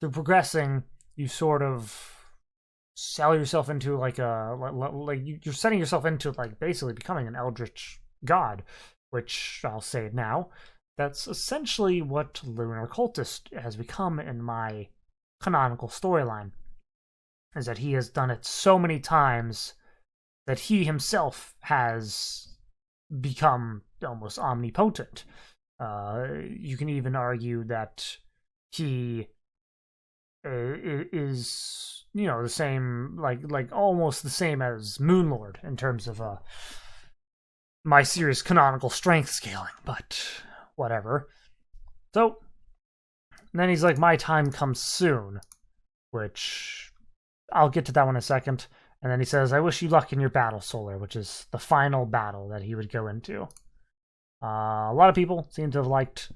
Through progressing, you sort of sell yourself into like you're setting yourself into like basically becoming an eldritch god, which I'll say it now. That's essentially what Lunar Cultist has become in my canonical storyline. Is that he has done it so many times that he himself has become almost omnipotent. You can even argue that he is, you know, the same, like almost the same as Moonlord in terms of my series canonical strength scaling, but whatever. So then he's like, my time comes soon, which I'll get to that one in a second. And then he says, I wish you luck in your battle, Solar, which is the final battle that he would go into. A lot of people seem to have liked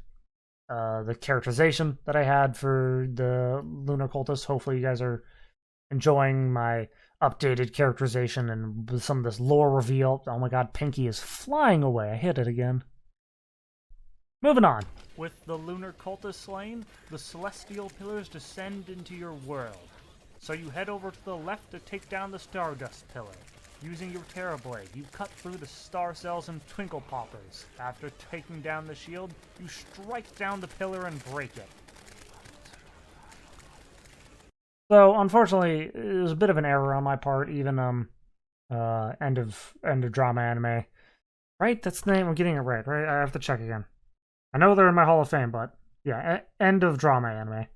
the characterization that I had for the Lunar Cultist. Hopefully you guys are enjoying my updated characterization and some of this lore reveal. Oh my god, Pinky is flying away. I hit it again. Moving on. With the Lunar Cultist slain, the Celestial Pillars descend into your world. So you head over to the left to take down the Stardust Pillar. Using your Terra Blade, you cut through the Star Cells and Twinkle Poppers. After taking down the shield, you strike down the pillar and break it. So, unfortunately, it was a bit of an error on my part. Even End of drama anime. Right? That's the name. I'm getting it right. I have to check again. I know they're in my Hall of Fame, but yeah, end of drama anime.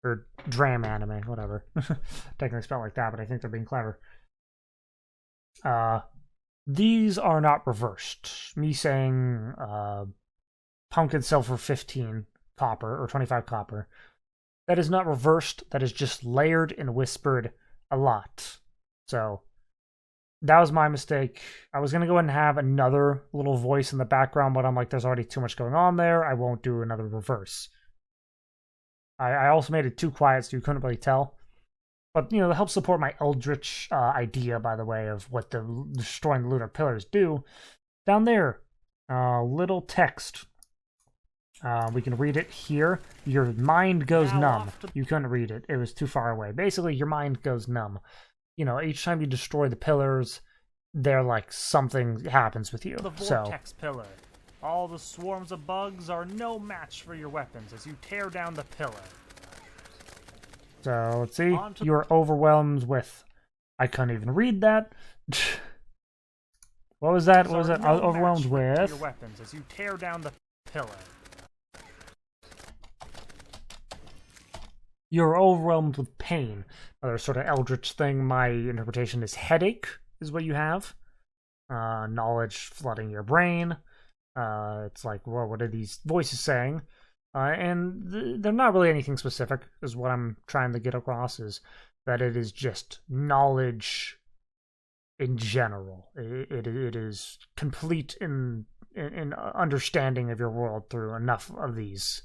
Or drama anime, whatever. Technically spelled like that, but I think they're being clever. These are not reversed. Me saying pumpkin sell for 15 copper or 25 copper. That is not reversed. That is just layered and whispered a lot. So that was my mistake. I was going to go ahead and have another little voice in the background, but I'm like, there's already too much going on there. I won't do another reverse. I also made it too quiet so you couldn't really tell. But, to help support my Eldritch idea, by the way, of what the destroying the lunar pillars do, down there, little text. We can read it here. Your mind goes numb. You couldn't read it. It was too far away. Basically, your mind goes numb. Each time you destroy the pillars, they're like something happens with you. The vortex pillar. All the swarms of bugs are no match for your weapons as you tear down the pillar. So, let's see. You're overwhelmed with... I couldn't even read that. What was that? What was that? I was overwhelmed with... Your weapons as you tear down the pillar. You're overwhelmed with pain. Another sort of eldritch thing. My interpretation is headache is what you have. Knowledge flooding your brain. It's like, well, what are these voices saying? And they're not really anything specific, is what I'm trying to get across, is that it is just knowledge in general. It is complete in understanding of your world through enough of these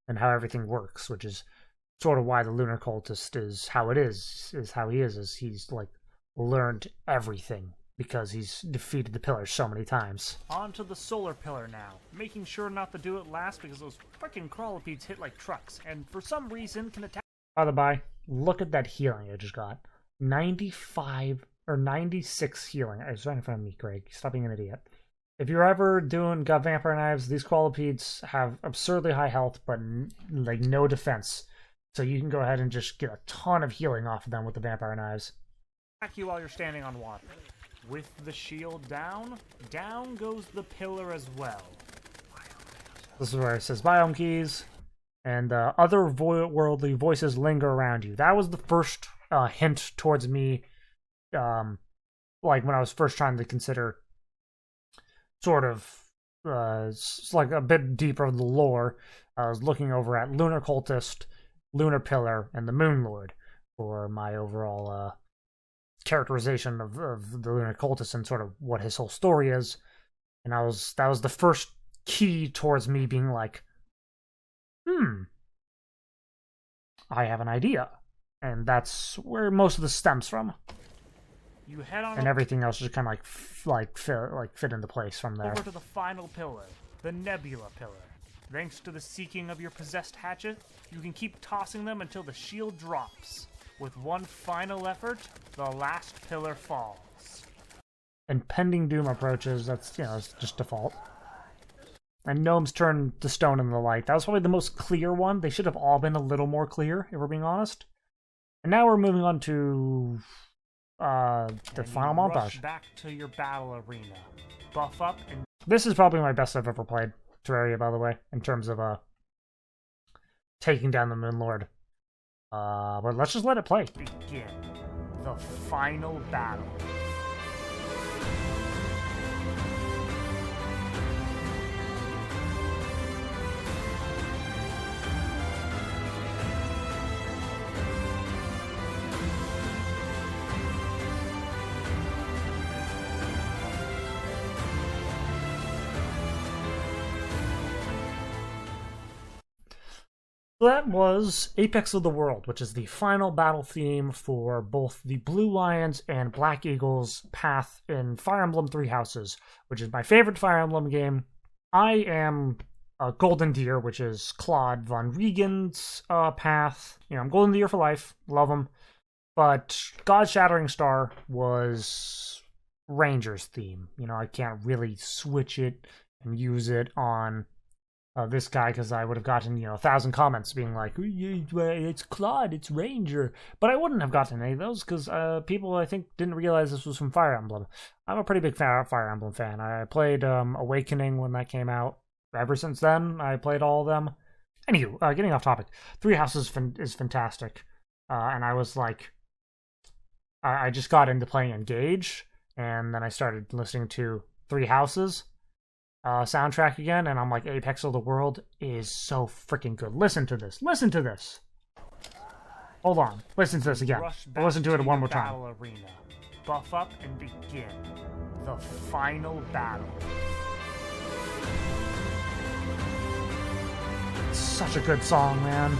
and how everything works, which is sort of why the lunar cultist is how it is how he is he's like learned everything because he's defeated the pillars so many times. On to the solar pillar now, making sure not to do it last because those frickin' crawlipedes hit like trucks and for some reason can attack. By the by, look at that healing I just got. 95 or 96 healing. I was right in front of me, Greg. Stop being an idiot. If you're ever got vampire knives, these crawlipedes have absurdly high health but like no defense. So you can go ahead and just get a ton of healing off of them with the vampire knives. Attack you while you're standing on water. With the shield down, down goes the pillar as well. This is where it says biome keys, and other worldly voices linger around you. That was the first hint towards me, like when I was first trying to consider sort of like a bit deeper of the lore. I was looking over at Lunar Cultist, Lunar Pillar, and the Moon Lord for my overall characterization of the Lunar Cultist and sort of what his whole story is. And that was the first key towards me being like, I have an idea. And that's where most of this stems from. You head on and everything else just kind of fit into place from there. Over to the final pillar, the Nebula Pillar. Thanks to the seeking of your possessed hatchet, you can keep tossing them until the shield drops. With one final effort, the last pillar falls. And pending doom approaches, that's, it's just default. And gnomes turn to stone in the light. That was probably the most clear one. They should have all been a little more clear, if we're being honest. And now we're moving on to the final montage. Back to your battle arena. Buff up and... This is probably my best I've ever played Terraria, by the way, in terms of taking down the Moon Lord. But let's just let it play. Begin the final battle. That was Apex of the World, which is the final battle theme for both the Blue Lions and Black Eagles path in Fire Emblem Three Houses, which is my favorite Fire Emblem game. I am Golden Deer, which is Claude Von Regan's path. I'm Golden Deer for life, love him. But God Shattering Star was Ranger's theme. I can't really switch it and use it on this guy because I would have gotten 1,000 comments being like, it's Claude, it's Ranger, but I wouldn't have gotten any of those because people I think didn't realize this was from Fire Emblem. I'm a pretty big Fire Emblem fan. I played Awakening when that came out. Ever since then, I played all of them. Anywho, getting off topic, Three Houses is fantastic, and I was like, I just got into playing Engage, and then I started listening to Three Houses soundtrack again, and I'm like, Apex of the World is so freaking good. Listen to this. Listen to this. Hold on. Listen to this again. I'll listen to it one more time. Battle arena. Buff up and begin the final battle. It's such a good song, man.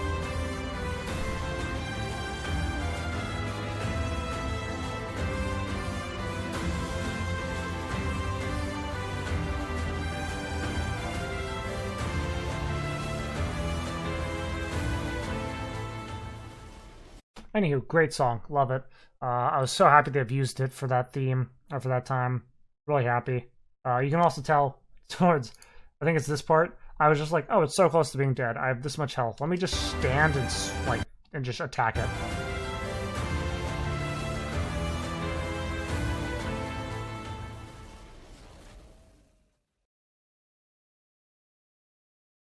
Anywho, great song. Love it. I was so happy they've used it for that theme, or for that time. Really happy. You can also tell towards, I think it's this part, I was just like, oh, it's so close to being dead. I have this much health. Let me just stand and just attack it.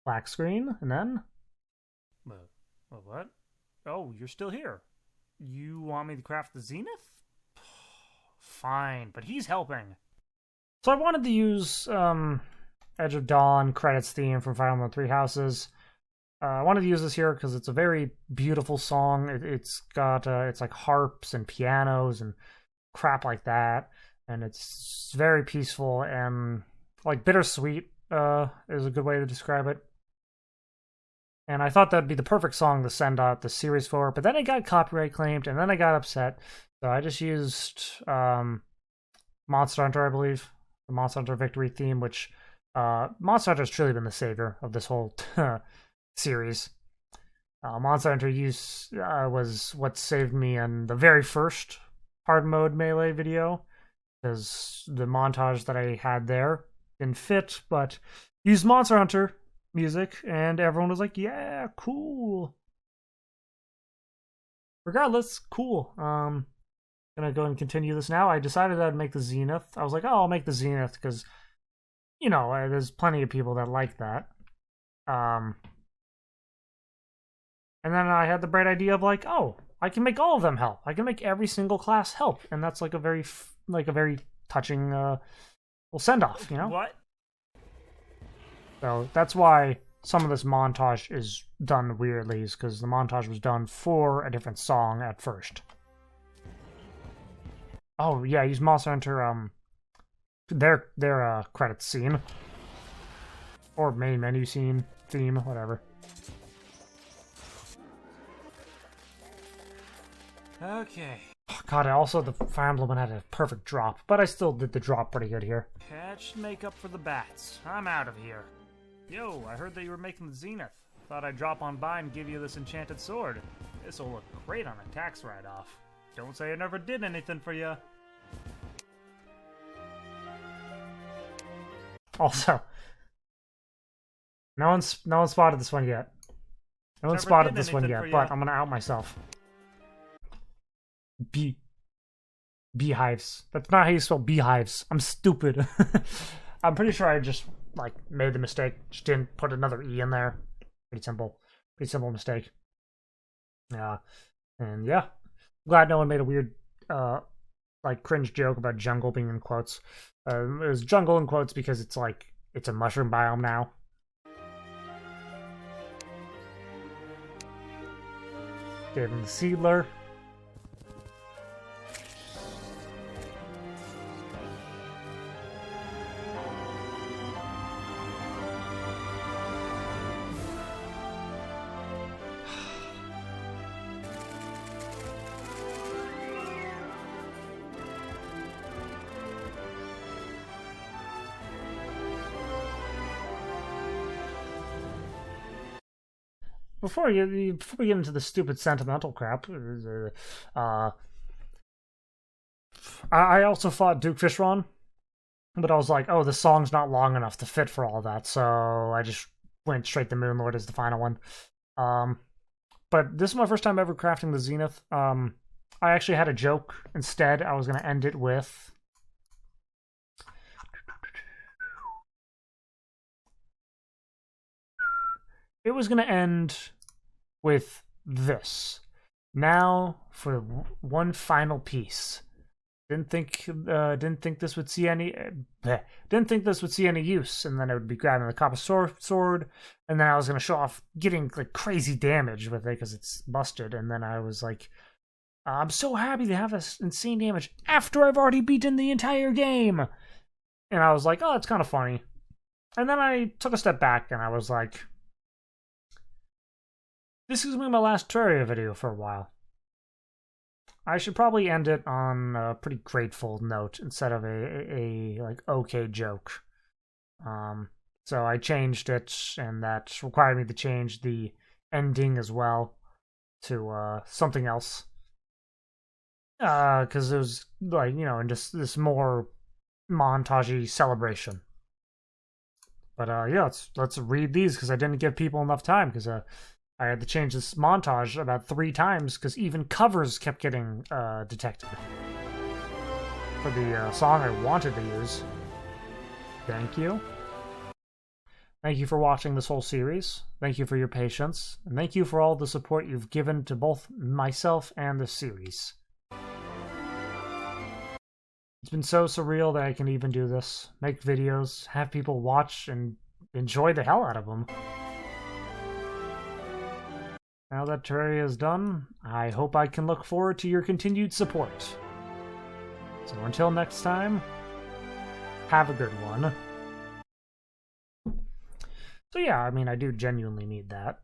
Black screen, and then... What? Oh, you're still here. You want me to craft the Zenith? Fine, but he's helping. So I wanted to use Edge of Dawn credits theme from Fire Emblem Three Houses. I wanted to use this here because it's a very beautiful song. It's got it's like harps and pianos and crap like that, and it's very peaceful and like bittersweet is a good way to describe it. And I thought that'd be the perfect song to send out the series for, but then it got copyright claimed, and then I got upset. So I just used Monster Hunter, I believe, the Monster Hunter Victory theme, which Monster Hunter has truly been the savior of this whole series. Monster Hunter was what saved me in the very first Hardmode Melee video, because the montage that I had there didn't fit, but used Monster Hunter music, and everyone was like, yeah, cool. Regardless, cool. Gonna go and continue this now. I decided I'd make the Zenith. I was like, oh, I'll make the Zenith because, there's plenty of people that like that. And then I had the bright idea of like, oh, I can make all of them help. I can make every single class help, and that's like a very touching send off, What? So that's why some of this montage is done weirdly, is because the montage was done for a different song at first. Oh yeah, use Monster Hunter their credits scene. Or main menu scene, theme, whatever. Okay. God, also the Fire Emblem one had a perfect drop, but I still did the drop pretty good here. That should make up for the bats. I'm out of here. Yo, I heard that you were making the Zenith. Thought I'd drop on by and give you this enchanted sword. This'll look great on a tax write-off. Don't say I never did anything for you. Also, no one spotted this one yet. No one Never spotted did this one anything yet, for ya. but I'm gonna out myself. Beehives. That's not how you spell beehives. I'm stupid. I'm pretty sure I just made the mistake. Just didn't put another E in there. Pretty simple mistake. Yeah, and yeah, glad no one made a weird cringe joke about jungle being in quotes. It was jungle in quotes because it's a mushroom biome now. Gave him the Seedler. Before we get into the stupid sentimental crap, I also fought Duke Fishron, but I was like, oh, the song's not long enough to fit for all that, so I just went straight to Moonlord as the final one. But this is my first time ever crafting the Zenith. I actually had a joke instead. I was going to end it with... It was going to end with this. Now for one final piece. Didn't think this would see any use, and then I would be grabbing the copper sword, and then I was gonna show off getting like crazy damage with it because it's busted, and then I was like, I'm so happy to have this insane damage after I've already beaten the entire game, and I was like, oh, it's kind of funny, and then I took a step back and I was like, this is gonna be my last Terraria video for a while. I should probably end it on a pretty grateful note instead of a like okay joke. So I changed it, and that required me to change the ending as well to something else. Because it was like, you know, just this more montagey celebration. But yeah, let's read these because I didn't give people enough time because I had to change this montage about 3 times because even covers kept getting detected for the song I wanted to use. Thank you. Thank you for watching this whole series. Thank you for your patience. And thank you for all the support you've given to both myself and the series. It's been so surreal that I can even do this. Make videos, have people watch, and enjoy the hell out of them. Now that Terraria is done, I hope I can look forward to your continued support. So until next time, have a good one. So yeah, I mean, I do genuinely need that.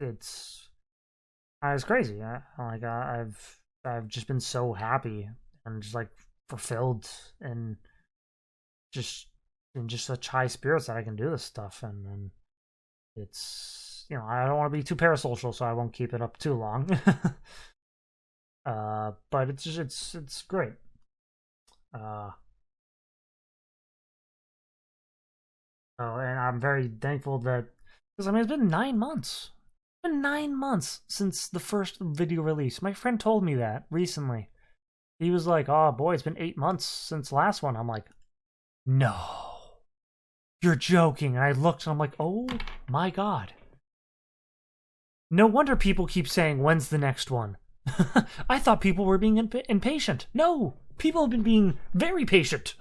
It's crazy. I've just been so happy and just like fulfilled and just in just such high spirits that I can do this stuff, and it's, you know, I don't want to be too parasocial, so I won't keep it up too long. But it's great. And I'm very thankful that, because I mean, it's been 9 months. It's been 9 months since the first video release. My friend told me that recently. He was like, "Oh boy, it's been 8 months since the last one." I'm like, "No, you're joking." And I looked and I'm like, "Oh my god. No wonder people keep saying, when's the next one?" I thought people were being impatient. No, people have been being very patient.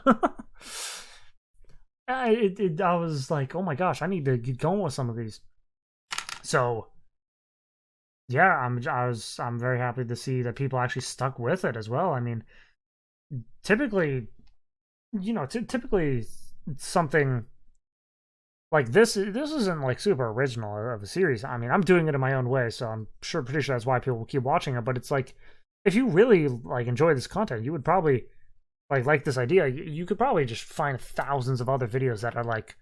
I was like, oh my gosh, I need to get going with some of these. So yeah, I'm very happy to see that people actually stuck with it as well. I mean, typically, you know, typically something like this isn't like super original of a series. I mean, I'm doing it in my own way, so I'm pretty sure that's why people keep watching it. But it's like, if you really like enjoy this content, you would probably like this idea. You could probably just find thousands of other videos that are like,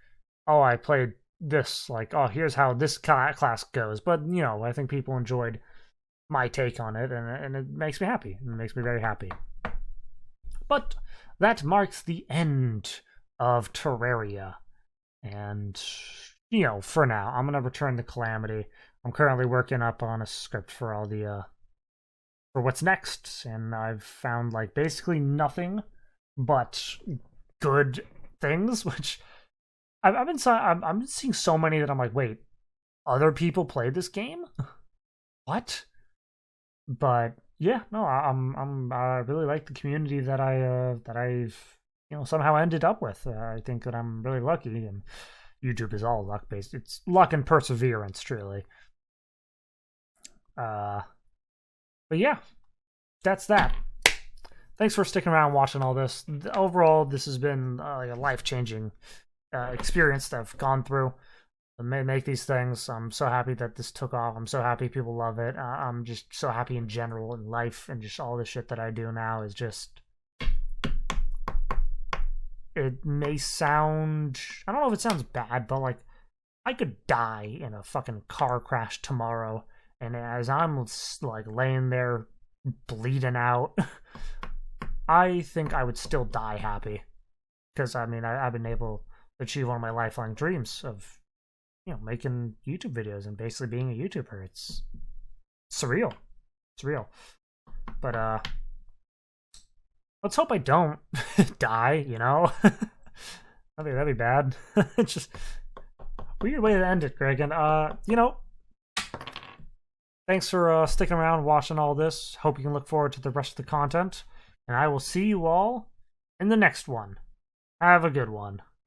oh, I played this, like, oh, here's how this class goes. But you know, I think people enjoyed my take on it, and it makes me happy. It makes me very happy. But that marks the end of Terraria. And, you know, for now, I'm going to return to Calamity. I'm currently working up on a script for all the, for what's next. And I've found, like, basically nothing but good things, which I've been seeing so many that I'm like, wait, other people played this game? What? But, yeah, no, I really like the community that I've, you know, somehow ended up with. I think that I'm really lucky, and YouTube is all luck based. It's luck and perseverance, truly. But yeah, that's that. Thanks for sticking around and watching all this. Overall, this has been like a life-changing experience that I've gone through. I make these things. I'm so happy that this took off. I'm so happy people love it. I'm just so happy in general in life, and just all the shit that I do now is just... It may sound... I don't know if it sounds bad, but like, I could die in a fucking car crash tomorrow, and as I'm like laying there bleeding out, I think I would still die happy. Because I mean, I've been able achieve one of my lifelong dreams of, making YouTube videos and basically being a YouTuber. It's surreal. It's real. But, let's hope I don't die, that'd be bad. It's just weird way to end it, Greg. And, thanks for sticking around watching all this. Hope you can look forward to the rest of the content. And I will see you all in the next one. Have a good one.